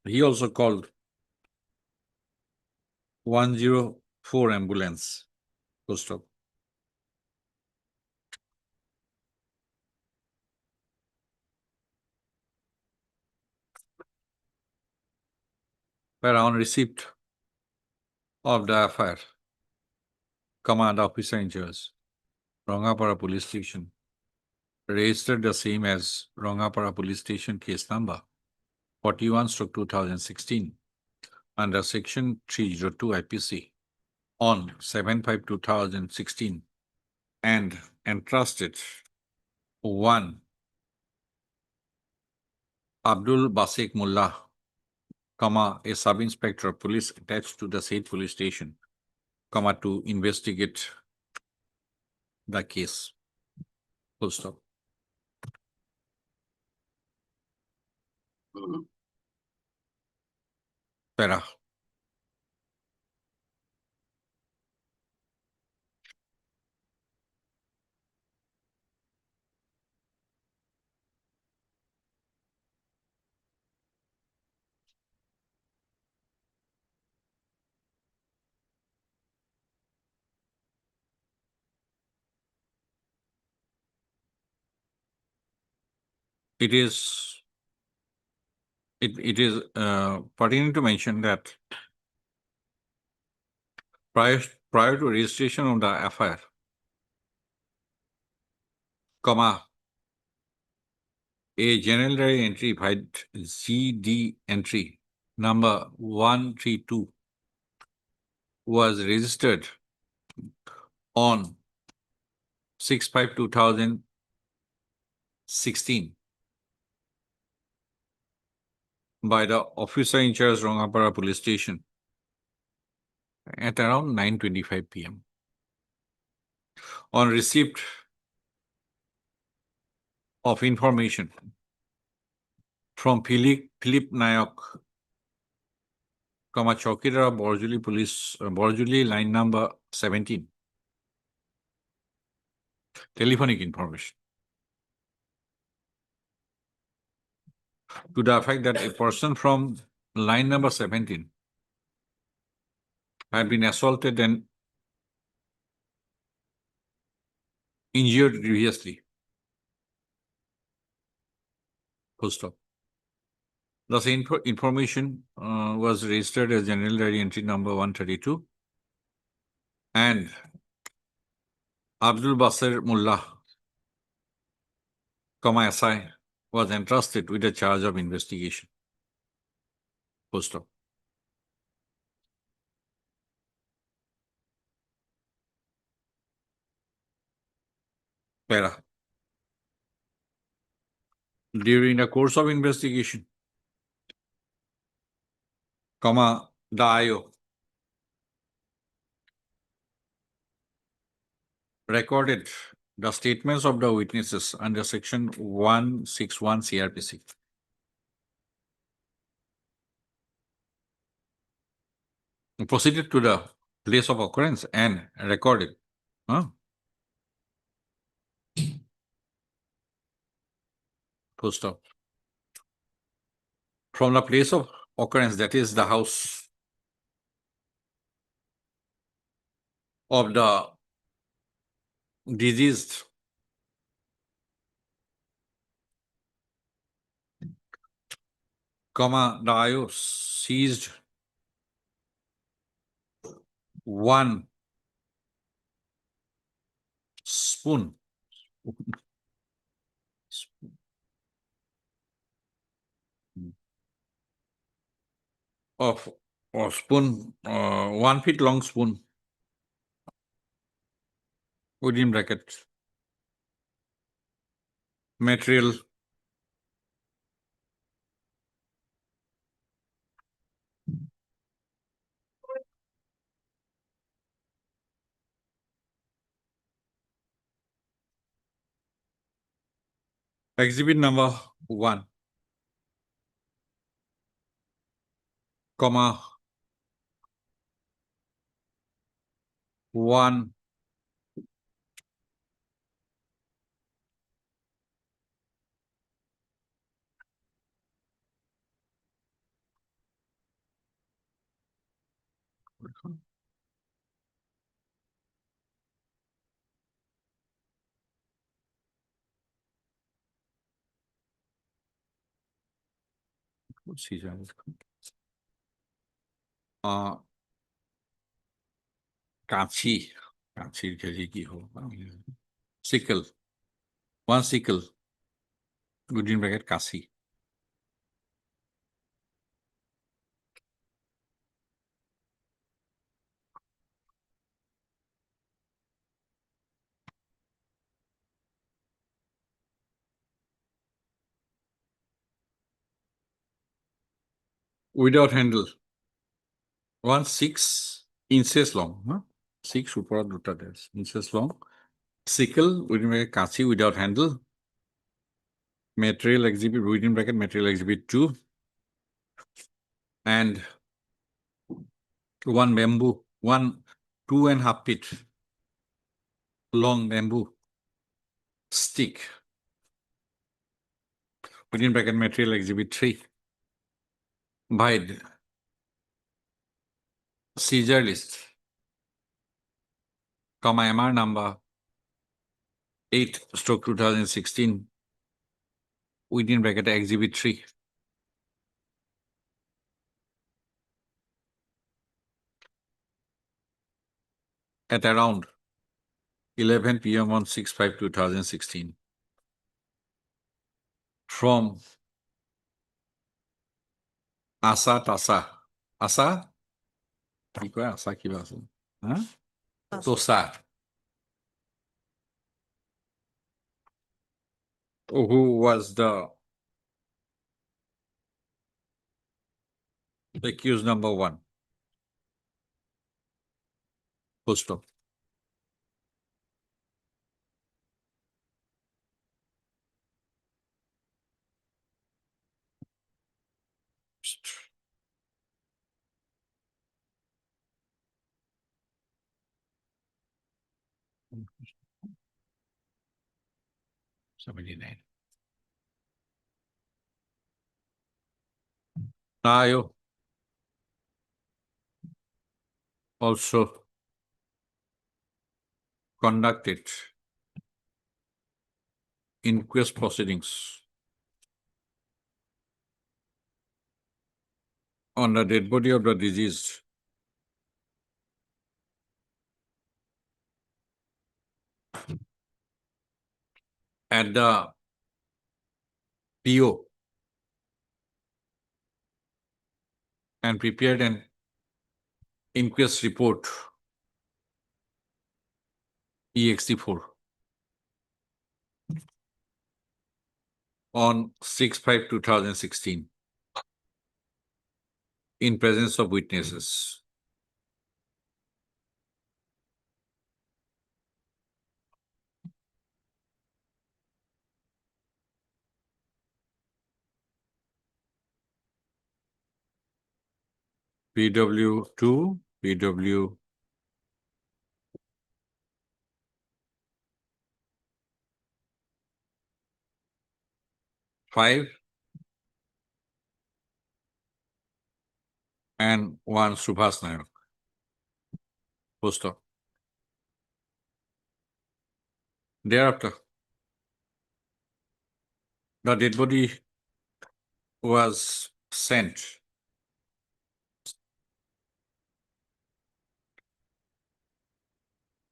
he also called 104 ambulance. Full stop. Where on receipt of the FIR, command officer in charge, Rangapara Police Station, registered the same as Rangapara Police Station case number 41/2016 under section 302 IPC on 7/5/2016 and entrusted one Abdul Basik Mullah, a sub-inspector of police attached to the said police station, to investigate the case. Full stop. Para. It is pertinent to mention that prior to registration of the FIR, a general diary entry by GD entry number 132 was registered on 6/5/2016 by the officer in charge Rangapara Police Station at around 9:25 p.m. On receipt of information from Philip Nayak, Chaukidara Borjuli Police, Borjuli line number 17, telephonic information to the effect that a person from line number 17 had been assaulted and injured grievously. Full stop. Thus, information was registered as general diary entry number 132, and Abdul Basir Mullah, SI, was entrusted with the charge of investigation. Full stop. Para. During the course of investigation, the IO recorded the statements of the witnesses under section 161 CRPC. Proceeded to the place of occurrence and recorded. Full stop. From the place of occurrence, that is the house of the deceased, the IO seized one spoon of or spoon, 1 feet long spoon within bracket material exhibit number 1, 1 . Procedure is good. কাঁচি কাঁচির KG কি হোক sickle, one sickle, within bracket কাঁচি, without handle, 1 6 inches long, huh? 6 উপৰত দুটা inches long, sickle within bracket কাঁচি without handle, material exhibit within bracket material exhibit 2, and one bamboo, 2.5 feet long bamboo stick within bracket material exhibit 3, by seizure list, comma MR number 8/2016 within bracket exhibit 3. At around 11 p.m. on 6/5/2016 from Asa Tasa. Asa? কি কয় আশা কিবা আছে হা Tosa, who was the accused number 1. Full stop. $79. Tayo also conducted inquest proceedings on the dead body of the deceased at the PO and prepared an inquest report EXT4 on 6/5/2016 in presence of witnesses. PW2, PW 5 and 1 Subhas Nayak. Post op. Thereafter, the dead body was sent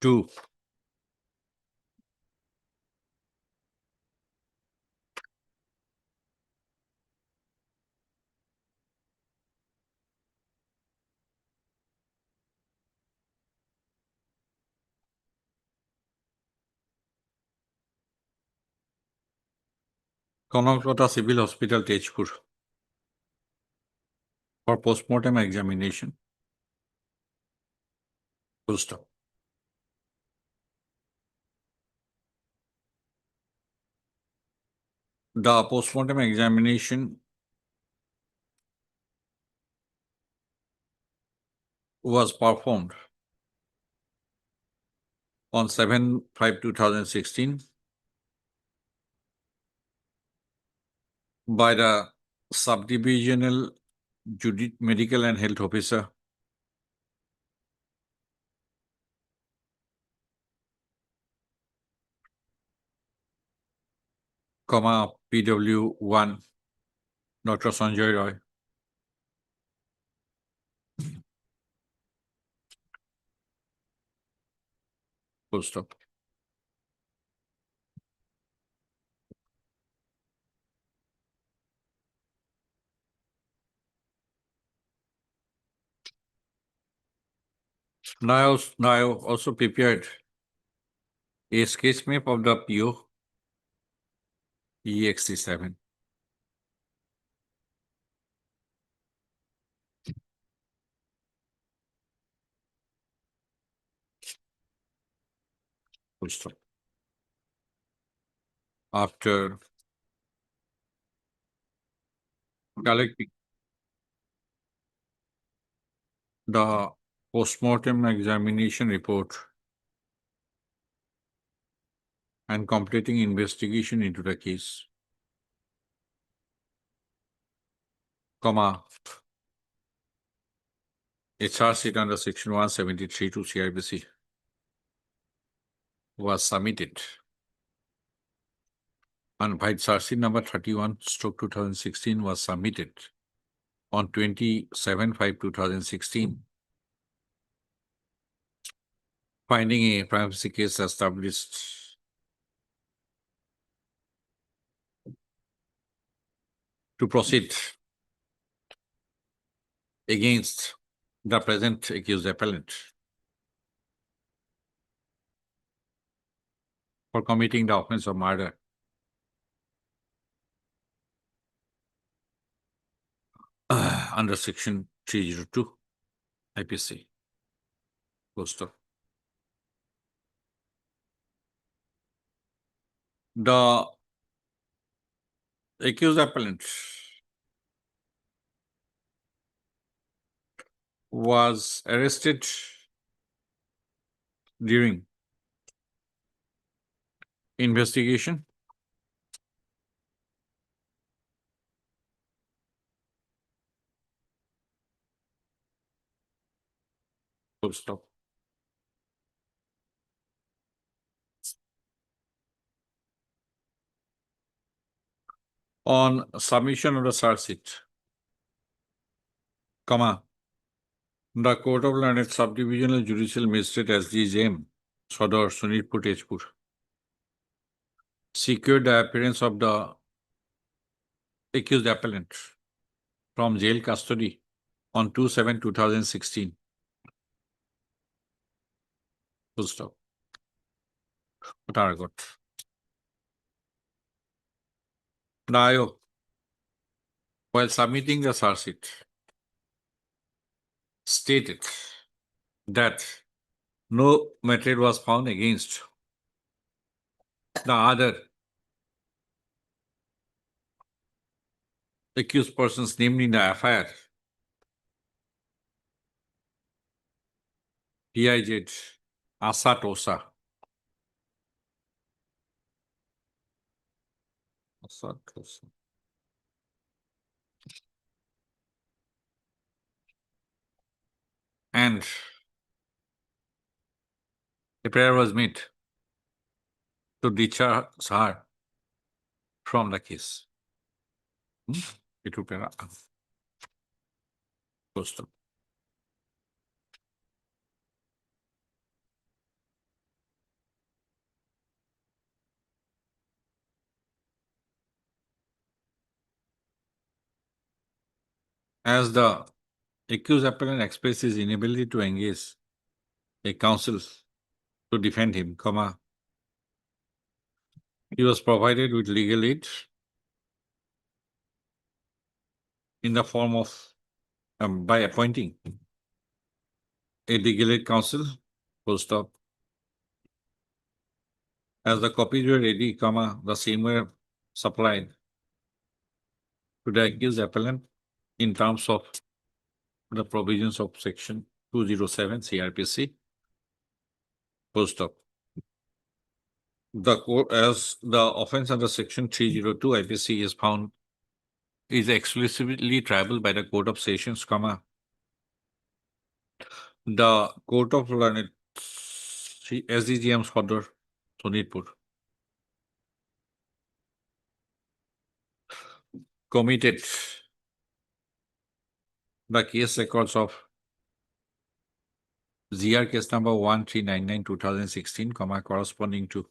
to Konaklata Civil Hospital, Tejpur for postmortem examination. Full stop. The postmortem examination was performed on 7/5/2016 by the Subdivisional Medical and Health Officer comma, PW1, Dr. Sanjay Roy. Full stop. Now I also prepared a sketch map of the PO EXT7. Full stop. After collecting the postmortem examination report and completing investigation into the case, comma, a charge sheet under section 173 to CIBC was submitted. And by charge sheet number 31/2016 was submitted on 27/5/2016, finding a privacy case established to proceed against the present accused appellant for committing the offense of murder under section 302 IPC. Full stop. The accused appellant was arrested during investigation full stop. On submission of the charge sheet, comma, the Court of Learned Subdivisional Judicial Magistrate SDJM, Sodor Sunitpur Tezpur, secured the appearance of the accused appellant from jail custody on 2/7/2016. Full stop. Taragot. Now, while submitting the charge sheet, stated that no material was found against the other accused persons named in the FIR, PIZ Asatosa. Asatosa. And a prayer was made to discharge her from the case. It would be close to. As the accused appellant expressed his inability to engage a counsel to defend him, comma, he was provided with legal aid in the form of by appointing a legal aid counsel, full stop. As the copies were ready, comma, the same were supplied to the accused appellant in terms of the provisions of section 207 CRPC, full stop. The court, as the offense under section 302 IPC is found, is exclusively triable by the Court of Sessions, comma, the Court of Learned SDGM Sodor Sonitpur committed the case records of ZR case number 1399/2016, corresponding to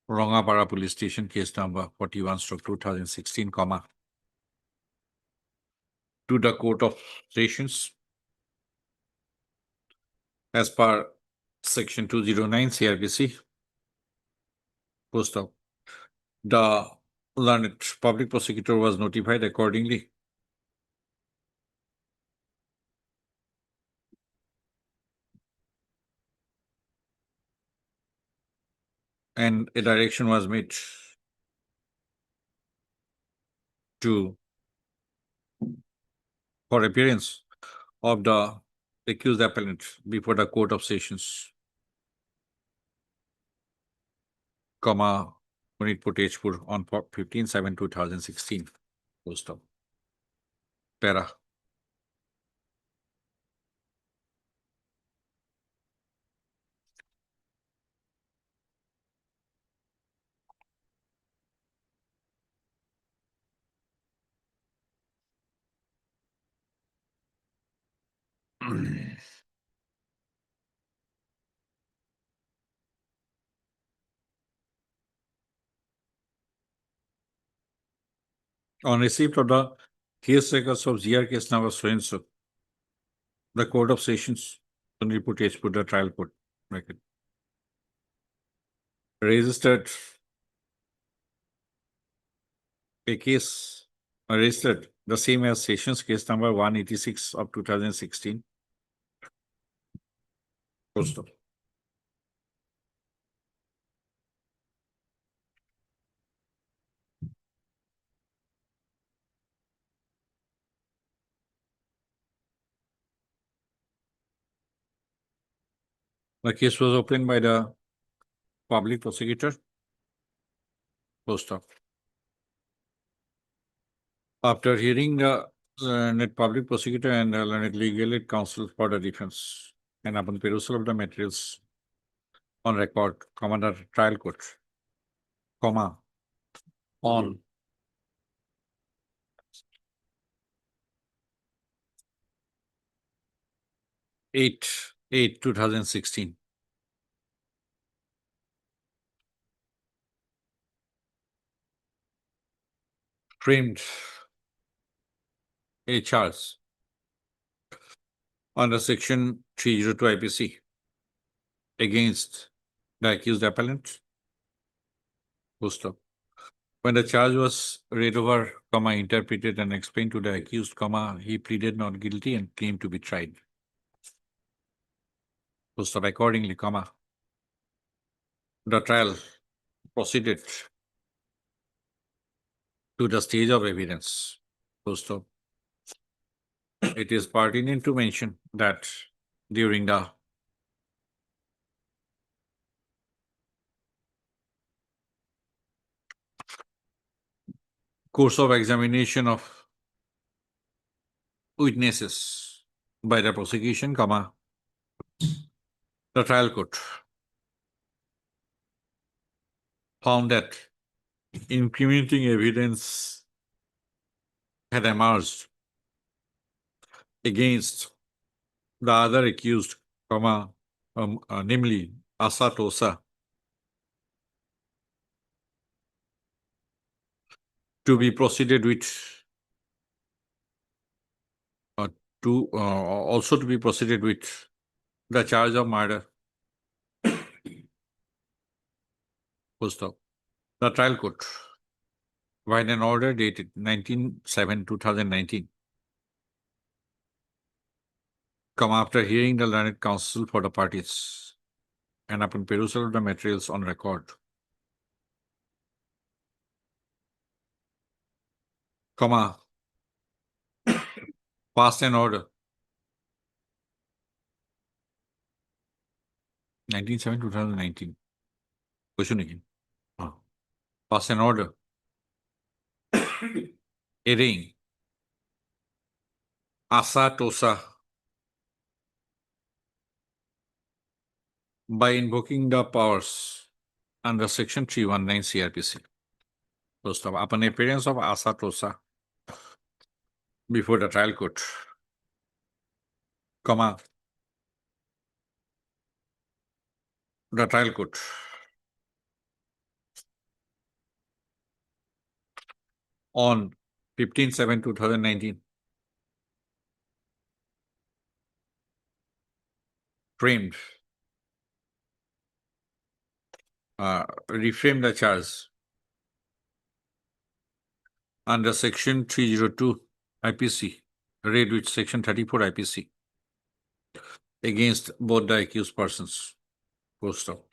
Rongapara Police Station case number 41/2016, to the Court of Sessions as per Section 209 CRPC. Post up. The learned public prosecutor was notified accordingly. And a direction was made for appearance of the accused appellant before the Court of Sessions, Punitpur Tejpur on 15/7/2016. Post up. Para. On receipt of the case records of ZR case number so and so, the Court of Sessions, Punitpur Tejpur, the trial court record, registered the same as Sessions case number 186/2016. Post up. The case was opened by the public prosecutor. Post up. After hearing the learned public prosecutor and the learned legal aid counsel for the defense, and upon perusal of the materials on record, the trial court, on eight 2016. Framed a charge under Section 302 IPC against the accused appellant. Post up. When the charge was read over, interpreted and explained to the accused, he pleaded not guilty and claimed to be tried. Post up. Accordingly, the trial proceeded to the stage of evidence. Post up. It is pertinent to mention that during the course of examination of witnesses by the prosecution, the trial court found that incriminating evidence had emerged against the other accused, namely Asa Tosa, to be proceeded with also to be proceeded with the charge of murder. Post up. The trial court, by an order dated 19/7/2019, after hearing the learned counsel for the parties and upon perusal of the materials on record, passed an order 19/7/2019. Question again. Passed an order arraigning Asa Tosa by invoking the powers under Section 319 CRPC. First of, upon appearance of Asa Tosa before the trial court, comma, the trial court on 15/7/2019 framed, reframed the charge under section 302 IPC, read with section 34 IPC against both the accused persons. Full stop.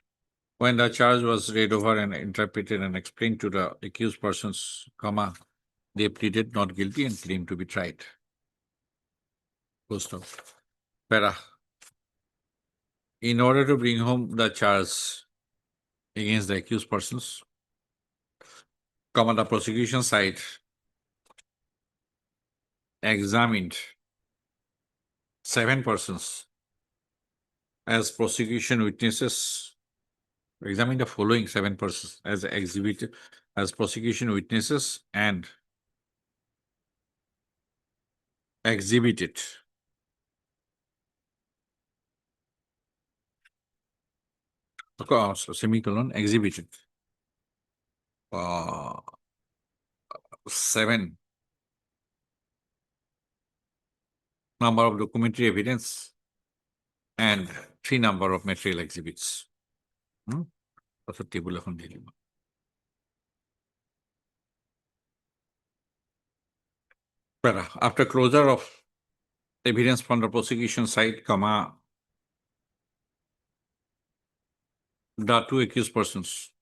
When the charge was read over and interpreted and explained to the accused persons, comma, they pleaded not guilty and claimed to be tried. Full stop. Para. In order to bring home the charge against the accused persons, comma, the prosecution side examined 7 persons as prosecution witnesses, examine the following 7 persons as prosecution witnesses and exhibited semicolon exhibited 7 number of documentary evidence and 3 number of material exhibits. That's a table of dilemma. After closure of evidence from the prosecution side, comma, the 2 accused persons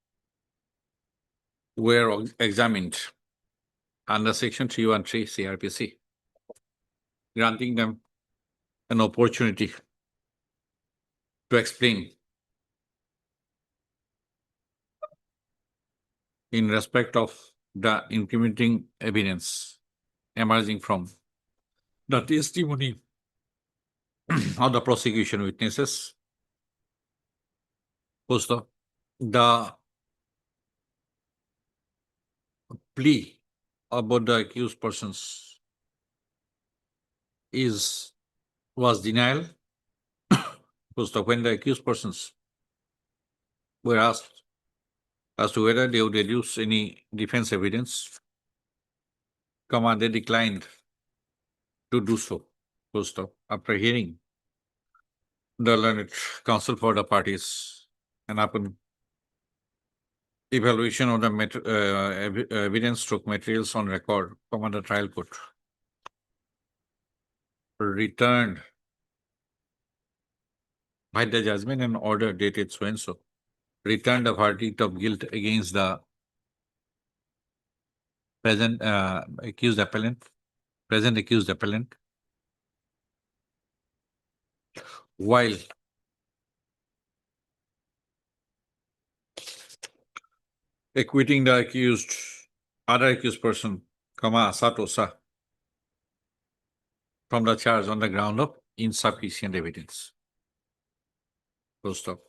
were examined under section 313 CRPC, granting them an opportunity to explain in respect of the incriminating evidence emerging from the testimony of the prosecution witnesses. Also, the plea about the accused persons was denial. Also, when the accused persons were asked as to whether they would deduce any defense evidence, comma, they declined to do so. Full stop. After hearing the learned counsel for the parties and upon evaluation of the evidence stroke materials on record, comma, the trial court returned by the judgment and order dated so and so, returned a verdict of guilt against the present accused appellant, while acquitting the other accused person, comma, Asa Tosa, from the charge on the ground of insufficient evidence. Full stop.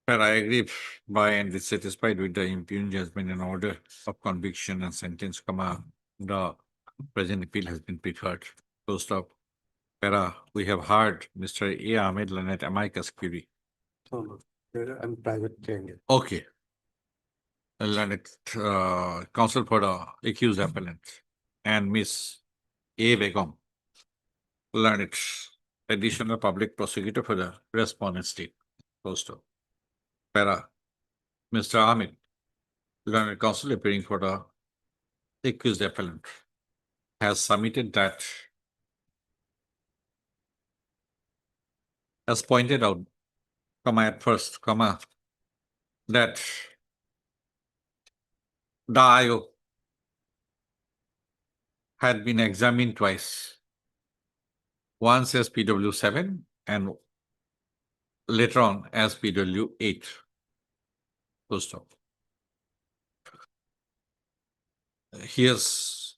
But I agree by and dissatisfied with the impugned judgment and order of conviction and sentence, comma, the present appeal has been preferred. Full stop. Para, we have heard Mr. A. Ahmed Lanet amicus curiae. I'm private candidate. Okay. Lanet, counsel for the accused appellant, and Miss A. Begum, Lanet, additional public prosecutor for the respondent state. Full stop. Para, Mr. Ahmed, learned counsel appearing for the accused appellant, has submitted that, as pointed out, comma, at first, comma, that the IO had been examined twice, once as PW7 and later on as PW8. Full stop. He has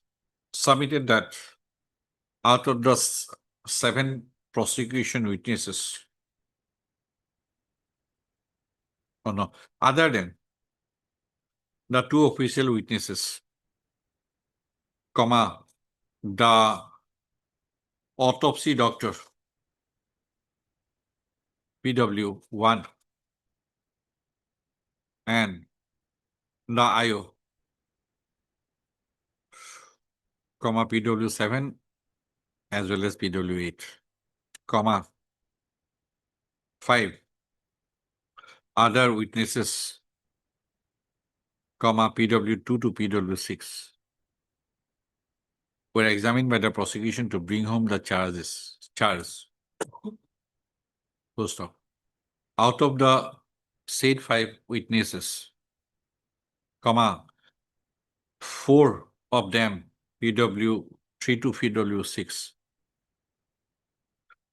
submitted that out of the 7 prosecution witnesses, Oh no, other than the two official witnesses, comma, the autopsy doctor, PW1, and the IO, comma, PW7, as well as PW8, comma, 5 other witnesses, comma, PW2 to PW6, were examined by the prosecution to bring home the charge. Full stop. Out of the said 5 witnesses, comma, 4 of them, PW3 to PW6,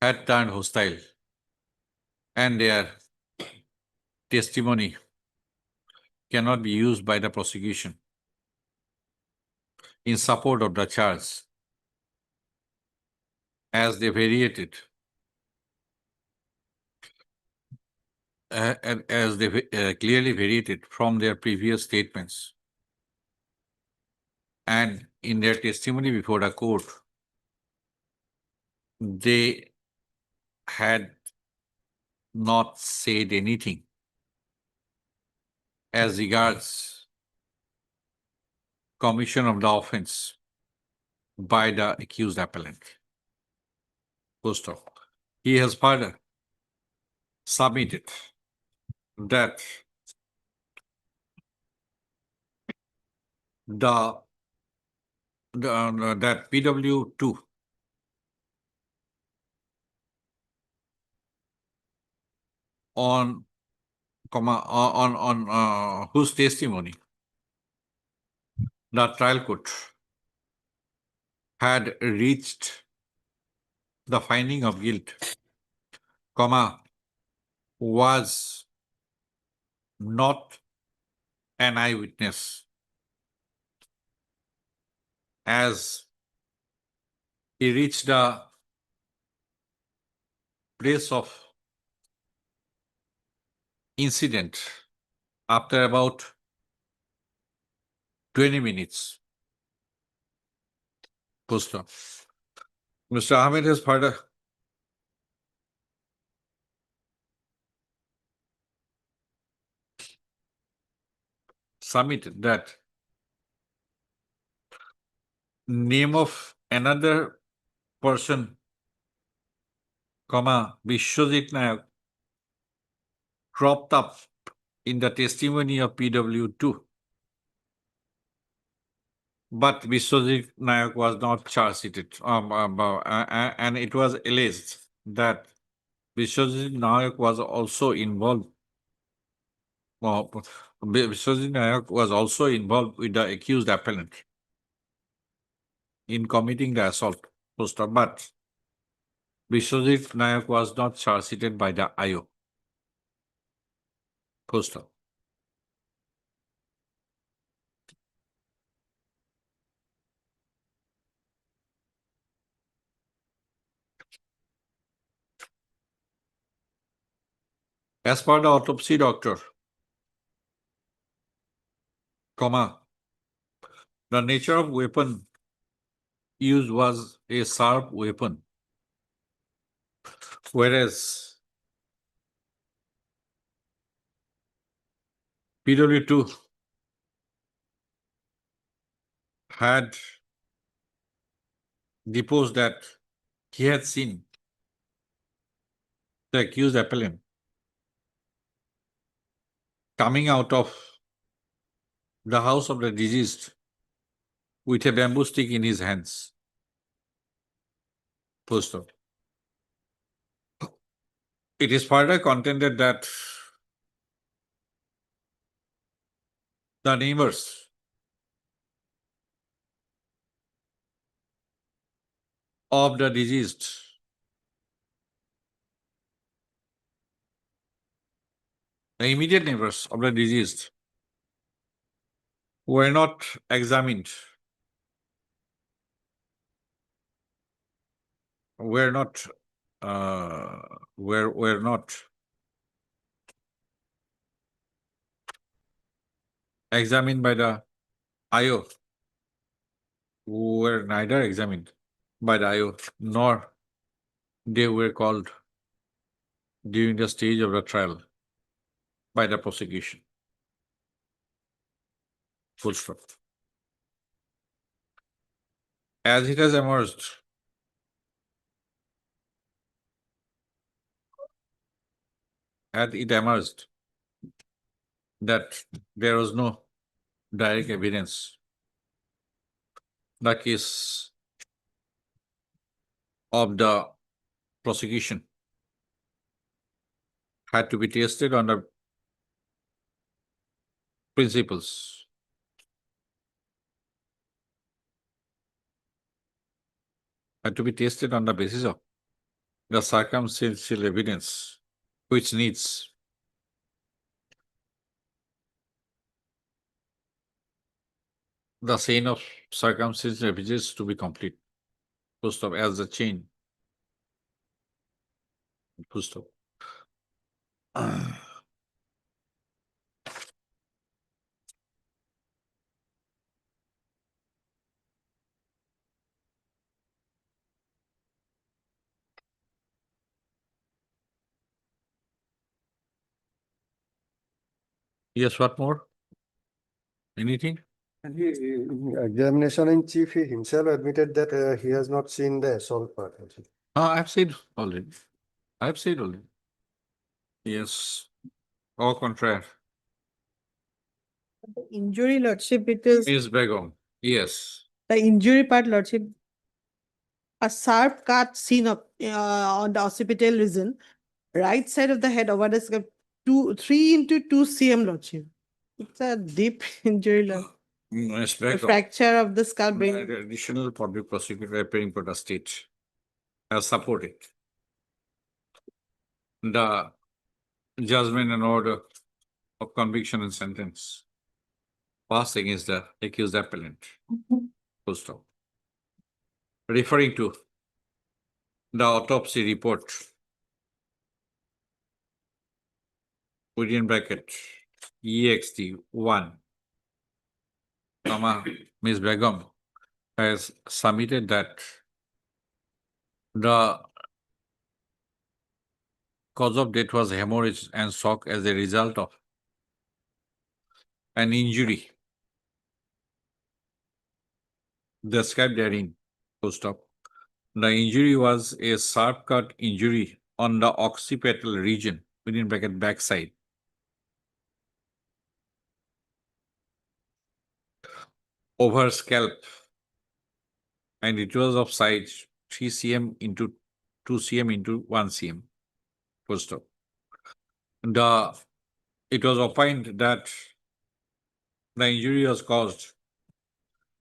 had turned hostile, and their testimony cannot be used by the prosecution in support of the charge, as they variated, as they clearly variated from their previous statements. And in their testimony before the court, they had not said anything as regards commission of the offense by the accused appellant. Full stop. He has further submitted that that PW2 on whose testimony the trial court had reached the finding of guilt, comma, was not an eyewitness, as he reached the place of incident after about 20 minutes. Full stop. Mr. Ahmed has further submitted that name of another person, comma, Vishwajit Nayak, cropped up in the testimony of PW2. But Vishwajit Nayak was not charge sheeted, and it was alleged that Vishwajit Nayak was also involved. Vishwajit Nayak was also involved with the accused appellant in committing the assault, but Vishwajit Nayak was not charge sheeted by the IO. Full stop. As per the autopsy doctor, comma, the nature of weapon used was a sharp weapon, whereas PW2 had deposed that he had seen the accused appellant coming out of the house of the deceased with a bamboo stick in his hands. Full stop. It is further contended that the neighbors of the deceased the immediate neighbors of the deceased were not examined, were not examined by the IO, who were neither examined by the IO nor they were called during the stage of the trial by the prosecution. Full stop. As it has emerged, that there was no direct evidence, the case of the prosecution had to be tested on the principles had to be tested on the basis of the circumstantial evidence, which needs the chain of circumstantial evidence to be complete. Full stop. As the chain. Full stop. Yes, what more? Anything? And examination in chief, he himself admitted that he has not seen the assault part. Also. I've said already. Yes. Au contraire. Injury, Lordship, it is Ms. Begum. Yes. the injury part, Lordship. A sharp cut seen on the occipital region, right side of the head over the scalp, 3 into 2 cm, Lordship. It's a deep injury, Lord. Ms. A Begum. fracture of the skull brain. The additional public prosecutor appearing for the state has supported the judgment and order of conviction and sentence passed against the accused appellant. Full stop. Referring to the autopsy report within bracket EXT1, Ms. Begum has submitted that the cause of death was hemorrhage and shock as a result of an injury described therein. Full stop. The injury was a sharp cut injury on the occipital region within bracket backside. Over scalp, and it was of size 3 cm into 2 cm into 1 cm. Full stop. It was opined that the injury was caused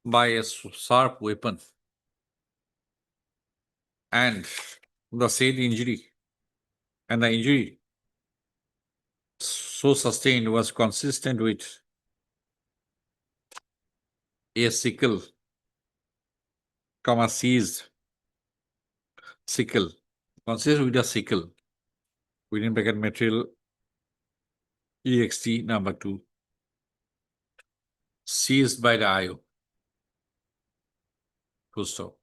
by a sharp weapon, and the injury so sustained was consistent with a sickle, seized sickle, consistent with a sickle within bracket material EXT number 2, seized by the IO. Full stop.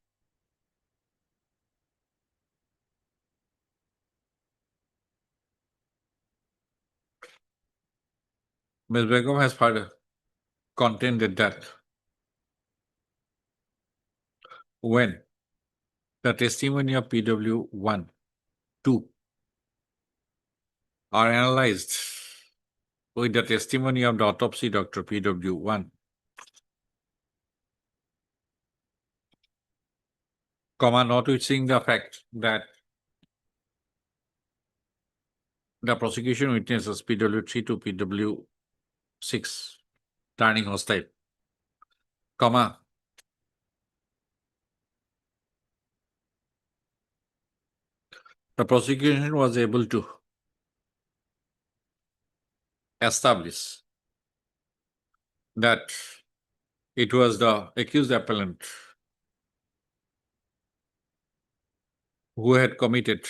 Ms. Begum has further contended that when the testimony of PW1, 2 are analyzed with the testimony of the autopsy Dr. PW1, notwithstanding the fact that the prosecution witnesses PW3 to PW6 turning hostile, the prosecution was able to establish that it was the accused appellant who had committed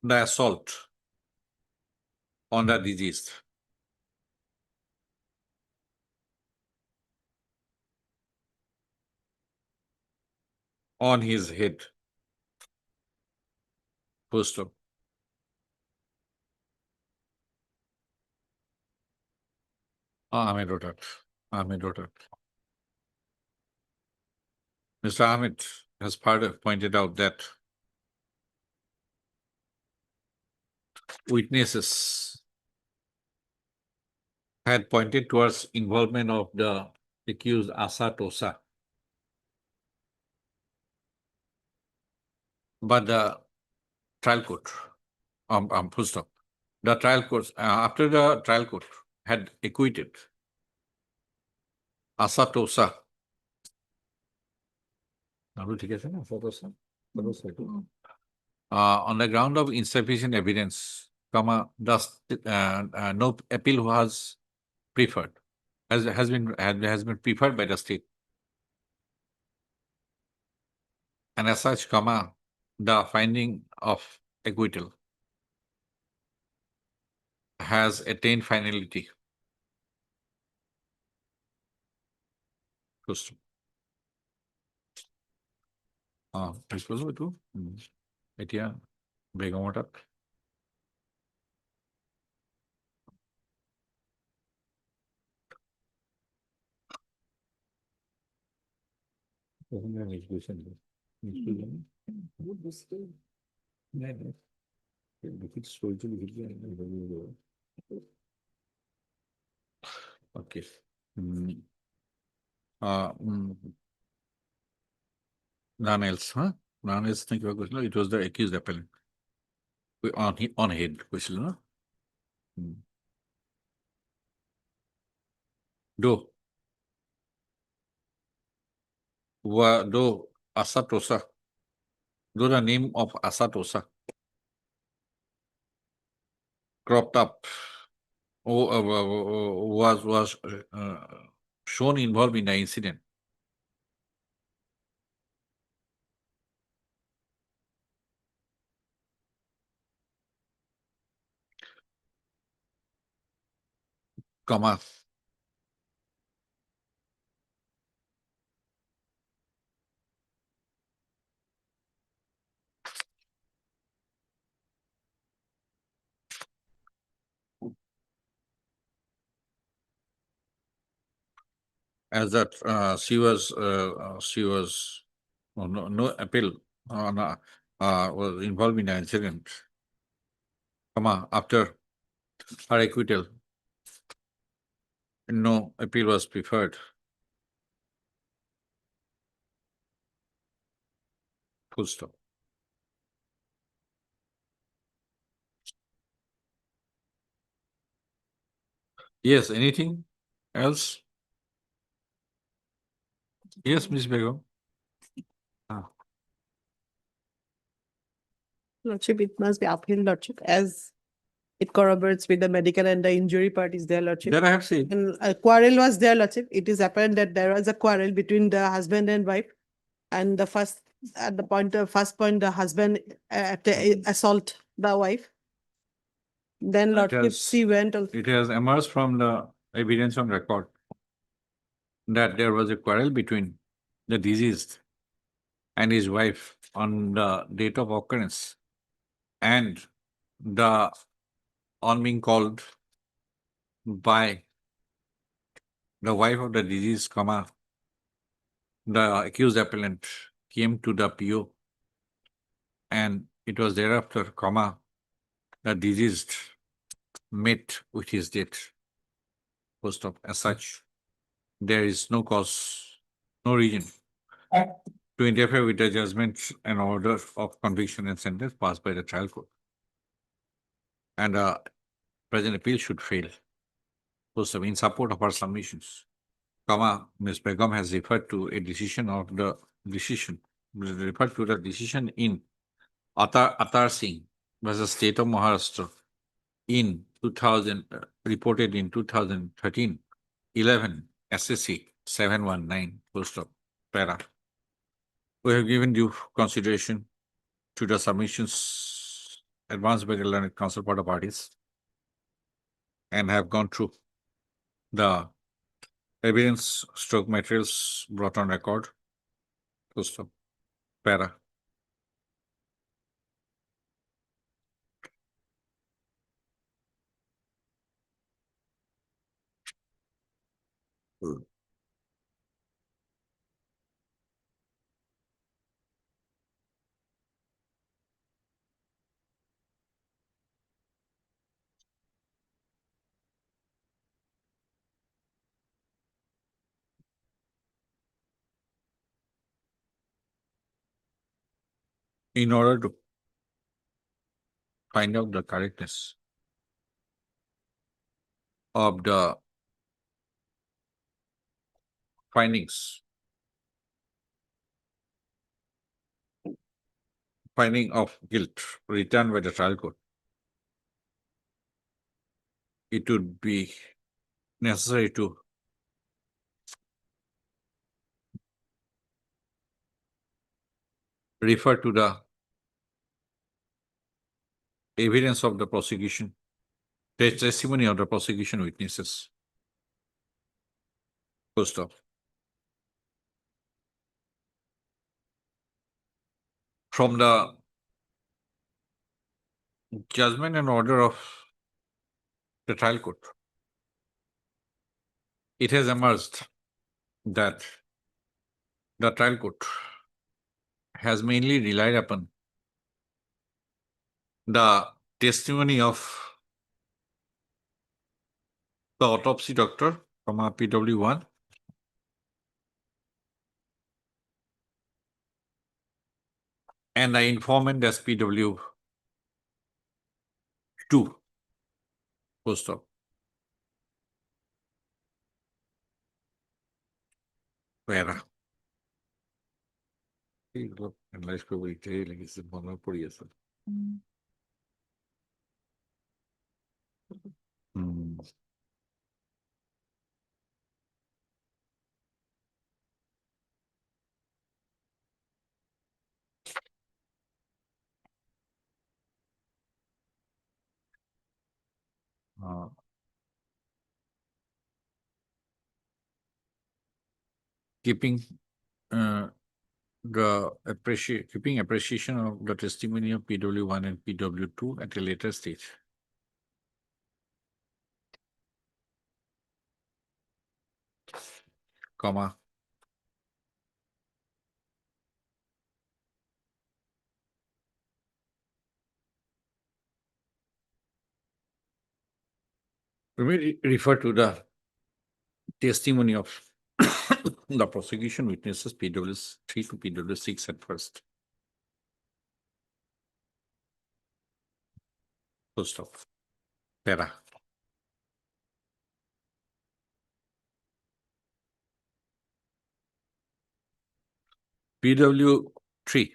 the assault on the deceased. on his head. Full stop. Ahmed Rotat. Ahmed Rotat. Mr. Ahmed has pointed out that witnesses had pointed towards involvement of the accused Asa Tosa. But the trial court, full stop. The trial court, after the trial court had acquitted Asa Tosa. On the ground of insufficient evidence, thus no appeal was preferred, has been preferred by the state. And as such, the finding of acquittal has attained finality. First. Disposal to Etia Begamotak. Okay. None else, huh? None else think about question. It was the accused appellant. On head question, no? Do Asa Tosa. Do the name of Asa Tosa. Cropped up. Was shown involved in the incident. Comma. As that she was no appeal was involved in the incident, after her acquittal, no appeal was preferred. Full stop. Yes, anything else? Yes, Ms. Begum. Lordship, it must be uphill, Lordship, as it corroborates with the medical and the injury part is there, Lordship. That I have seen. And a quarrel was there, Lordship. It is apparent that there was a quarrel between the husband and wife. And the first point, the husband assault the wife. Then Lordship, has- she went. It has emerged from the evidence on record that there was a quarrel between the deceased and his wife on the date of occurrence, and the on being called by the wife of the deceased, the accused appellant came to the PO, and it was thereafter, the deceased met with his death. Post of as such, there is no cause, no reason to interfere with the judgment and order of conviction and sentence passed by the trial court. And present appeal should fail. Post of in support of our submissions, Ms. Begum has referred to a decision in Atar Singh versus State of Maharashtra in 2000, reported in 2013, 11 SSC 719, full stop, para. We have given due consideration to the submissions advanced by the learned counsel for the parties and have gone through the evidence stroke materials brought on record. Full stop. Para. In order to find out the correctness of the findings, finding of guilt returned by the trial court, it would be necessary to refer to the evidence of the prosecution, the testimony of the prosecution witnesses. First off, from the judgment and order of the trial court, it has emerged that the trial court has mainly relied upon the testimony of the autopsy doctor from PW1 and the informant as PW2. Full stop. Where? Analyze probability like it's monopoly. Keeping keeping appreciation of the testimony of PW1 and PW2 at a later stage. Comma. We may refer to the testimony of the prosecution witnesses PW3 to PW6 at first. Full stop. Para. PW3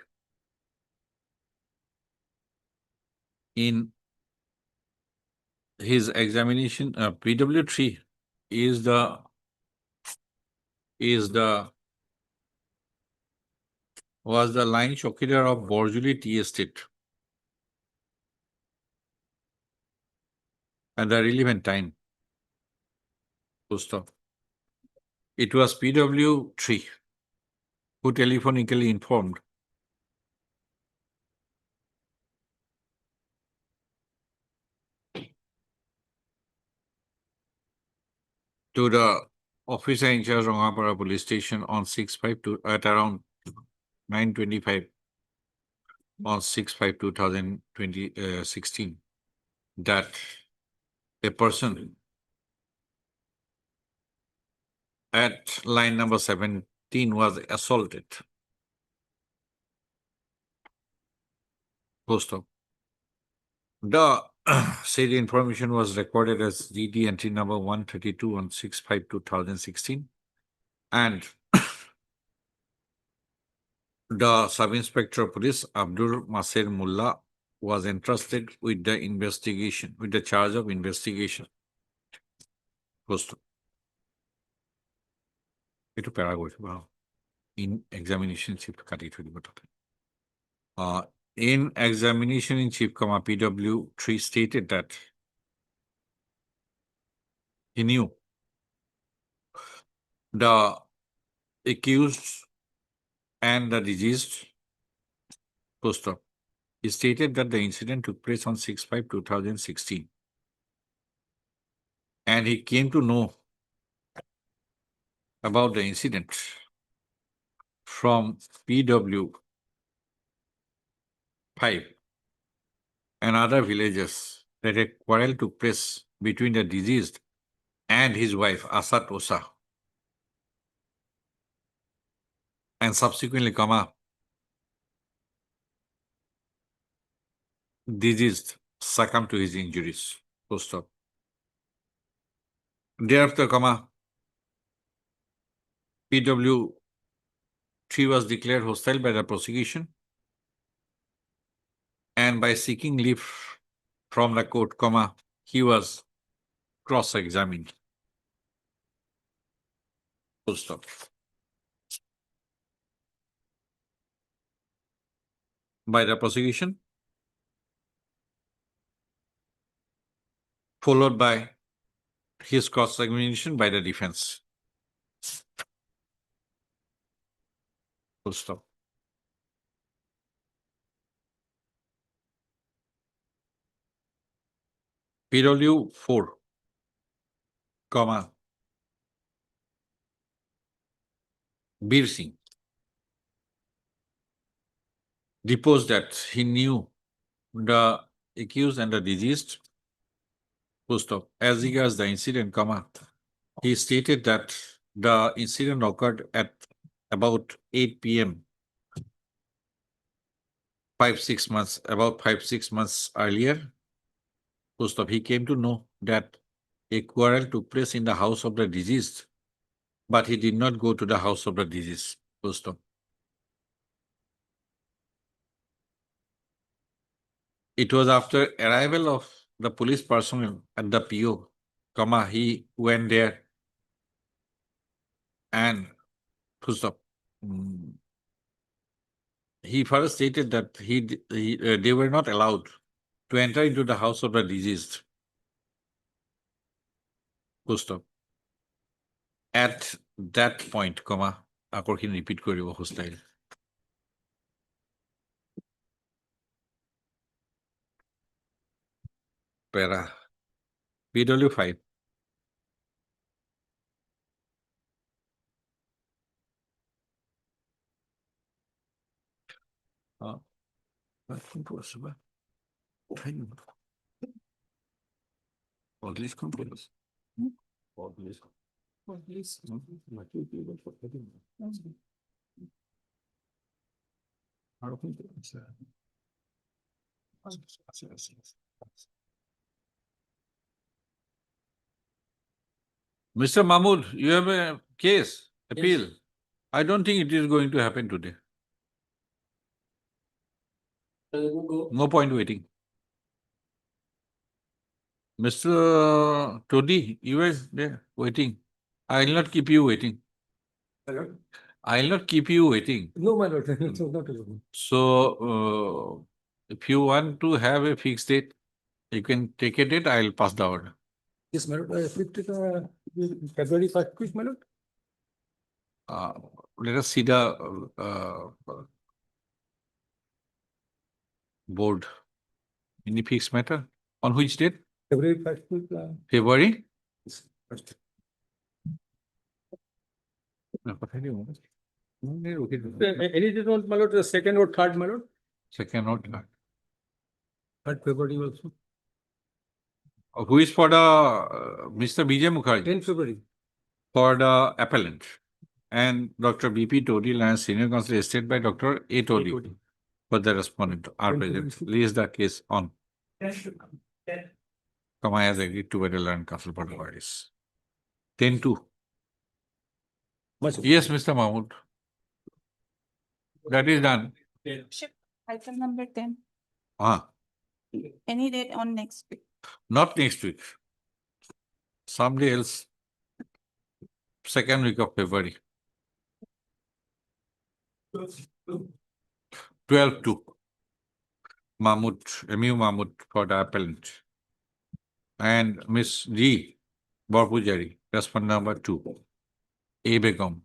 in his examination, PW3 is the was the line chowkidar of Borjuli Tea Estate at the relevant time. Full stop. It was PW3 who telephonically informed to the officer in charge of Rangapara police station on 6/5 at around 9:25 on 6/5/2016 that a person at line number 17 was assaulted. Post op. The said information was recorded as DD entry number 132 on 6/5/2016 and the Sub-Inspector of Police Abdul Maser Mullah was entrusted with the investigation, with the charge of investigation. Post op. Itu paragraph in examination chief in examination in chief, PW3 stated that he knew the accused and the deceased full stop. He stated that the incident took place on 6/5/2016. And he came to know about the incident from PW 5 and other villagers that a quarrel took place between the deceased and his wife, Asad Osa. And subsequently, deceased succumbed to his injuries. Full stop. Thereafter, PW 3 was declared hostile by the prosecution, and by seeking leave from the court, he was cross-examined. Full stop. By the prosecution, followed by his cross-examination by the defense. Full stop. PW 4, Bir Singh deposed that he knew the accused and the deceased. Full stop. As regards the incident, he stated that the incident occurred at about 8 p.m. 5-6 months earlier. Full stop. He came to know that a quarrel took place in the house of the deceased, but he did not go to the house of the deceased. Full stop. It was after arrival of the police personnel at the PO, he went there and full stop. He further stated that they were not allowed to enter into the house of the deceased. Full stop. At that point, Akorkin repeat koribo hostile. Para PW 5. Mr. Mahmood, you have a case, appeal. I don't think it is going to happen today. No point waiting. Mr. Todi, you were there waiting. I will not keep you waiting. I will not keep you waiting. No, my lord. It's not available. So, if you want to have a fixed date, you can take a date. I will pass the order. Yes, my lord. February 1st, please, my lord. Let us see the board. Any fixed matter? On which date? February 1st. February? Any date on, my lord, the second or third, my lord? Second or third. 3rd February also. Who is for the Mr. Bijay Mukherjee? 10 February. For the appellant. And Dr. B.P. Todi, and Senior Counsel Estate by Dr. A. Todi. For the respondent are present. Please the case on. I has agreed to Federal and Council for the parties. 10-2. Yes, Mr. Mahmood. That is done. Item number 10. Any date on next week? Not next week. Somebody else. 2nd week of February. 12-2. Mahmood, M.U. Mahmood for the appellant. And Miss G. Borpujari, respondent number 2. A. Begum,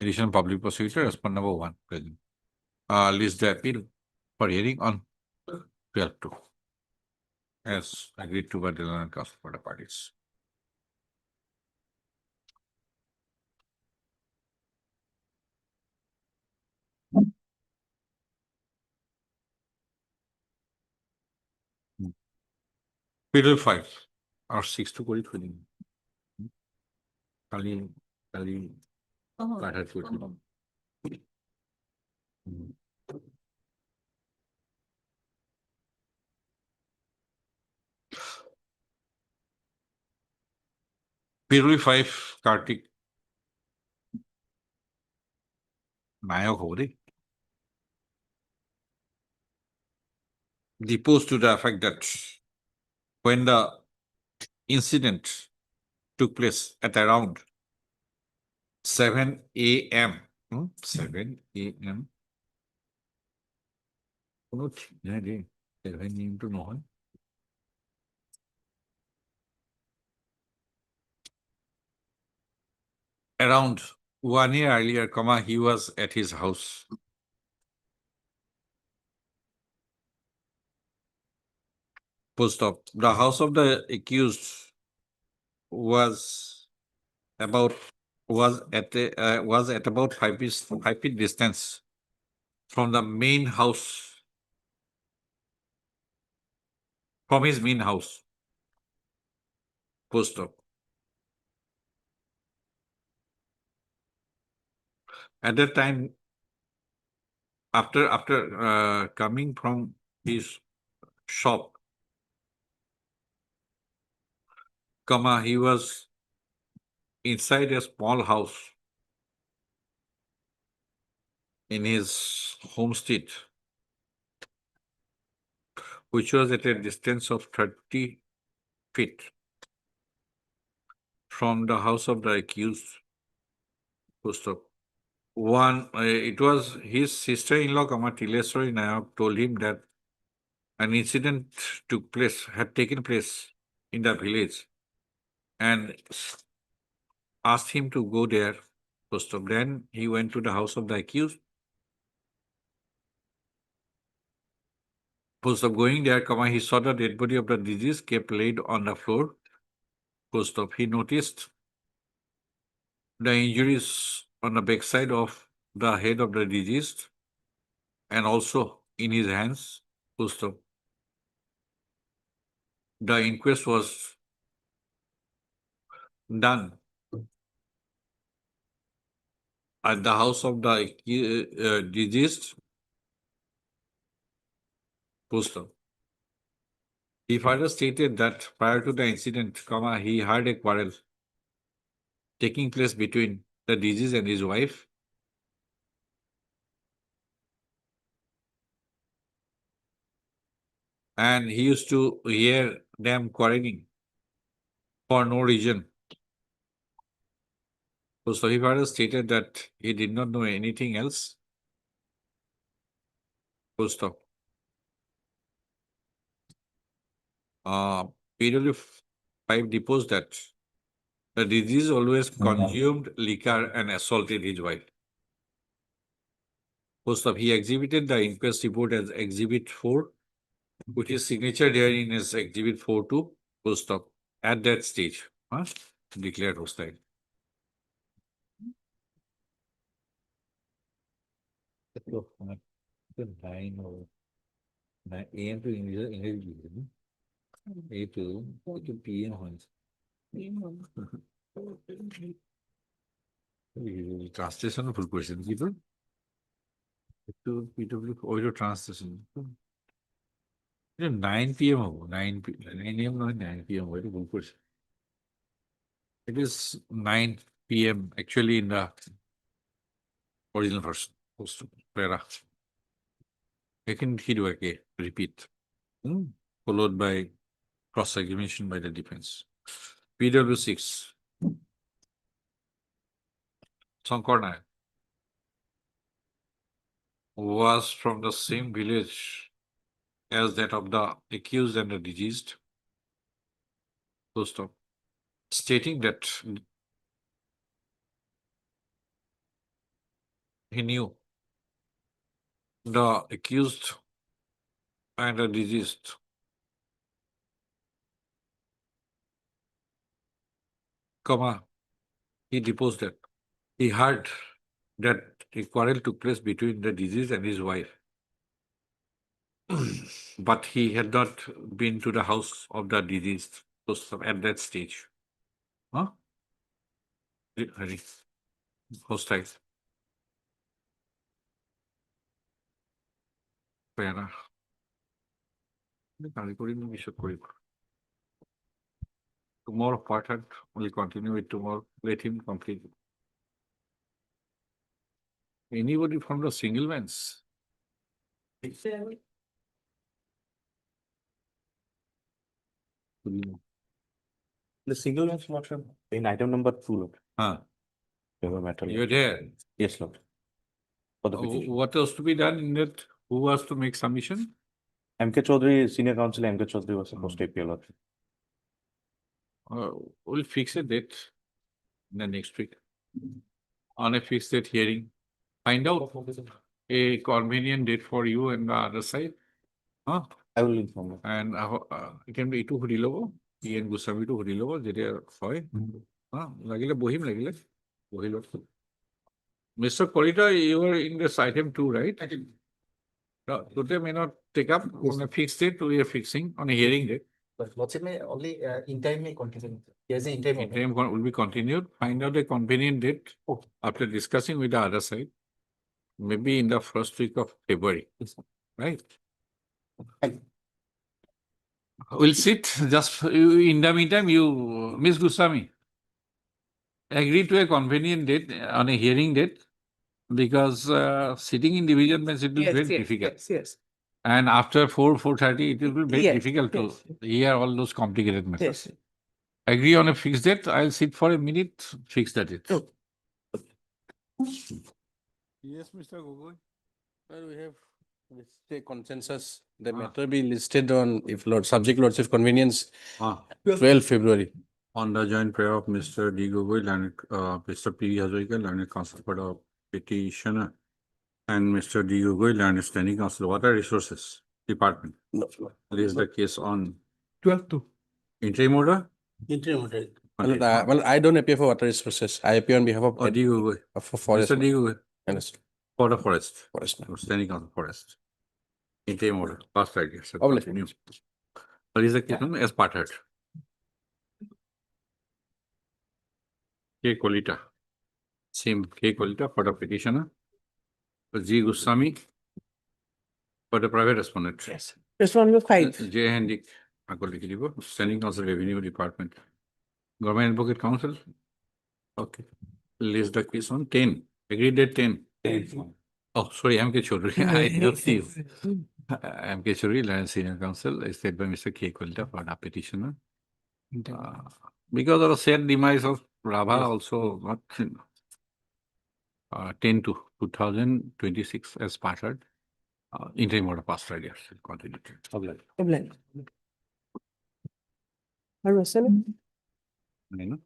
additional public prosecutor, respondent number 1, present. list the appeal for hearing on 12/2, as agreed to by the learned counsel for the parties. Period 5 or 6 to করি থৈ দিম। কালি কাটার থৈ দিম। Period 5 Kartik নায়ক হব দেই। Deposed to the effect that when the incident took place at around 7 a.m. 7 a.m. কোনো ঠিক নাই রে, 7 a.m. তো নহয়। Around 1 year earlier, he was at his house. Post op. The house of the accused was at about 5 feet distance from the main house, from his main house. Post op. At that time, after coming from his shop, he was inside a small house in his homestead, which was at a distance of 30 feet from the house of the accused. Post op. It was his sister-in-law, Tileswari Nayak, told him that an incident had taken place in the village and asked him to go there. Post op. Then he went to the house of the accused. Post op. Going there, he saw the dead body of the deceased kept laid on the floor. Post op. He noticed the injuries on the backside of the head of the deceased and also in his hands. Post op. The inquest was done at the house of the deceased. Post op. He further stated that prior to the incident, he heard a quarrel taking place between the deceased and his wife. And he used to hear them quarreling for no reason. So he further stated that he did not know anything else. Full stop. PW5 deposed that the deceased always consumed liquor and assaulted his wife. Post op. He exhibited the inquest report as Exhibit 4, which is signature therein as Exhibit 4-2. Post stop. At that stage, declared hostile. AM to English, A to PM translation full question. People to PW or translation. 9 PM 9 AM 9 PM. Very good question. It is 9 PM actually in the original version. Post para. I can hear again. Repeat. Followed by cross-examination by the defense. PW6. Shankar Nayak was from the same village as that of the accused and the deceased. Post op. Stating that he knew the accused and the deceased he deposed that. He heard that a quarrel took place between the deceased and his wife. But he had not been to the house of the deceased at that stage. Huh? Hari. Hostile. Fair enough. Tomorrow part will continue with tomorrow. Let him complete. Anybody from the single mans? The single ones, Lord, in item number 2, Lord. Huh. Matter. You're there. Yes, Lord. For the petition. What was to be done in that? Who was to make submission? MK Chaudhary, Senior Counsel MK Chaudhary was supposed to appear, Lord. We'll fix a date in the next week. On a fixed date hearing. Find out a convenient date for you and the other side. Huh? I will inform you. And it can be to Hurilovo, and Gusami to Hurilovo, there are Lagila Bohim Lagila. Bohilo. Mr. Corita, you were in this item too, right? No, so they may not take up on a fixed date, we are fixing on a hearing date. But Lordship may only in time may continue. Yes, in time. Interim will be continued. Find out a convenient date after discussing with the other side. Maybe in the first week of February, right? We'll sit just in the meantime, you, Ms. Goswami, agree to a convenient date on a hearing date because sitting in division bench it will be very difficult. Yes. And after 4:30, it will be very Yes, difficult to yes. hear all those complicated matters. Yes. Agree on a fixed date. I'll sit for a minute, fix that date. Oh. Yes, Mr. Gogoi. Well, we have a consensus. The matter be listed on, if Lord, subject Lordship convenience, 12 February. On the joint prayer of Mr. D. Gogoi, Mr. P. Hazarika, Learned Counsel for the petitioner, and Mr. D. Gogoi, Learned Standing Counsel, Water Resources Department. No, Raise the case on 12-2. interim order. Interim order. Well, I don't appear for water resources. I appear on behalf of Or D. Gogoi. for forest. Mr. D. Gogoi. Understood. For the forest. Forest. Standing Counsel Forest. Interim order. Past idea. Oh, let Continue. Raise the case on as part heard. K. Kolita. Same K. Kolita for the petitioner. G. Goswami for the private respondent. Yes. Respondent 5. J. Hendik. Standing Counsel Revenue Department. Government Advocate Council. Okay. List the case on 10. Agreed date 10. Oh, sorry, MK Chaudhary. I don't see you. MK Chaudhary, Land Senior Counsel, is said by Mr. K. Kolita for the petitioner. Because of the said demise of Rabha also not 10/2/2026 as part heard. Interim order passed right, yes, continue. Problem. Or Russell? You know?